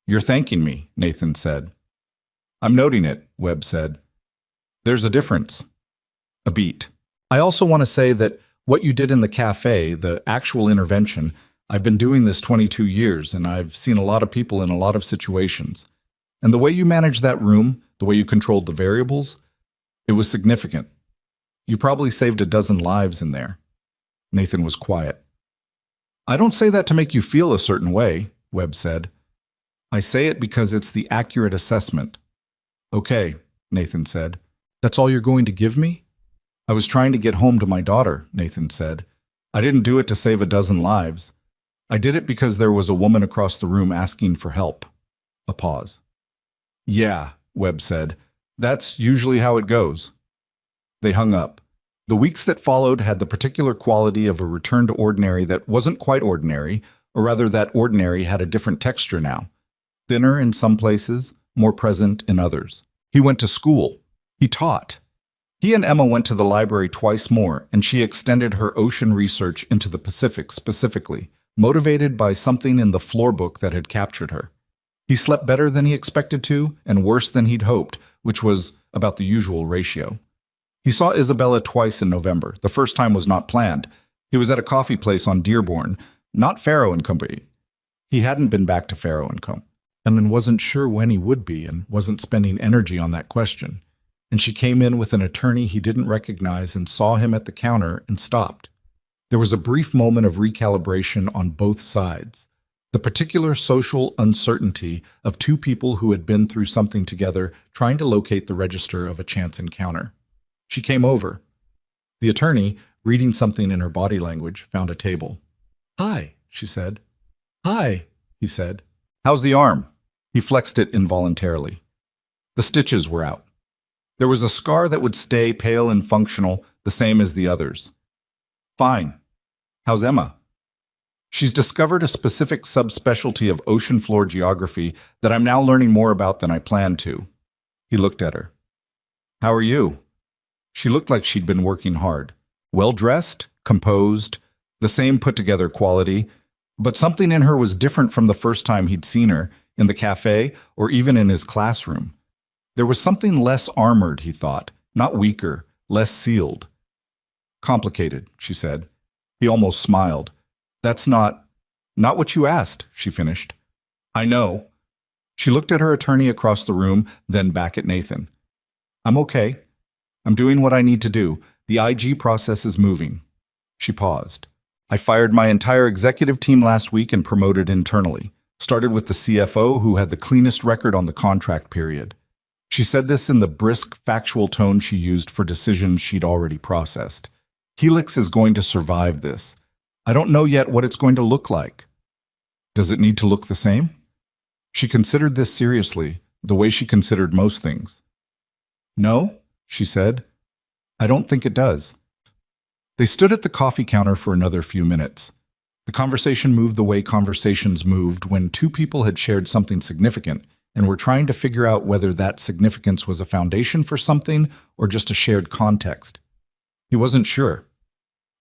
You're thanking me, Nathan said. I'm noting it, Webb said. There's a difference. A beat. I also want to say that what you did in the cafe, the actual intervention, I've been doing this 22 years, and I've seen a lot of people in a lot of situations. And the way you managed that room, the way you controlled the variables, it was significant. You probably saved a dozen lives in there. Nathan was quiet. I don't say that to make you feel a certain way, Webb said. I say it because it's the accurate assessment. Okay, Nathan said. That's all you're going to give me? I was trying to get home to my daughter, Nathan said. I didn't do it to save a dozen lives. I did it because there was a woman across the room asking for help. A pause. Yeah, Webb said. That's usually how it goes. They hung up. The weeks that followed had the particular quality of a return to ordinary that wasn't quite ordinary, or rather that ordinary had a different texture now. Thinner in some places, more present in others. He went to school. He taught. He and Emma went to the library twice more, and she extended her ocean research into the Pacific specifically, motivated by something in the floor book that had captured her. He slept better than he expected to, and worse than he'd hoped, which was about the usual ratio. He saw Isabella twice in November. The first time was not planned. He was at a coffee place on Dearborn, not Farrow & Company. He hadn't been back to Farrow & Co. and wasn't sure when he would be, and wasn't spending energy on that question. And she came in with an attorney he didn't recognize and saw him at the counter and stopped. There was a brief moment of recalibration on both sides. The particular social uncertainty of two people who had been through something together trying to locate the register of a chance encounter. She came over. The attorney, reading something in her body language, found a table. Hi, she said. Hi, he said. How's the arm? He flexed it involuntarily. The stitches were out. There was a scar that would stay pale and functional, the same as the others. Fine. How's Emma? She's discovered a specific subspecialty of ocean floor geography that I'm now learning more about than I planned to. He looked at her. How are you? She looked like she'd been working hard. Well-dressed, composed, the same put-together quality, but something in her was different from the first time he'd seen her, in the cafe or even in his classroom. There was something less armored, he thought, not weaker, less sealed. Complicated, she said. He almost smiled. That's not what you asked, she finished. I know. She looked at her attorney across the room, then back at Nathan. I'm okay. I'm doing what I need to do. The IG process is moving. She paused. I fired my entire executive team last week and promoted internally. Started with the CFO, who had the cleanest record on the contract period. She said this in the brisk, factual tone she used for decisions she'd already processed. Helix is going to survive this. I don't know yet what it's going to look like. Does it need to look the same? She considered this seriously, the way she considered most things. No, she said. I don't think it does. They stood at the coffee counter for another few minutes. The conversation moved the way conversations moved when two people had shared something significant and were trying to figure out whether that significance was a foundation for something or just a shared context. He wasn't sure.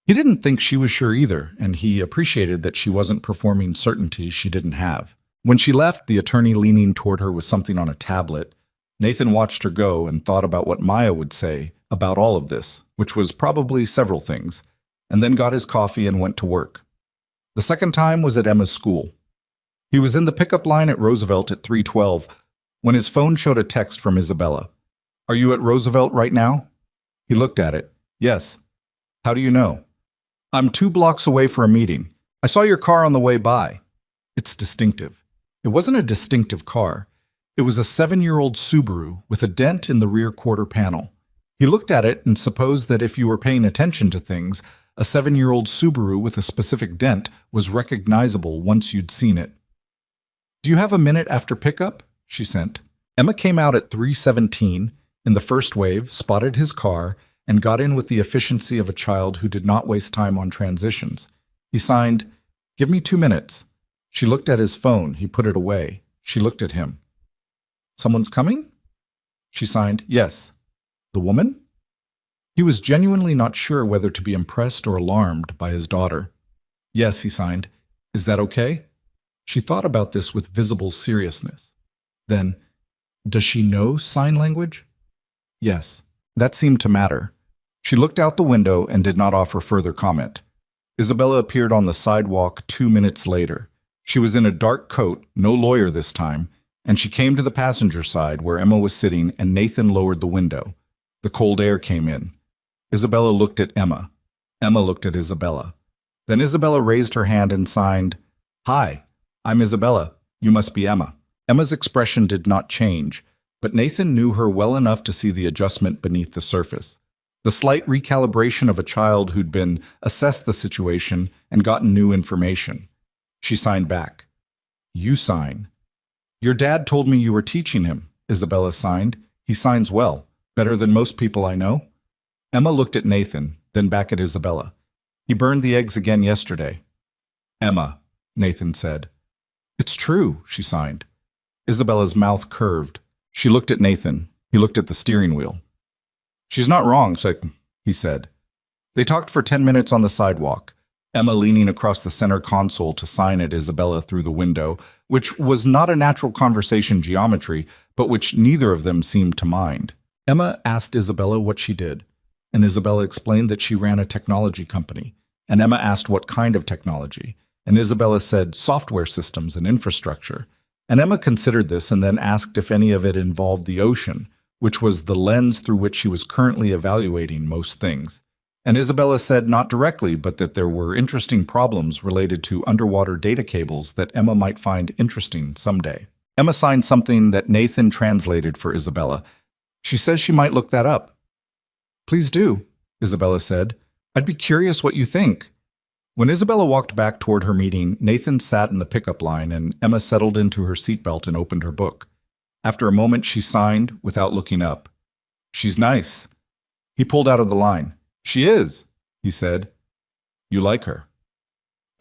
He didn't think she was sure either, and he appreciated that she wasn't performing certainties she didn't have. When she left, the attorney leaning toward her with something on a tablet, Nathan watched her go and thought about what Maya would say about all of this, which was probably several things, and then got his coffee and went to work. The second time was at Emma's school. He was in the pickup line at Roosevelt at 3:12 when his phone showed a text from Isabella. Are you at Roosevelt right now? He looked at it. Yes. How do you know? I'm 2 blocks away for a meeting. I saw your car on the way by. It's distinctive. It wasn't a distinctive car. It was a 7-year-old Subaru with a dent in the rear quarter panel. He looked at it and supposed that if you were paying attention to things, a 7-year-old Subaru with a specific dent was recognizable once you'd seen it. Do you have a minute after pickup? She sent. Emma came out at 3:17 in the first wave, spotted his car, and got in with the efficiency of a child who did not waste time on transitions. He signed, Give me 2 minutes. She looked at his phone. He put it away. She looked at him. Someone's coming? She signed, Yes. The woman? He was genuinely not sure whether to be impressed or alarmed by his daughter. Yes, he signed. Is that okay? She thought about this with visible seriousness. Then, does she know sign language? Yes. That seemed to matter. She looked out the window and did not offer further comment. Isabella appeared on the sidewalk 2 minutes later. She was in a dark coat, no lawyer this time, and she came to the passenger side where Emma was sitting and Nathan lowered the window. The cold air came in. Isabella looked at Emma. Emma looked at Isabella. Then Isabella raised her hand and signed, Hi, I'm Isabella. You must be Emma. Emma's expression did not change, but Nathan knew her well enough to see the adjustment beneath the surface. The slight recalibration of a child who'd been assessed the situation and gotten new information. She signed back. You sign. Your dad told me you were teaching him, Isabella signed. He signs well, better than most people I know. Emma looked at Nathan, then back at Isabella. He burned the eggs again yesterday. Emma, Nathan said. It's true, she signed. Isabella's mouth curved. She looked at Nathan. He looked at the steering wheel. She's not wrong, he said. They talked for 10 minutes on the sidewalk, Emma leaning across the center console to sign at Isabella through the window, which was not a natural conversation geometry, but which neither of them seemed to mind. Emma asked Isabella what she did, and Isabella explained that she ran a technology company, and Emma asked what kind of technology, and Isabella said software systems and infrastructure. And Emma considered this and then asked if any of it involved the ocean, which was the lens through which she was currently evaluating most things. And Isabella said not directly, but that there were interesting problems related to underwater data cables that Emma might find interesting someday. Emma signed something that Nathan translated for Isabella. She says she might look that up. Please do, Isabella said. I'd be curious what you think. When Isabella walked back toward her meeting, Nathan sat in the pickup line and Emma settled into her seatbelt and opened her book. After a moment, she signed without looking up. "She's nice." He pulled out of the line. "She is," he said. "You like her?"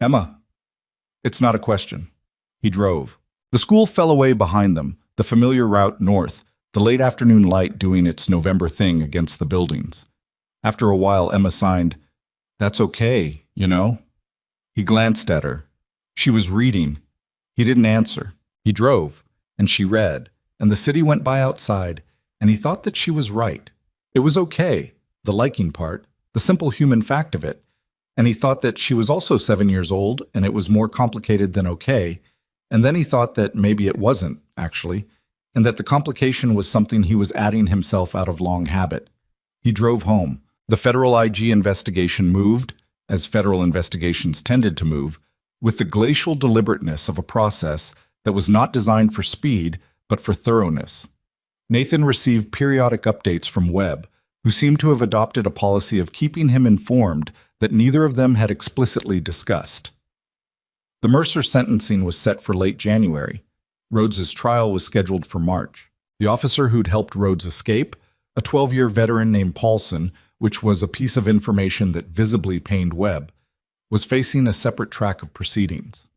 "Emma." "It's not a question." He drove. The school fell away behind them, the familiar route north, the late afternoon light doing its November thing against the buildings. After a while, Emma signed, "That's okay, you know." He glanced at her. She was reading. He didn't answer. He drove, and she read, and the city went by outside, and he thought that she was right. It was okay, the liking part, the simple human fact of it. And he thought that she was also 7 years old, and it was more complicated than okay. And then he thought that maybe it wasn't, actually, and that the complication was something he was adding himself out of long habit. He drove home. The federal IG investigation moved, as federal investigations tended to move, with the glacial deliberateness of a process that was not designed for speed, but for thoroughness. Nathan received periodic updates from Webb, who seemed to have adopted a policy of keeping him informed that neither of them had explicitly discussed. The Mercer sentencing was set for late January. Rhodes's trial was scheduled for March. The officer who'd helped Rhodes escape, a 12-year veteran named Paulson, which was a piece of information that visibly pained Webb, was facing a separate track of proceedings.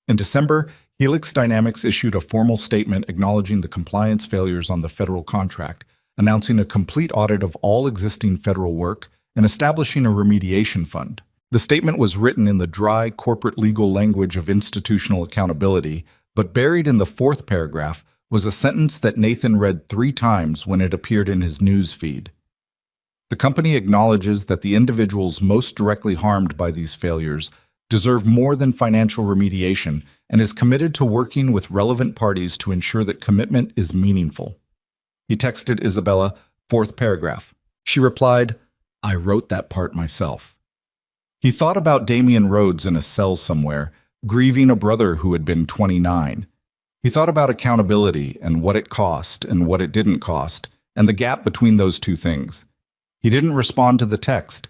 In December, Helix Dynamics issued a formal statement acknowledging the compliance failures on the federal contract, announcing a complete audit of all existing federal work and establishing a remediation fund. The statement was written in the dry, corporate legal language of institutional accountability, but buried in the fourth paragraph was a sentence that Nathan read 3 times when it appeared in his news feed. The company acknowledges that the individuals most directly harmed by these failures deserve more than financial remediation and is committed to working with relevant parties to ensure that commitment is meaningful. He texted Isabella, 4th paragraph. She replied, "I wrote that part myself." He thought about Damian Rhodes in a cell somewhere, grieving a brother who had been 29. He thought about accountability and what it cost and what it didn't cost, and the gap between those two things. He didn't respond to the text.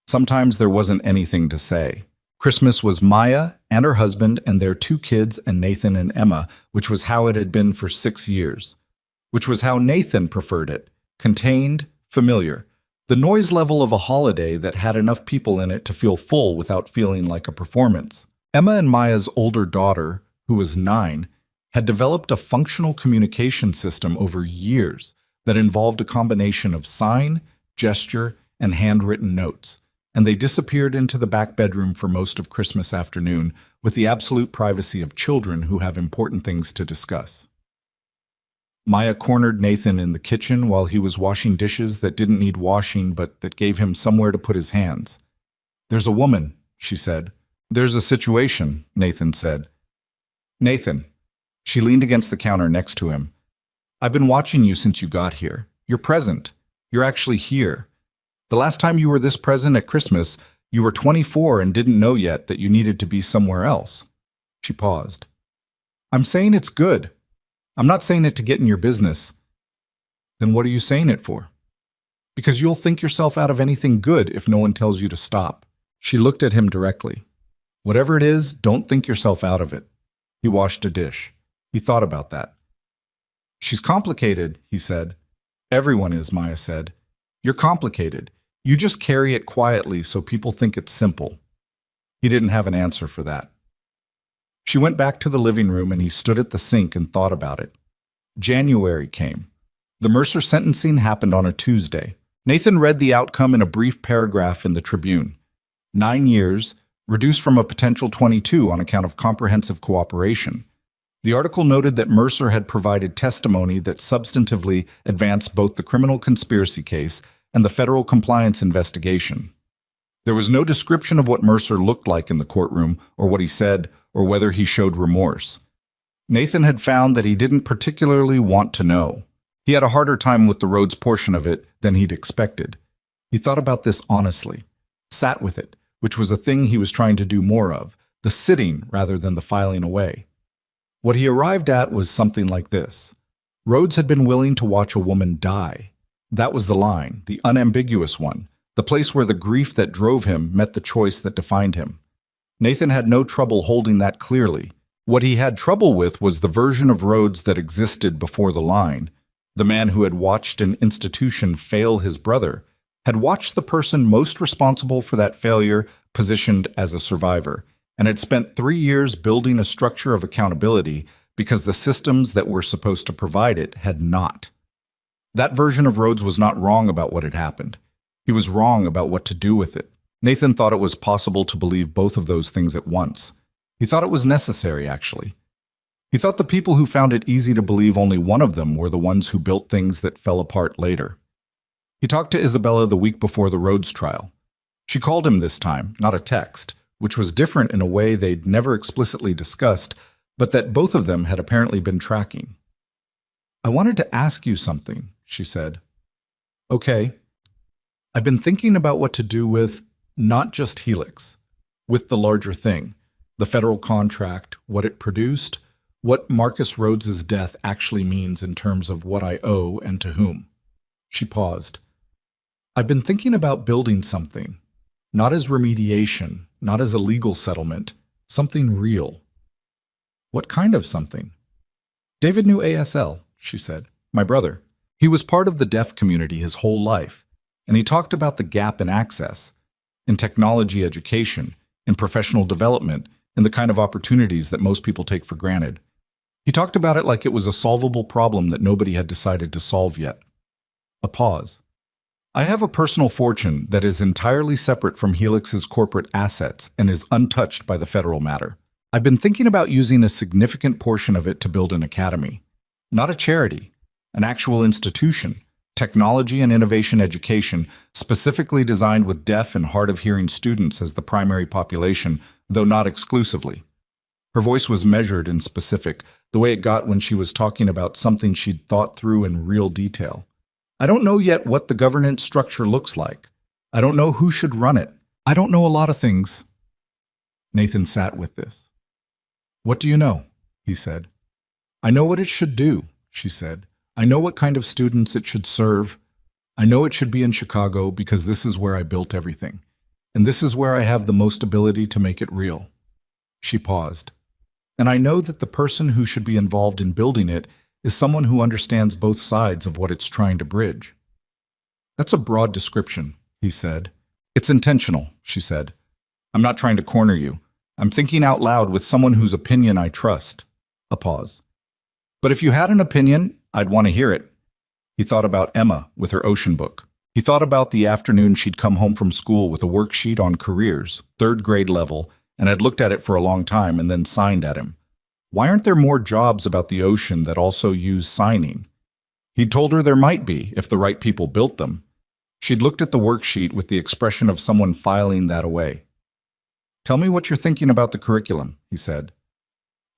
Sometimes there wasn't anything to say. Christmas was Maya and her husband and their 2 kids and Nathan and Emma, which was how it had been for 6 years. Which was how Nathan preferred it, contained, familiar. The noise level of a holiday that had enough people in it to feel full without feeling like a performance. Emma and Maya's older daughter, who was 9, had developed a functional communication system over years that involved a combination of sign, gesture, and handwritten notes, and they disappeared into the back bedroom for most of Christmas afternoon with the absolute privacy of children who have important things to discuss. Maya cornered Nathan in the kitchen while he was washing dishes that didn't need washing but that gave him somewhere to put his hands. "There's a woman," she said. "There's a situation," Nathan said. "Nathan." She leaned against the counter next to him. "I've been watching you since you got here. You're present. You're actually here. The last time you were this present at Christmas, you were 24 and didn't know yet that you needed to be somewhere else." She paused. "I'm saying it's good. I'm not saying it to get in your business." "Then what are you saying it for?" "Because you'll think yourself out of anything good if no one tells you to stop." She looked at him directly. "Whatever it is, don't think yourself out of it." He washed a dish. He thought about that. "She's complicated," he said. "Everyone is," Maya said. "You're complicated. You just carry it quietly so people think it's simple." He didn't have an answer for that. She went back to the living room and he stood at the sink and thought about it. January came. The Mercer sentencing happened on a Tuesday. Nathan read the outcome in a brief paragraph in the Tribune. 9 years, reduced from a potential 22 on account of comprehensive cooperation. The article noted that Mercer had provided testimony that substantively advanced both the criminal conspiracy case and the federal compliance investigation. There was no description of what Mercer looked like in the courtroom or what he said or whether he showed remorse. Nathan had found that he didn't particularly want to know. He had a harder time with the Rhodes portion of it than he'd expected. He thought about this honestly, sat with it, which was a thing he was trying to do more of, the sitting rather than the filing away. What he arrived at was something like this. Rhodes had been willing to watch a woman die. That was the line, the unambiguous one, the place where the grief that drove him met the choice that defined him. Nathan had no trouble holding that clearly. What he had trouble with was the version of roads that existed before the line. The man who had watched an institution fail his brother had watched the person most responsible for that failure positioned as a survivor, and had spent 3 years building a structure of accountability because the systems that were supposed to provide it had not. That version of roads was not wrong about what had happened. He was wrong about what to do with it. Nathan thought it was possible to believe both of those things at once. He thought it was necessary, actually. He thought the people who found it easy to believe only one of them were the ones who built things that fell apart later. He talked to Isabella the week before the Rhodes trial. She called him this time, not a text, which was different in a way they'd never explicitly discussed, but that both of them had apparently been tracking. "I wanted to ask you something," she said. "Okay. I've been thinking about what to do with not just Helix, with the larger thing, the federal contract, what it produced, what Marcus Rhodes's death actually means in terms of what I owe and to whom." She paused. "I've been thinking about building something, not as remediation, not as a legal settlement, something real." "What kind of something?" "David knew ASL," she said. "My brother. He was part of the deaf community his whole life, and he talked about the gap in access, in technology education, in professional development, in the kind of opportunities that most people take for granted. He talked about it like it was a solvable problem that nobody had decided to solve yet." A pause. "I have a personal fortune that is entirely separate from Helix's corporate assets and is untouched by the federal matter. I've been thinking about using a significant portion of it to build an academy. Not a charity, an actual institution, technology and innovation education, specifically designed with deaf and hard-of-hearing students as the primary population, though not exclusively." Her voice was measured and specific, the way it got when she was talking about something she'd thought through in real detail. "I don't know yet what the governance structure looks like. I don't know who should run it. I don't know a lot of things." Nathan sat with this. "What do you know?" he said. "I know what it should do," she said. "I know what kind of students it should serve. I know it should be in Chicago because this is where I built everything. And this is where I have the most ability to make it real." She paused. "And I know that the person who should be involved in building it is someone who understands both sides of what it's trying to bridge." "That's a broad description," he said. "It's intentional," she said. "I'm not trying to corner you. I'm thinking out loud with someone whose opinion I trust." A pause. "But if you had an opinion, I'd want to hear it." He thought about Emma with her ocean book. He thought about the afternoon she'd come home from school with a worksheet on careers, 3rd grade level, and had looked at it for a long time and then signed at him. Why aren't there more jobs about the ocean that also use signing? He'd told her there might be if the right people built them. She'd looked at the worksheet with the expression of someone filing that away. "Tell me what you're thinking about the curriculum," he said.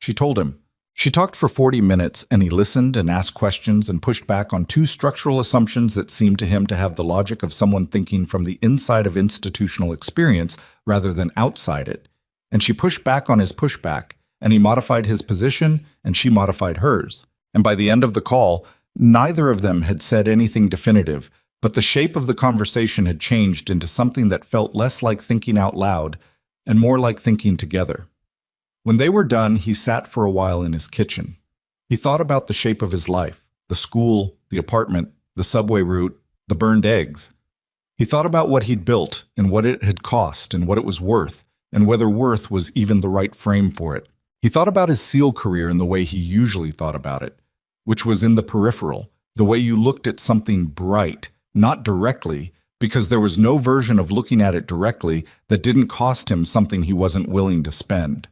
She told him. She talked for 40 minutes, and he listened and asked questions and pushed back on 2 structural assumptions that seemed to him to have the logic of someone thinking from the inside of institutional experience rather than outside it. And she pushed back on his pushback, and he modified his position, and she modified hers. And by the end of the call, neither of them had said anything definitive, but the shape of the conversation had changed into something that felt less like thinking out loud and more like thinking together. When they were done, he sat for a while in his kitchen. He thought about the shape of his life, the school, the apartment, the subway route, the burned eggs. He thought about what he'd built and what it had cost and what it was worth, and whether worth was even the right frame for it. He thought about his SEAL career in the way he usually thought about it, which was in the peripheral, the way you looked at something bright, not directly, because there was no version of looking at it directly that didn't cost him something he wasn't willing to spend.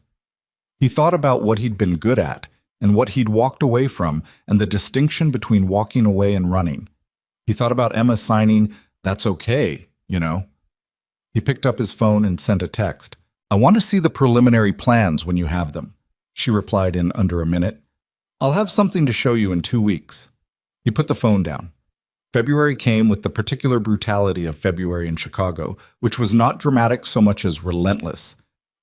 He thought about what he'd been good at and what he'd walked away from and the distinction between walking away and running. He thought about Emma signing, "That's okay, you know." He picked up his phone and sent a text. "I want to see the preliminary plans when you have them." She replied in under a minute. "I'll have something to show you in 2 weeks." He put the phone down. February came with the particular brutality of February in Chicago, which was not dramatic so much as relentless.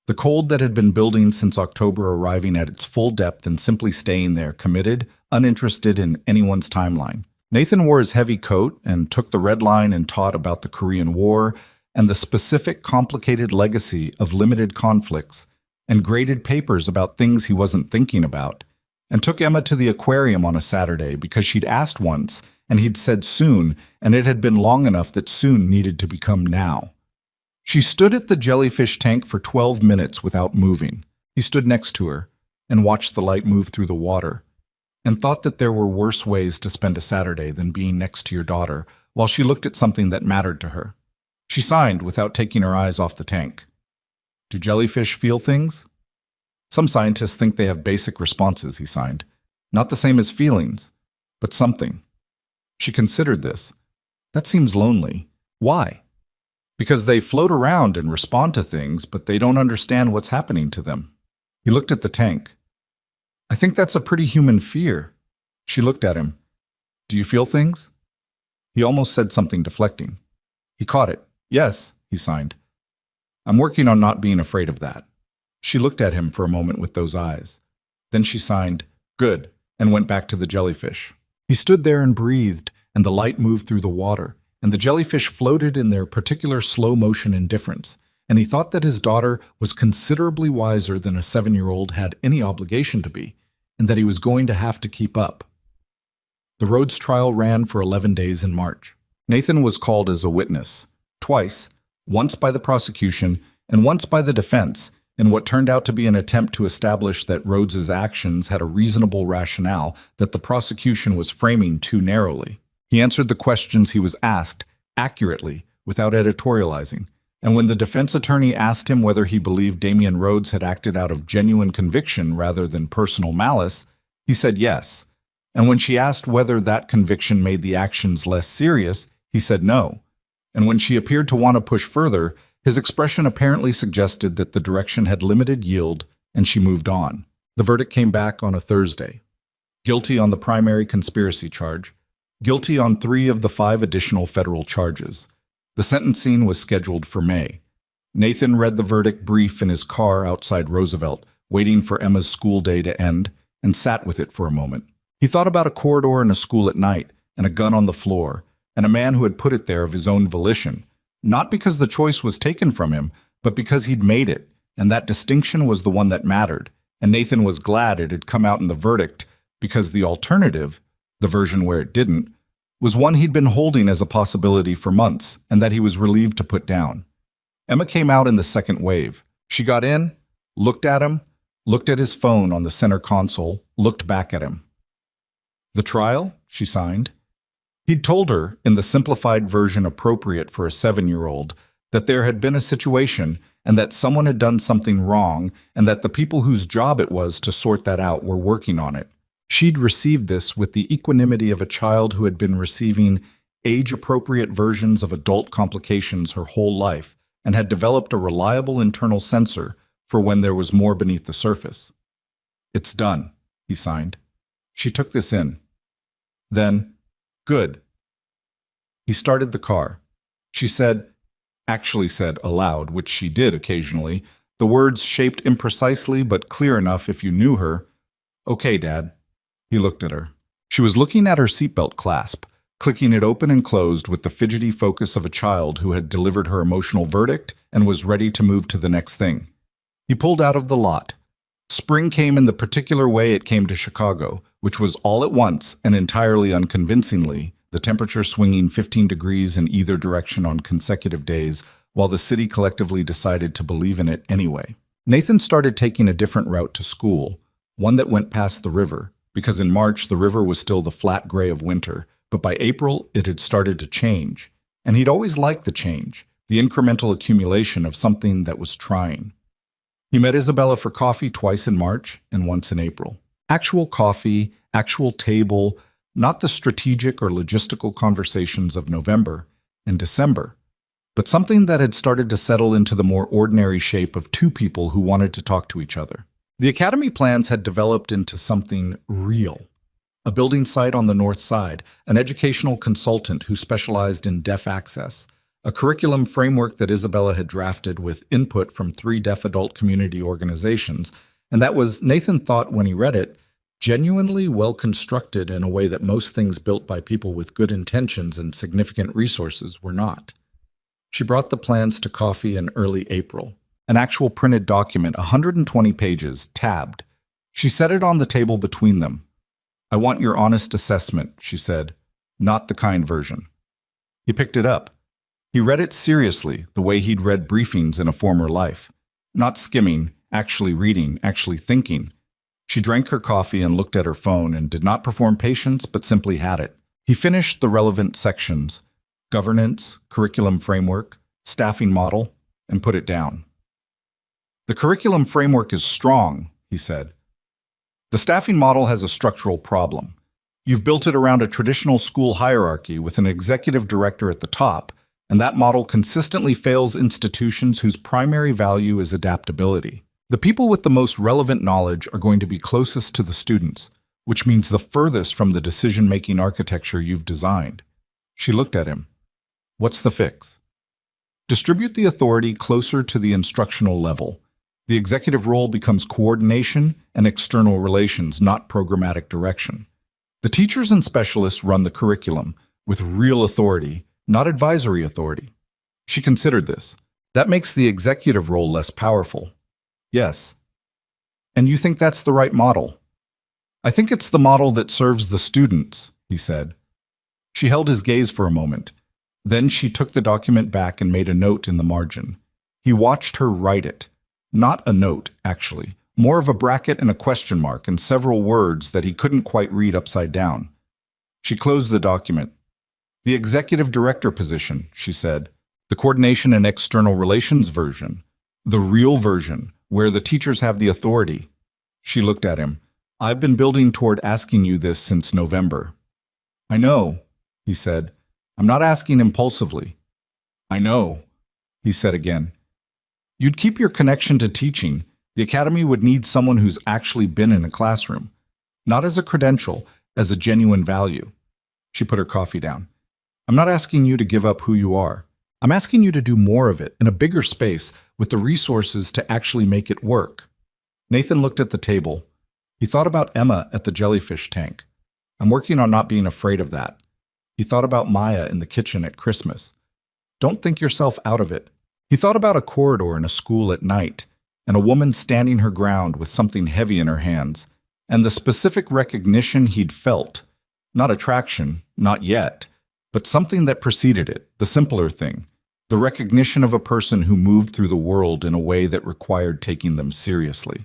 The cold that had been building since October arriving at its full depth and simply staying there, committed, uninterested in anyone's timeline. Nathan wore his heavy coat and took the red line and taught about the Korean War and the specific, complicated legacy of limited conflicts and graded papers about things he wasn't thinking about, and took Emma to the aquarium on a Saturday because she'd asked once and he'd said soon, and it had been long enough that soon needed to become now. She stood at the jellyfish tank for 12 minutes without moving. He stood next to her and watched the light move through the water, and thought that there were worse ways to spend a Saturday than being next to your daughter while she looked at something that mattered to her. She signed without taking her eyes off the tank. Do jellyfish feel things? Some scientists think they have basic responses, he signed. Not the same as feelings, but something. She considered this. That seems lonely. Why? Because they float around and respond to things, but they don't understand what's happening to them. He looked at the tank. I think that's a pretty human fear. She looked at him. Do you feel things? He almost said something deflecting. He caught it. Yes, he signed. I'm working on not being afraid of that. She looked at him for a moment with those eyes. Then she signed, good, and went back to the jellyfish. He stood there and breathed, and the light moved through the water, and the jellyfish floated in their particular slow-motion indifference, and he thought that his daughter was considerably wiser than a 7-year-old had any obligation to be, and that he was going to have to keep up. The Rhodes trial ran for 11 days in March. Nathan was called as a witness, twice, once by the prosecution and once by the defense, in what turned out to be an attempt to establish that Rhodes's actions had a reasonable rationale that the prosecution was framing too narrowly. He answered the questions he was asked accurately, without editorializing, and when the defense attorney asked him whether he believed Damian Rhodes had acted out of genuine conviction rather than personal malice, he said yes, and when she asked whether that conviction made the actions less serious, he said no, and when she appeared to want to push further, his expression apparently suggested that the direction had limited yield, and she moved on. The verdict came back on a Thursday. Guilty on the primary conspiracy charge. Guilty on 3 of the 5 additional federal charges. The sentencing was scheduled for May. Nathan read the verdict brief in his car outside Roosevelt, waiting for Emma's school day to end, and sat with it for a moment. He thought about a corridor in a school at night, and a gun on the floor, and a man who had put it there of his own volition. Not because the choice was taken from him, but because he'd made it, and that distinction was the one that mattered, and Nathan was glad it had come out in the verdict, because the alternative, the version where it didn't, was one he'd been holding as a possibility for months, and that he was relieved to put down. Emma came out in the second wave. She got in, looked at him, looked at his phone on the center console, looked back at him. The trial? She signed. He'd told her, in the simplified version appropriate for a 7-year-old, that there had been a situation and that someone had done something wrong and that the people whose job it was to sort that out were working on it. She'd received this with the equanimity of a child who had been receiving age-appropriate versions of adult complications her whole life and had developed a reliable internal sensor for when there was more beneath the surface. It's done, he signed. She took this in. Then, good. He started the car. She actually said aloud, which she did occasionally, the words shaped imprecisely but clear enough if you knew her, "Okay, Dad." He looked at her. She was looking at her seatbelt clasp, clicking it open and closed with the fidgety focus of a child who had delivered her emotional verdict and was ready to move to the next thing. He pulled out of the lot. Spring came in the particular way it came to Chicago, which was all at once and entirely unconvincingly, the temperature swinging 15 degrees in either direction on consecutive days, while the city collectively decided to believe in it anyway. Nathan started taking a different route to school, one that went past the river, because in March the river was still the flat gray of winter, but by April it had started to change. And he'd always liked the change, the incremental accumulation of something that was trying. He met Isabella for coffee twice in March and once in April. Actual coffee, actual table, not the strategic or logistical conversations of November and December, but something that had started to settle into the more ordinary shape of 2 people who wanted to talk to each other. The academy plans had developed into something real. A building site on the north side, an educational consultant who specialized in deaf access, a curriculum framework that Isabella had drafted with input from 3 deaf adult community organizations, and that was, Nathan thought when he read it, genuinely well-constructed in a way that most things built by people with good intentions and significant resources were not. She brought the plans to coffee in early April. An actual printed document, 120 pages, tabbed. She set it on the table between them. I want your honest assessment, she said, not the kind version. He picked it up. He read it seriously, the way he'd read briefings in a former life. Not skimming, actually reading, actually thinking. She drank her coffee and looked at her phone and did not perform patience, but simply had it. He finished the relevant sections, governance, curriculum framework, staffing model, and put it down. The curriculum framework is strong, he said. The staffing model has a structural problem. You've built it around a traditional school hierarchy with an executive director at the top, and that model consistently fails institutions whose primary value is adaptability. The people with the most relevant knowledge are going to be closest to the students, which means the furthest from the decision-making architecture you've designed. She looked at him. What's the fix? Distribute the authority closer to the instructional level. The executive role becomes coordination and external relations, not programmatic direction. The teachers and specialists run the curriculum with real authority, not advisory authority. She considered this. That makes the executive role less powerful. Yes. And you think that's the right model? I think it's the model that serves the students, he said. She held his gaze for a moment. Then she took the document back and made a note in the margin. He watched her write it. Not a note, actually. More of a bracket and a question mark and several words that he couldn't quite read upside down. She closed the document. The executive director position, she said. The coordination and external relations version. The real version, where the teachers have the authority. She looked at him. I've been building toward asking you this since November. I know, he said. I'm not asking impulsively. I know, he said again. You'd keep your connection to teaching. The academy would need someone who's actually been in a classroom. Not as a credential, as a genuine value. She put her coffee down. I'm not asking you to give up who you are. I'm asking you to do more of it in a bigger space with the resources to actually make it work. Nathan looked at the table. He thought about Emma at the jellyfish tank. I'm working on not being afraid of that. He thought about Maya in the kitchen at Christmas. Don't think yourself out of it. He thought about a corridor in a school at night, and a woman standing her ground with something heavy in her hands, and the specific recognition he'd felt. Not attraction, not yet, but something that preceded it, the simpler thing. The recognition of a person who moved through the world in a way that required taking them seriously.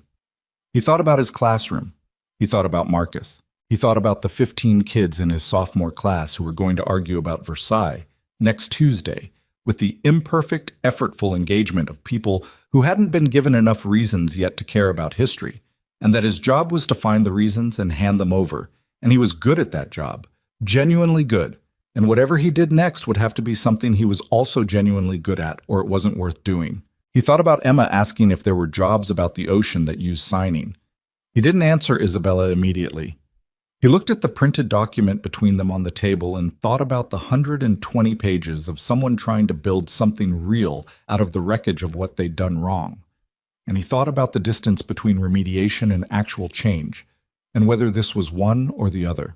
He thought about his classroom. He thought about Marcus. He thought about the 15 kids in his sophomore class who were going to argue about Versailles next Tuesday, with the imperfect, effortful engagement of people who hadn't been given enough reasons yet to care about history, and that his job was to find the reasons and hand them over, and he was good at that job, genuinely good, and whatever he did next would have to be something he was also genuinely good at, or it wasn't worth doing. He thought about Emma asking if there were jobs about the ocean that used signing. He didn't answer Isabella immediately. He looked at the printed document between them on the table and thought about the 120 pages of someone trying to build something real out of the wreckage of what they'd done wrong. And he thought about the distance between remediation and actual change, and whether this was one or the other.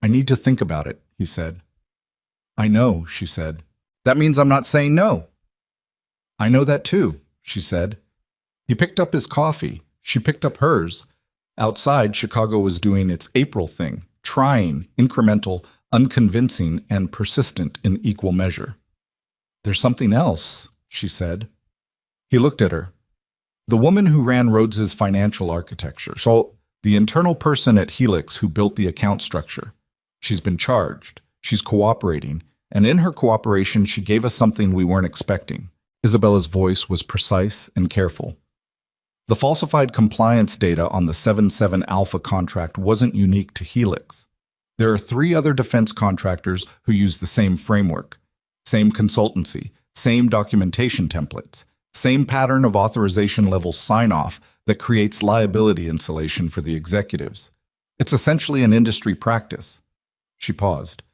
I need to think about it, he said. I know, she said. That means I'm not saying no. I know that too, she said. He picked up his coffee. She picked up hers. Outside, Chicago was doing its April thing, trying, incremental, unconvincing, and persistent in equal measure. There's something else, she said. He looked at her. The woman who ran Rhodes's financial architecture, so the internal person at Helix who built the account structure. She's been charged. She's cooperating, and in her cooperation, she gave us something we weren't expecting. Isabella's voice was precise and careful. The falsified compliance data on the 7-7 Alpha contract wasn't unique to Helix. There are 3 other defense contractors who use the same framework, same consultancy, same documentation templates, same pattern of authorization level sign-off that creates liability insulation for the executives. It's essentially an industry practice. She paused.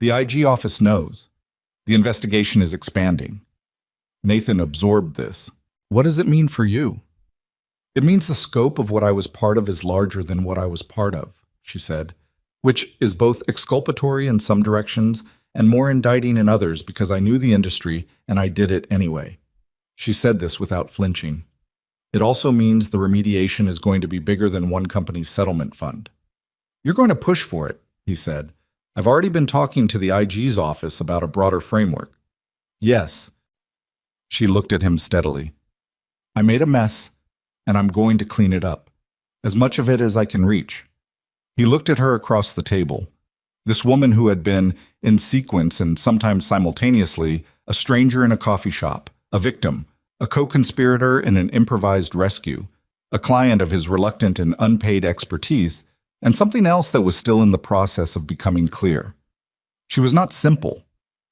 The IG office knows. The investigation is expanding. Nathan absorbed this. What does it mean for you? It means the scope of what I was part of is larger than what I was part of, she said, which is both exculpatory in some directions and more indicting in others because I knew the industry and I did it anyway. She said this without flinching. It also means the remediation is going to be bigger than one company's settlement fund. You're going to push for it, he said. I've already been talking to the IG's office about a broader framework. Yes. She looked at him steadily. I made a mess, and I'm going to clean it up. As much of it as I can reach. He looked at her across the table. This woman who had been, in sequence and sometimes simultaneously, a stranger in a coffee shop, a victim, a co-conspirator in an improvised rescue, a client of his reluctant and unpaid expertise, and something else that was still in the process of becoming clear. She was not simple.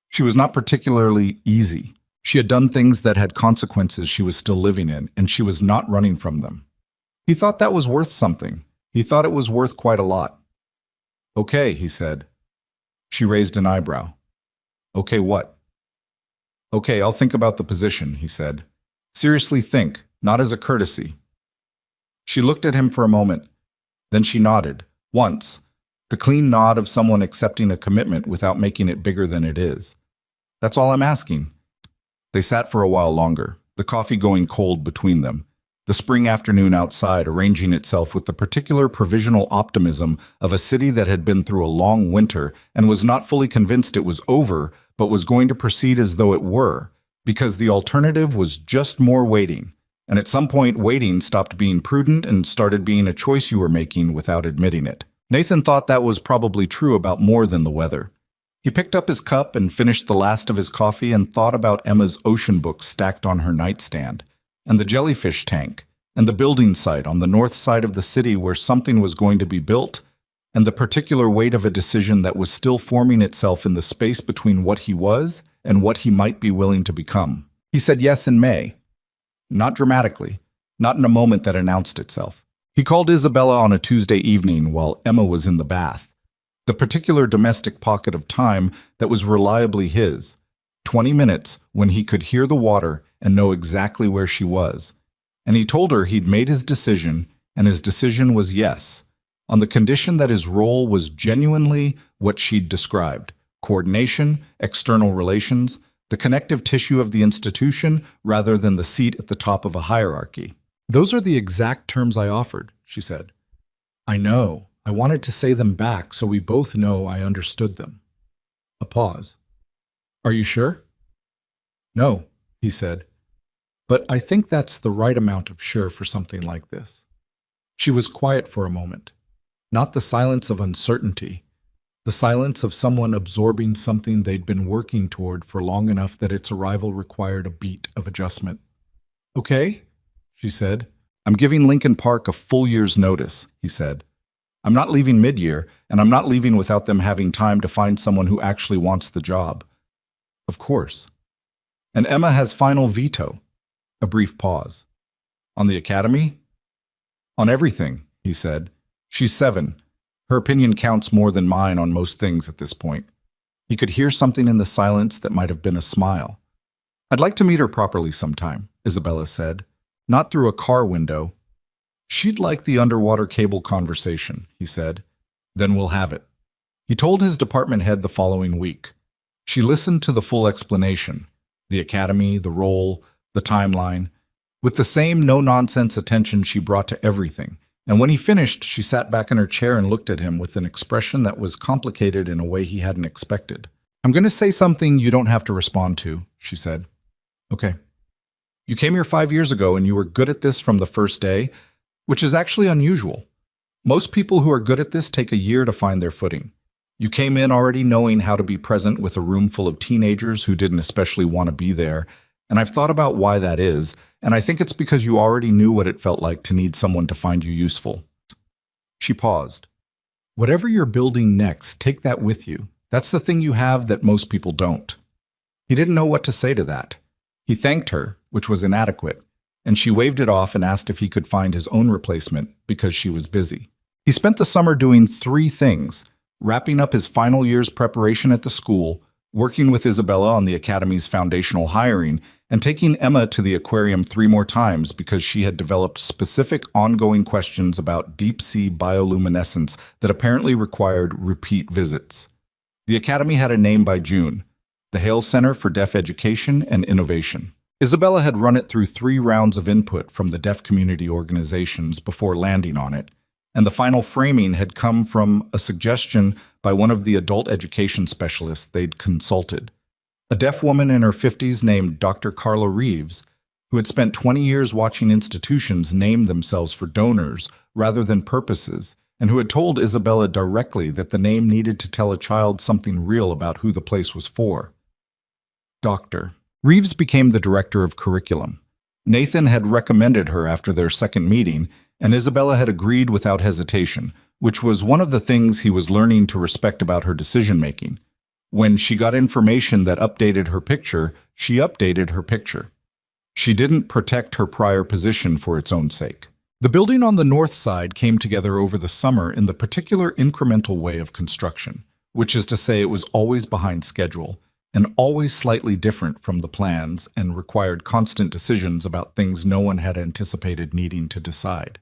She was not particularly easy. She had done things that had consequences she was still living in, and she was not running from them. He thought that was worth something. He thought it was worth quite a lot. Okay, he said. She raised an eyebrow. Okay, what? Okay, I'll think about the position, he said. Seriously think, not as a courtesy. She looked at him for a moment. Then she nodded, once, the clean nod of someone accepting a commitment without making it bigger than it is. That's all I'm asking. They sat for a while longer, the coffee going cold between them, the spring afternoon outside arranging itself with the particular provisional optimism of a city that had been through a long winter and was not fully convinced it was over, but was going to proceed as though it were, because the alternative was just more waiting. And at some point, waiting stopped being prudent and started being a choice you were making without admitting it. Nathan thought that was probably true about more than the weather. He picked up his cup and finished the last of his coffee and thought about Emma's ocean books stacked on her nightstand, and the jellyfish tank, and the building site on the north side of the city where something was going to be built, and the particular weight of a decision that was still forming itself in the space between what he was and what he might be willing to become. He said yes in May. Not dramatically, not in a moment that announced itself. He called Isabella on a Tuesday evening while Emma was in the bath. The particular domestic pocket of time that was reliably his. 20 minutes when he could hear the water and know exactly where she was. And he told her he'd made his decision, and his decision was yes, on the condition that his role was genuinely what she'd described: coordination, external relations, the connective tissue of the institution rather than the seat at the top of a hierarchy. Those are the exact terms I offered, she said. I know. I wanted to say them back so we both know I understood them. A pause. Are you sure? No, he said. But I think that's the right amount of sure for something like this. She was quiet for a moment. Not the silence of uncertainty, the silence of someone absorbing something they'd been working toward for long enough that its arrival required a beat of adjustment. Okay, she said. I'm giving Lincoln Park a full year's notice, he said. I'm not leaving mid-year, and I'm not leaving without them having time to find someone who actually wants the job. Of course. And Emma has final veto. A brief pause. On the academy? On everything, he said. She's 7. Her opinion counts more than mine on most things at this point. He could hear something in the silence that might have been a smile. I'd like to meet her properly sometime, Isabella said. Not through a car window. She'd like the underwater cable conversation, he said. Then we'll have it. He told his department head the following week. She listened to the full explanation, the academy, the role, the timeline, with the same no-nonsense attention she brought to everything. And when he finished, she sat back in her chair and looked at him with an expression that was complicated in a way he hadn't expected. I'm going to say something you don't have to respond to, she said. Okay. You came here 5 years ago and you were good at this from the first day, which is actually unusual. Most people who are good at this take a year to find their footing. You came in already knowing how to be present with a room full of teenagers who didn't especially want to be there, and I've thought about why that is, and I think it's because you already knew what it felt like to need someone to find you useful. She paused. Whatever you're building next, take that with you. That's the thing you have that most people don't. He didn't know what to say to that. He thanked her, which was inadequate, and she waved it off and asked if he could find his own replacement because she was busy. He spent the summer doing 3 things: wrapping up his final year's preparation at the school, working with Isabella on the academy's foundational hiring, and taking Emma to the aquarium 3 more times because she had developed specific ongoing questions about deep-sea bioluminescence that apparently required repeat visits. The academy had a name by June: the Hale Center for Deaf Education and Innovation. Isabella had run it through 3 rounds of input from the deaf community organizations before landing on it, and the final framing had come from a suggestion by one of the adult education specialists they'd consulted. A deaf woman in her 50s named Dr. Carla Reeves, who had spent 20 years watching institutions name themselves for donors rather than purposes, and who had told Isabella directly that the name needed to tell a child something real about who the place was for. Dr. Reeves became the director of curriculum. Nathan had recommended her after their second meeting, and Isabella had agreed without hesitation, which was one of the things he was learning to respect about her decision-making. When she got information that updated her picture, she updated her picture. She didn't protect her prior position for its own sake. The building on the north side came together over the summer in the particular incremental way of construction, which is to say it was always behind schedule and always slightly different from the plans and required constant decisions about things no one had anticipated needing to decide.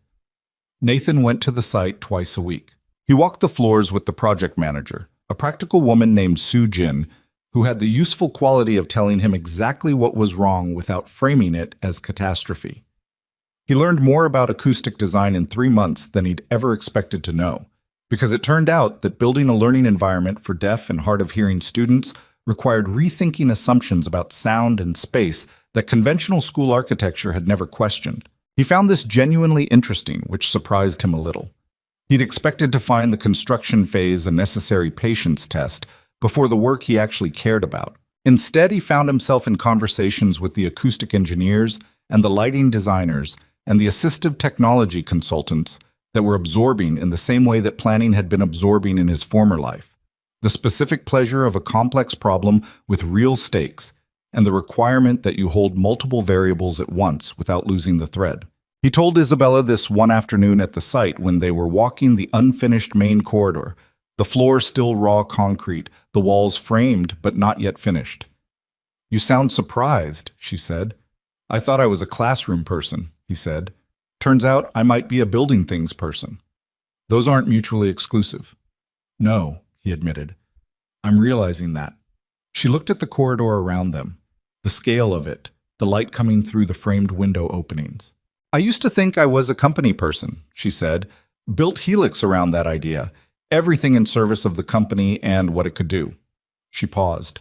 Nathan went to the site twice a week. He walked the floors with the project manager, a practical woman named Sue Jin, who had the useful quality of telling him exactly what was wrong without framing it as catastrophe. He learned more about acoustic design in 3 months than he'd ever expected to know, because it turned out that building a learning environment for deaf and hard-of-hearing students required rethinking assumptions about sound and space that conventional school architecture had never questioned. He found this genuinely interesting, which surprised him a little. He'd expected to find the construction phase a necessary patience test before the work he actually cared about. Instead, he found himself in conversations with the acoustic engineers and the lighting designers and the assistive technology consultants that were absorbing in the same way that planning had been absorbing in his former life. The specific pleasure of a complex problem with real stakes, and the requirement that you hold multiple variables at once without losing the thread. He told Isabella this one afternoon at the site when they were walking the unfinished main corridor, the floor still raw concrete, the walls framed but not yet finished. "You sound surprised," she said. "I thought I was a classroom person," he said. "Turns out I might be a building things person. Those aren't mutually exclusive." "No," he admitted. "I'm realizing that." She looked at the corridor around them, the scale of it, the light coming through the framed window openings. "I used to think I was a company person," she said, "built Helix around that idea, everything in service of the company and what it could do." She paused.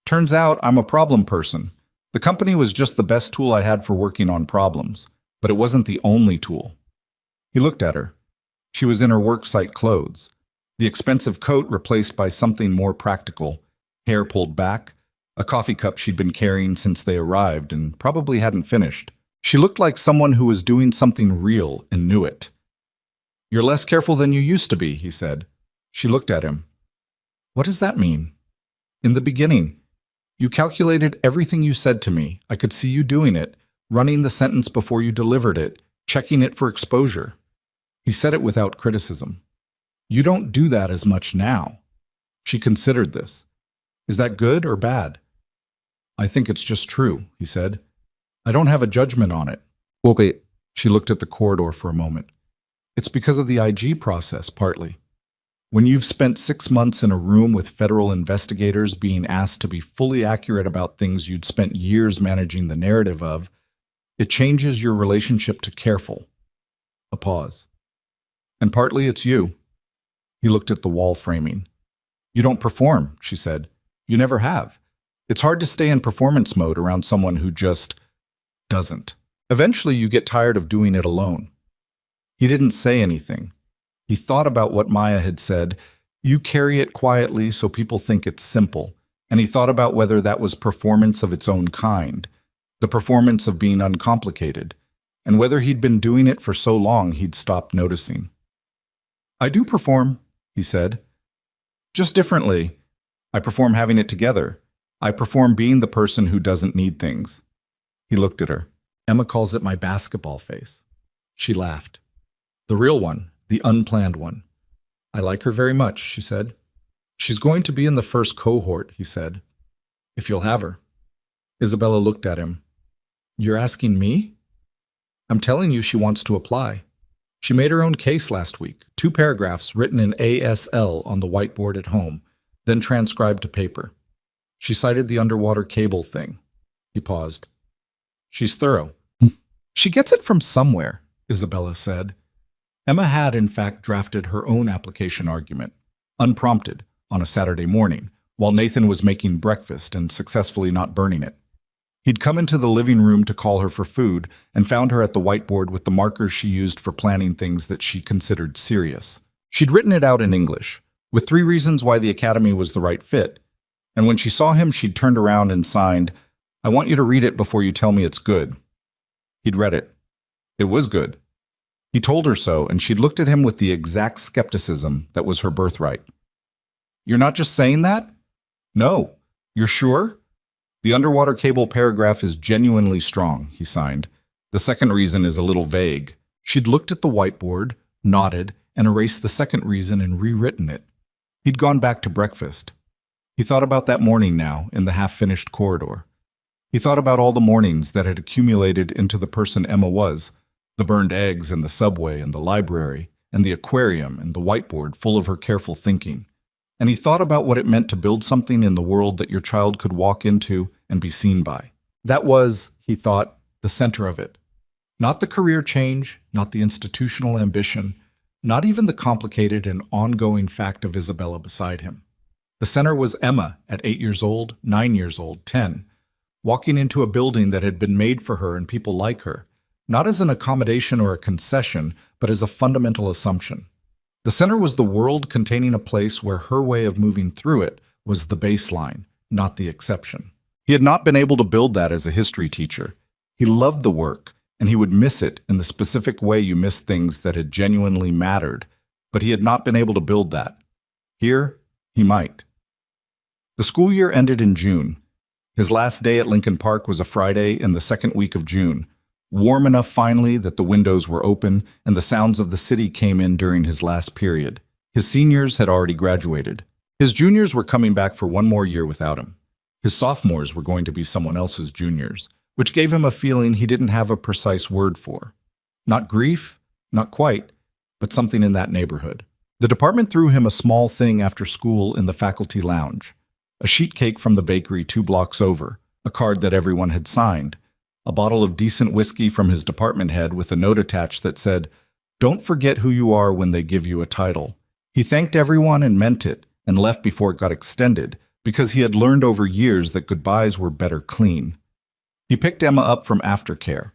"Turns out I'm a problem person. The company was just the best tool I had for working on problems, but it wasn't the only tool." He looked at her. She was in her worksite clothes, the expensive coat replaced by something more practical, hair pulled back, a coffee cup she'd been carrying since they arrived and probably hadn't finished. She looked like someone who was doing something real and knew it. "You're less careful than you used to be," he said. She looked at him. "What does that mean?" "In the beginning, you calculated everything you said to me. I could see you doing it, running the sentence before you delivered it, checking it for exposure." He said it without criticism. "You don't do that as much now." She considered this. "Is that good or bad?" "I think it's just true," he said. "I don't have a judgment on it." "Okay." She looked at the corridor for a moment. "It's because of the IG process, partly. When you've spent 6 months in a room with federal investigators being asked to be fully accurate about things you'd spent years managing the narrative of, it changes your relationship to careful." A pause. "And partly it's you." He looked at the wall framing. "You don't perform," she said. "You never have. It's hard to stay in performance mode around someone who just doesn't. Eventually you get tired of doing it alone." He didn't say anything. He thought about what Maya had said, "You carry it quietly so people think it's simple," and he thought about whether that was performance of its own kind, the performance of being uncomplicated, and whether he'd been doing it for so long he'd stopped noticing. "I do perform," he said. "Just differently. I perform having it together. I perform being the person who doesn't need things." He looked at her. "Emma calls it my basketball face." She laughed. "The real one, the unplanned one. I like her very much," she said. "She's going to be in the first cohort," he said. "If you'll have her." Isabella looked at him. "You're asking me?" "I'm telling you she wants to apply. She made her own case last week, 2 paragraphs written in ASL on the whiteboard at home. then transcribed to paper. She cited the underwater cable thing. He paused. She's thorough. She gets it from somewhere, Isabella said. Emma had, in fact, drafted her own application argument, unprompted, on a Saturday morning, while Nathan was making breakfast and successfully not burning it. He'd come into the living room to call her for food and found her at the whiteboard with the markers she used for planning things that she considered serious. She'd written it out in English, with 3 reasons why the academy was the right fit. And when she saw him, she'd turned around and signed, "I want you to read it before you tell me it's good." He'd read it. It was good. He told her so, and she'd looked at him with the exact skepticism that was her birthright. "You're not just saying that?" "No. You're sure?" "The underwater cable paragraph is genuinely strong," he signed. "The second reason is a little vague." She'd looked at the whiteboard, nodded, and erased the second reason and rewritten it. He'd gone back to breakfast. He thought about that morning now in the half-finished corridor. He thought about all the mornings that had accumulated into the person Emma was, the burned eggs and the subway and the library and the aquarium and the whiteboard full of her careful thinking. And he thought about what it meant to build something in the world that your child could walk into and be seen by. That was, he thought, the center of it. Not the career change, not the institutional ambition, not even the complicated and ongoing fact of Isabella beside him. The center was Emma at 8 years old, 9 years old, 10, walking into a building that had been made for her and people like her, not as an accommodation or a concession, but as a fundamental assumption. The center was the world containing a place where her way of moving through it was the baseline, not the exception. He had not been able to build that as a history teacher. He loved the work, and he would miss it in the specific way you miss things that had genuinely mattered, but he had not been able to build that. Here, he might. The school year ended in June. His last day at Lincoln Park was a Friday in the second week of June, warm enough finally that the windows were open and the sounds of the city came in during his last period. His seniors had already graduated. His juniors were coming back for one more year without him. His sophomores were going to be someone else's juniors, which gave him a feeling he didn't have a precise word for. Not grief, not quite, but something in that neighborhood. The department threw him a small thing after school in the faculty lounge. A sheet cake from the bakery 2 blocks over, a card that everyone had signed, a bottle of decent whiskey from his department head with a note attached that said, "Don't forget who you are when they give you a title." He thanked everyone and meant it, and left before it got extended, because he had learned over years that goodbyes were better clean. He picked Emma up from aftercare.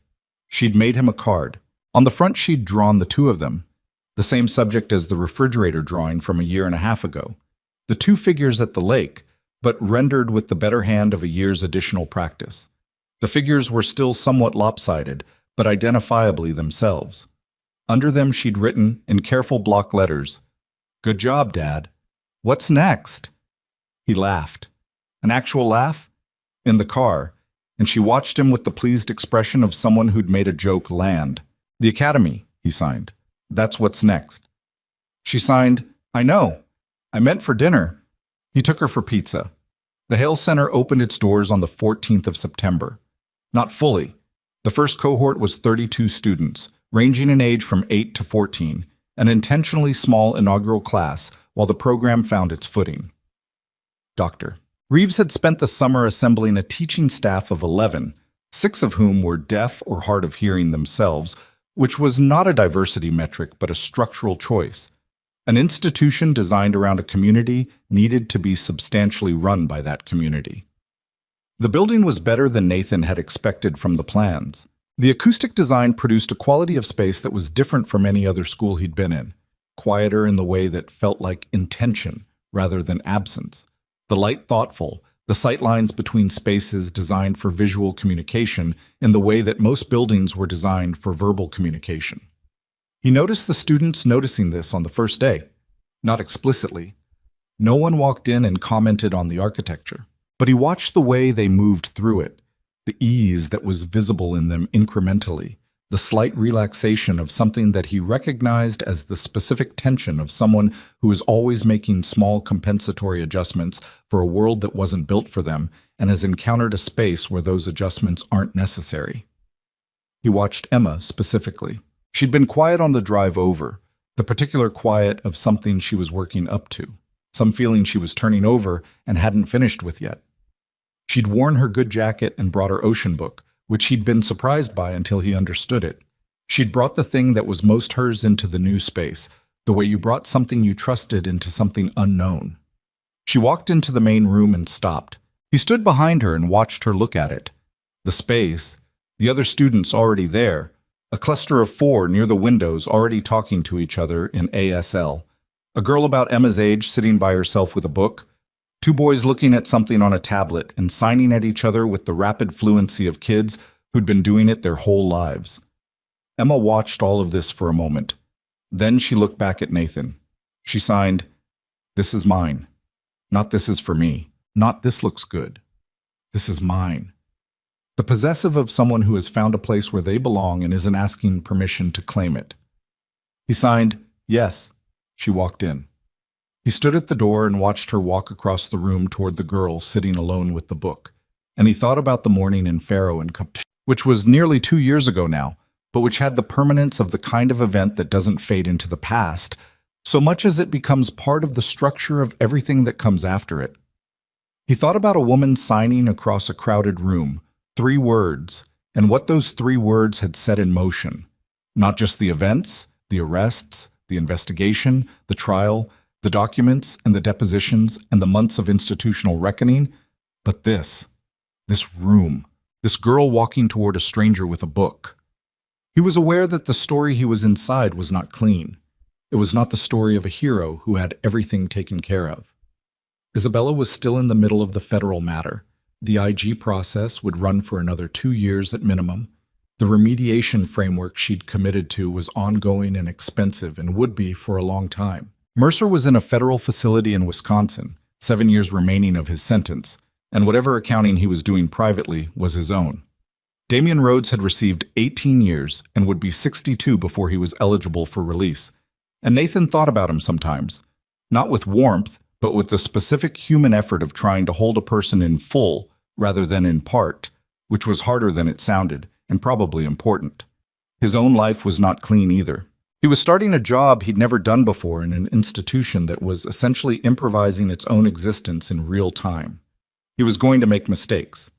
She'd made him a card. On the front she'd drawn the 2 of them, the same subject as the refrigerator drawing from a year and a half ago. The 2 figures at the lake, but rendered with the better hand of a year's additional practice. The figures were still somewhat lopsided, but identifiably themselves. Under them she'd written, in careful block letters, "Good job, Dad. What's next?" He laughed. An actual laugh? In the car, and she watched him with the pleased expression of someone who'd made a joke land. "The Academy," he signed. "That's what's next." She signed, "I know. I meant for dinner." He took her for pizza. The Hale Center opened its doors on the 14th of September. Not fully. The first cohort was 32 students, ranging in age from 8 to 14, an intentionally small inaugural class while the program found its footing. Dr. Reeves had spent the summer assembling a teaching staff of 11, 6 of whom were deaf or hard of hearing themselves, which was not a diversity metric but a structural choice. An institution designed around a community needed to be substantially run by that community. The building was better than Nathan had expected from the plans. The acoustic design produced a quality of space that was different from any other school he'd been in, quieter in the way that felt like intention rather than absence. The light thoughtful, the sightlines between spaces designed for visual communication in the way that most buildings were designed for verbal communication. He noticed the students noticing this on the first day. Not explicitly. No one walked in and commented on the architecture, but he watched the way they moved through it, the ease that was visible in them incrementally, the slight relaxation of something that he recognized as the specific tension of someone who is always making small compensatory adjustments for a world that wasn't built for them and has encountered a space where those adjustments aren't necessary. He watched Emma specifically. She'd been quiet on the drive over, the particular quiet of something she was working up to. some feeling she was turning over and hadn't finished with yet. She'd worn her good jacket and brought her ocean book, which he'd been surprised by until he understood it. She'd brought the thing that was most hers into the new space, the way you brought something you trusted into something unknown. She walked into the main room and stopped. He stood behind her and watched her look at it. The space, the other students already there, a cluster of 4 near the windows already talking to each other in ASL, a girl about Emma's age sitting by herself with a book, 2 boys looking at something on a tablet and signing at each other with the rapid fluency of kids who'd been doing it their whole lives. Emma watched all of this for a moment. Then she looked back at Nathan. She signed, "This is mine. Not this is for me. Not this looks good. This is mine." The possessive of someone who has found a place where they belong and isn't asking permission to claim it. He signed, "Yes." She walked in. He stood at the door and watched her walk across the room toward the girl sitting alone with the book. And he thought about the morning in Faro and Cup, which was nearly 2 years ago now, but which had the permanence of the kind of event that doesn't fade into the past, so much as it becomes part of the structure of everything that comes after it. He thought about a woman signing across a crowded room, 3 words, and what those 3 words had set in motion. Not just the events, the arrests, the investigation, the trial, the documents and the depositions and the months of institutional reckoning, but this room, this girl walking toward a stranger with a book. He was aware that the story he was inside was not clean. It was not the story of a hero who had everything taken care of. Isabella was still in the middle of the federal matter. The IG process would run for another 2 years at minimum. The remediation framework she'd committed to was ongoing and expensive and would be for a long time. Mercer was in a federal facility in Wisconsin, 7 years remaining of his sentence, and whatever accounting he was doing privately was his own. Damian Rhodes had received 18 years and would be 62 before he was eligible for release. And Nathan thought about him sometimes, not with warmth, but with the specific human effort of trying to hold a person in full rather than in part, which was harder than it sounded, and probably important. His own life was not clean either. He was starting a job he'd never done before in an institution that was essentially improvising its own existence in real time. He was going to make mistakes.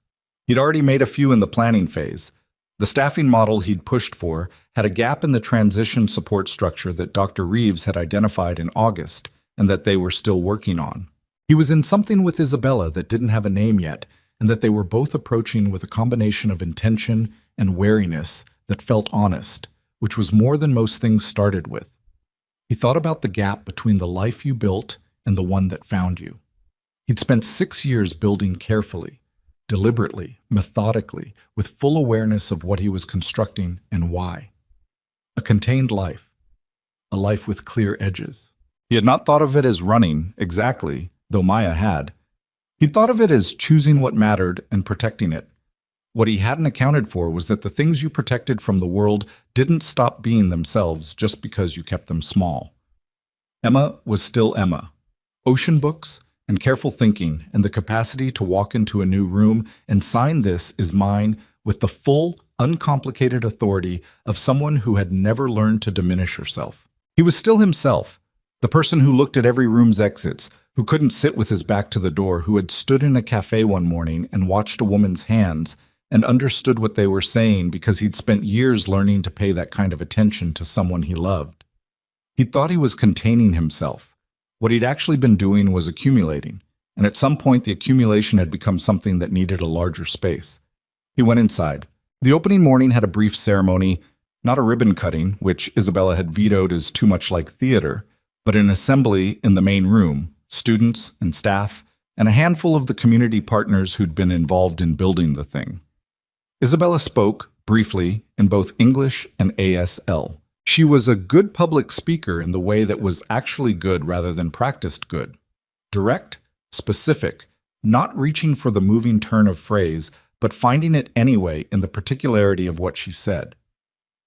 He'd already made a few in the planning phase. The staffing model he'd pushed for had a gap in the transition support structure that Dr. Reeves had identified in August and that they were still working on. He was in something with Isabella that didn't have a name yet, and that they were both approaching with a combination of intention and wariness that felt honest, which was more than most things started with. He thought about the gap between the life you built and the one that found you. He'd spent 6 years building carefully, deliberately, methodically, with full awareness of what he was constructing and why. A contained life, a life with clear edges. He had not thought of it as running, exactly, though Maya had. He thought of it as choosing what mattered and protecting it. What he hadn't accounted for was that the things you protected from the world didn't stop being themselves just because you kept them small. Emma was still Emma. Ocean books and careful thinking and the capacity to walk into a new room and sign "This is mine" with the full, uncomplicated authority of someone who had never learned to diminish herself. He was still himself, the person who looked at every room's exits, who couldn't sit with his back to the door, who had stood in a cafe one morning and watched a woman's hands and understood what they were saying because he'd spent years learning to pay that kind of attention to someone he loved. He thought he was containing himself. What he'd actually been doing was accumulating, and at some point the accumulation had become something that needed a larger space. He went inside. The opening morning had a brief ceremony, not a ribbon cutting, which Isabella had vetoed as too much like theater, but an assembly in the main room, students and staff, and a handful of the community partners who'd been involved in building the thing. Isabella spoke, briefly, in both English and ASL. She was a good public speaker in the way that was actually good rather than practiced good. Direct, specific, not reaching for the moving turn of phrase, but finding it anyway in the particularity of what she said.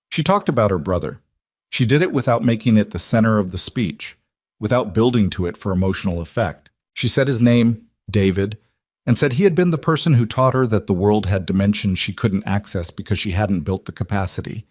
She talked about her brother. She did it without making it the center of the speech, without building to it for emotional effect. She said his name, David, and said he had been the person who taught her that the world had dimensions she couldn't access because she hadn't built the capacity.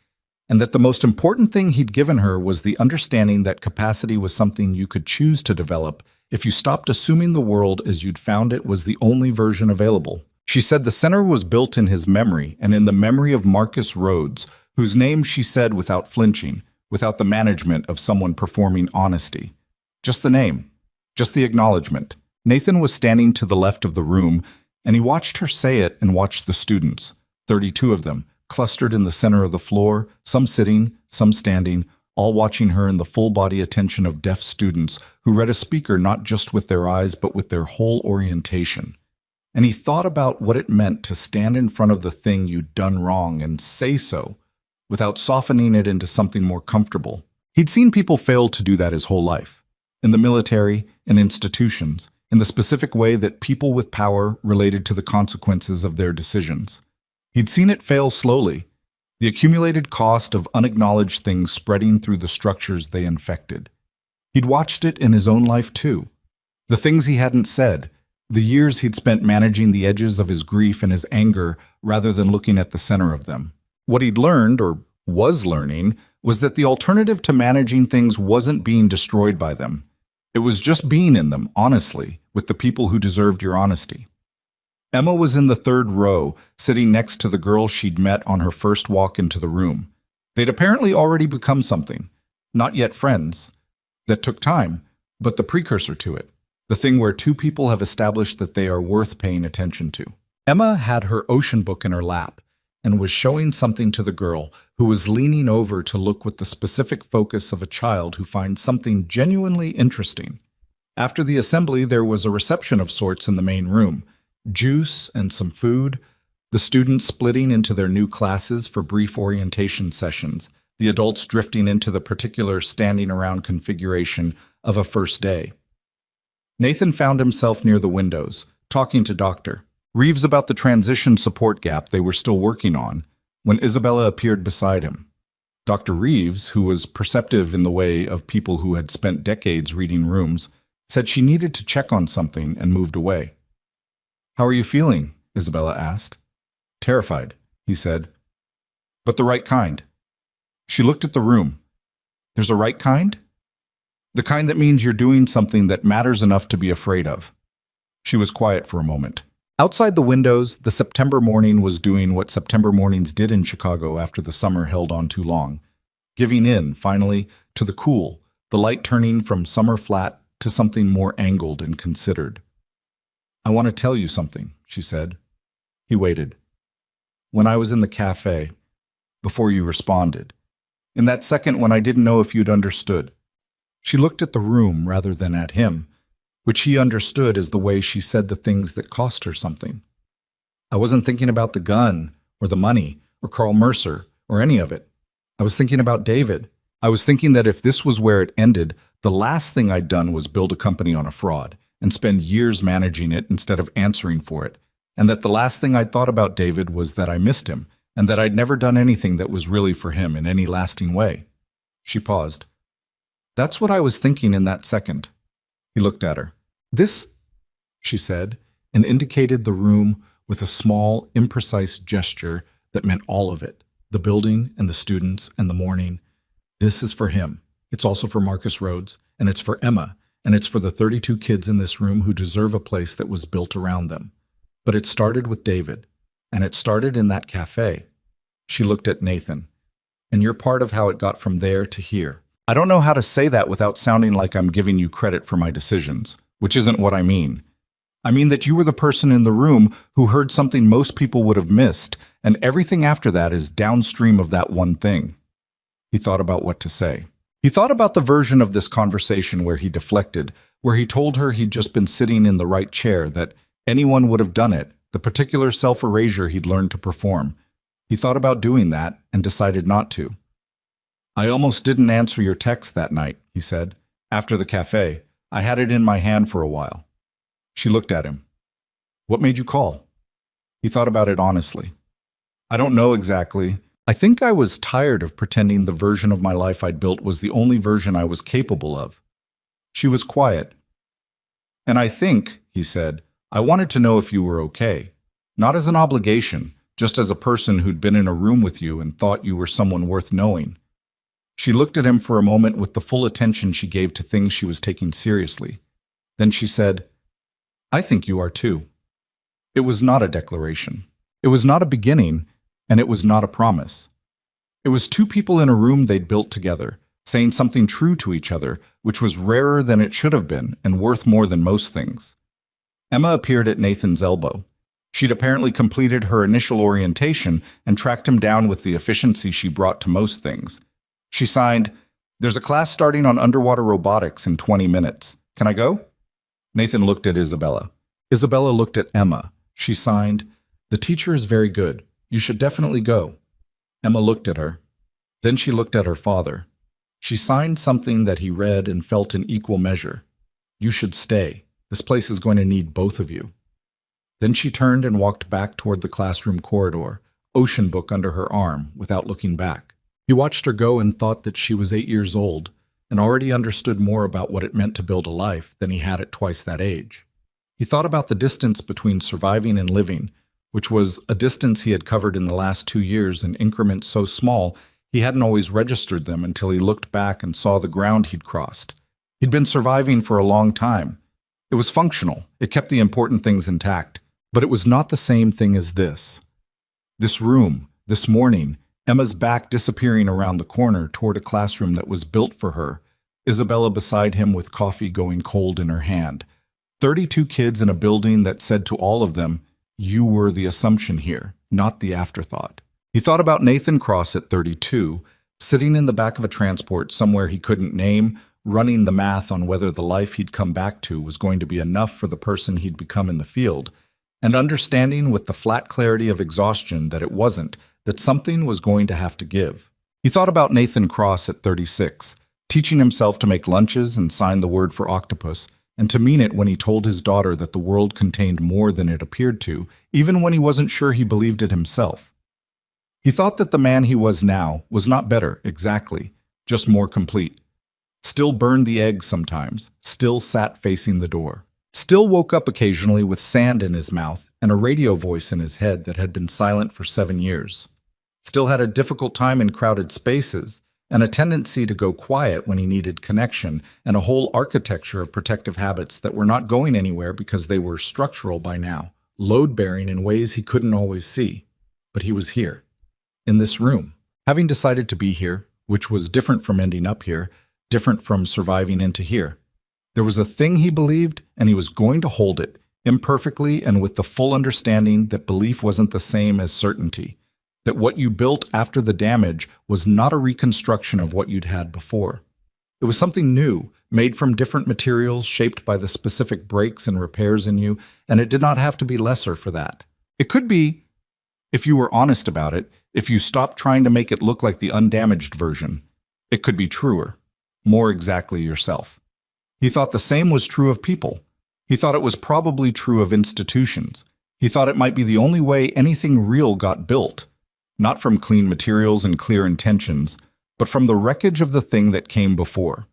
and that the most important thing he'd given her was the understanding that capacity was something you could choose to develop if you stopped assuming the world as you'd found it was the only version available. She said the center was built in his memory and in the memory of Marcus Rhodes, whose name she said without flinching, without the management of someone performing honesty. Just the name, just the acknowledgement. Nathan was standing to the left of the room, and he watched her say it and watched the students, 32 of them, clustered in the center of the floor, some sitting, some standing, all watching her in the full-body attention of deaf students who read a speaker not just with their eyes but with their whole orientation. And he thought about what it meant to stand in front of the thing you'd done wrong and say so, without softening it into something more comfortable. He'd seen people fail to do that his whole life, in the military and institutions, in the specific way that people with power related to the consequences of their decisions. He'd seen it fail slowly, the accumulated cost of unacknowledged things spreading through the structures they infected. He'd watched it in his own life too. The things he hadn't said, the years he'd spent managing the edges of his grief and his anger rather than looking at the center of them. What he'd learned, or was learning, was that the alternative to managing things wasn't being destroyed by them. It was just being in them, honestly, with the people who deserved your honesty. Emma was in the third row, sitting next to the girl she'd met on her first walk into the room. They'd apparently already become something, not yet friends. That took time, but the precursor to it, the thing where two people have established that they are worth paying attention to. Emma had her ocean book in her lap and was showing something to the girl, who was leaning over to look with the specific focus of a child who finds something genuinely interesting. After the assembly, there was a reception of sorts in the main room, juice and some food, the students splitting into their new classes for brief orientation sessions, the adults drifting into the particular standing around configuration of a first day. Nathan found himself near the windows, talking to Dr. Reeves about the transition support gap they were still working on, when Isabella appeared beside him. Dr. Reeves, who was perceptive in the way of people who had spent decades reading rooms, said she needed to check on something and moved away. "How are you feeling?" Isabella asked. "Terrified," he said. "But the right kind." She looked at the room. "There's a right kind?" "The kind that means you're doing something that matters enough to be afraid of." She was quiet for a moment. Outside the windows, the September morning was doing what September mornings did in Chicago after the summer held on too long, giving in, finally, to the cool, the light turning from summer flat to something more angled and considered. "I want to tell you something," she said. He waited. "When I was in the cafe, before you responded, in that second when I didn't know if you'd understood." She looked at the room rather than at him, which he understood as the way she said the things that cost her something. "I wasn't thinking about the gun, or the money, or Carl Mercer, or any of it. I was thinking about David. I was thinking that if this was where it ended, the last thing I'd done was build a company on a fraud, and spend years managing it instead of answering for it, and that the last thing I'd thought about David was that I missed him, and that I'd never done anything that was really for him in any lasting way." She paused. "That's what I was thinking in that second." He looked at her. "This," she said, and indicated the room with a small, imprecise gesture that meant all of it, the building and the students and the morning. "This is for him. It's also for Marcus Rhodes, and it's for Emma, and it's for the 32 kids in this room who deserve a place that was built around them. But it started with David, and it started in that cafe." She looked at Nathan. "And you're part of how it got from there to here. I don't know how to say that without sounding like I'm giving you credit for my decisions, which isn't what I mean. I mean that you were the person in the room who heard something most people would have missed, and everything after that is downstream of that one thing." He thought about what to say. He thought about the version of this conversation where he deflected, where he told her he'd just been sitting in the right chair, that anyone would have done it, the particular self-erasure he'd learned to perform. He thought about doing that and decided not to. "I almost didn't answer your text that night," he said. "After the cafe, I had it in my hand for a while." She looked at him. "What made you call?" He thought about it honestly. "I don't know exactly. I think I was tired of pretending the version of my life I'd built was the only version I was capable of." She was quiet. "And I think," he said, "I wanted to know if you were okay. Not as an obligation, just as a person who'd been in a room with you and thought you were someone worth knowing. She looked at him for a moment with the full attention she gave to things she was taking seriously. Then she said, "I think you are too." It was not a declaration. It was not a beginning, and it was not a promise. It was two people in a room they'd built together, saying something true to each other, which was rarer than it should have been and worth more than most things. Emma appeared at Nathan's elbow. She'd apparently completed her initial orientation and tracked him down with the efficiency she brought to most things. She signed, "There's a class starting on underwater robotics in 20 minutes. Can I go?" Nathan looked at Isabella. Isabella looked at Emma. She signed, "The teacher is very good. You should definitely go." Emma looked at her. Then she looked at her father. She signed something that he read and felt in equal measure. "You should stay. This place is going to need both of you." Then she turned and walked back toward the classroom corridor, ocean book under her arm, without looking back. He watched her go and thought that she was 8 years old and already understood more about what it meant to build a life than he had at twice that age. He thought about the distance between surviving and living, which was a distance he had covered in the last 2 years in increments so small he hadn't always registered them until he looked back and saw the ground he'd crossed. He'd been surviving for a long time. It was functional. It kept the important things intact. But it was not the same thing as this. This room, this morning, Emma's back disappearing around the corner toward a classroom that was built for her, Isabella beside him with coffee going cold in her hand. 32 kids in a building that said to all of them, "You were the assumption here, not the afterthought." He thought about Nathan Cross at 32, sitting in the back of a transport somewhere he couldn't name, running the math on whether the life he'd come back to was going to be enough for the person he'd become in the field, and understanding with the flat clarity of exhaustion that it wasn't, that something was going to have to give. He thought about Nathan Cross at 36, teaching himself to make lunches and sign the word for octopus, and to mean it when he told his daughter that the world contained more than it appeared to, even when he wasn't sure he believed it himself. He thought that the man he was now was not better, exactly, just more complete. Still burned the eggs sometimes, still sat facing the door. Still woke up occasionally with sand in his mouth and a radio voice in his head that had been silent for 7 years. Still had a difficult time in crowded spaces and a tendency to go quiet when he needed connection and a whole architecture of protective habits that were not going anywhere because they were structural by now, load-bearing in ways he couldn't always see. But he was here, in this room, having decided to be here, which was different from ending up here, different from surviving into here. There was a thing he believed, and he was going to hold it, imperfectly and with the full understanding that belief wasn't the same as certainty, that what you built after the damage was not a reconstruction of what you'd had before. It was something new, made from different materials, shaped by the specific breaks and repairs in you, and it did not have to be lesser for that. It could be, if you were honest about it, if you stopped trying to make it look like the undamaged version, it could be truer, more exactly yourself. He thought the same was true of people. He thought it was probably true of institutions. He thought it might be the only way anything real got built, not from clean materials and clear intentions, but from the wreckage of the thing that came before,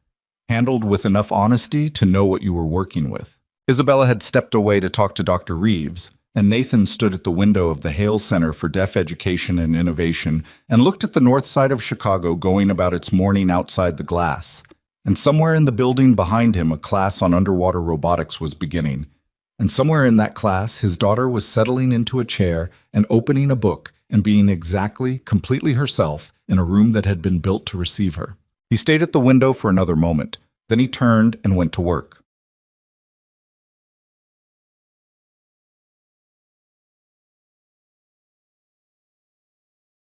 handled with enough honesty to know what you were working with. Isabella had stepped away to talk to Dr. Reeves, and Nathan stood at the window of the Hale Center for Deaf Education and Innovation and looked at the north side of Chicago going about its morning outside the glass. And somewhere in the building behind him, a class on underwater robotics was beginning. And somewhere in that class, his daughter was settling into a chair and opening a book and being exactly, completely herself in a room that had been built to receive her. He stayed at the window for another moment. Then he turned and went to work.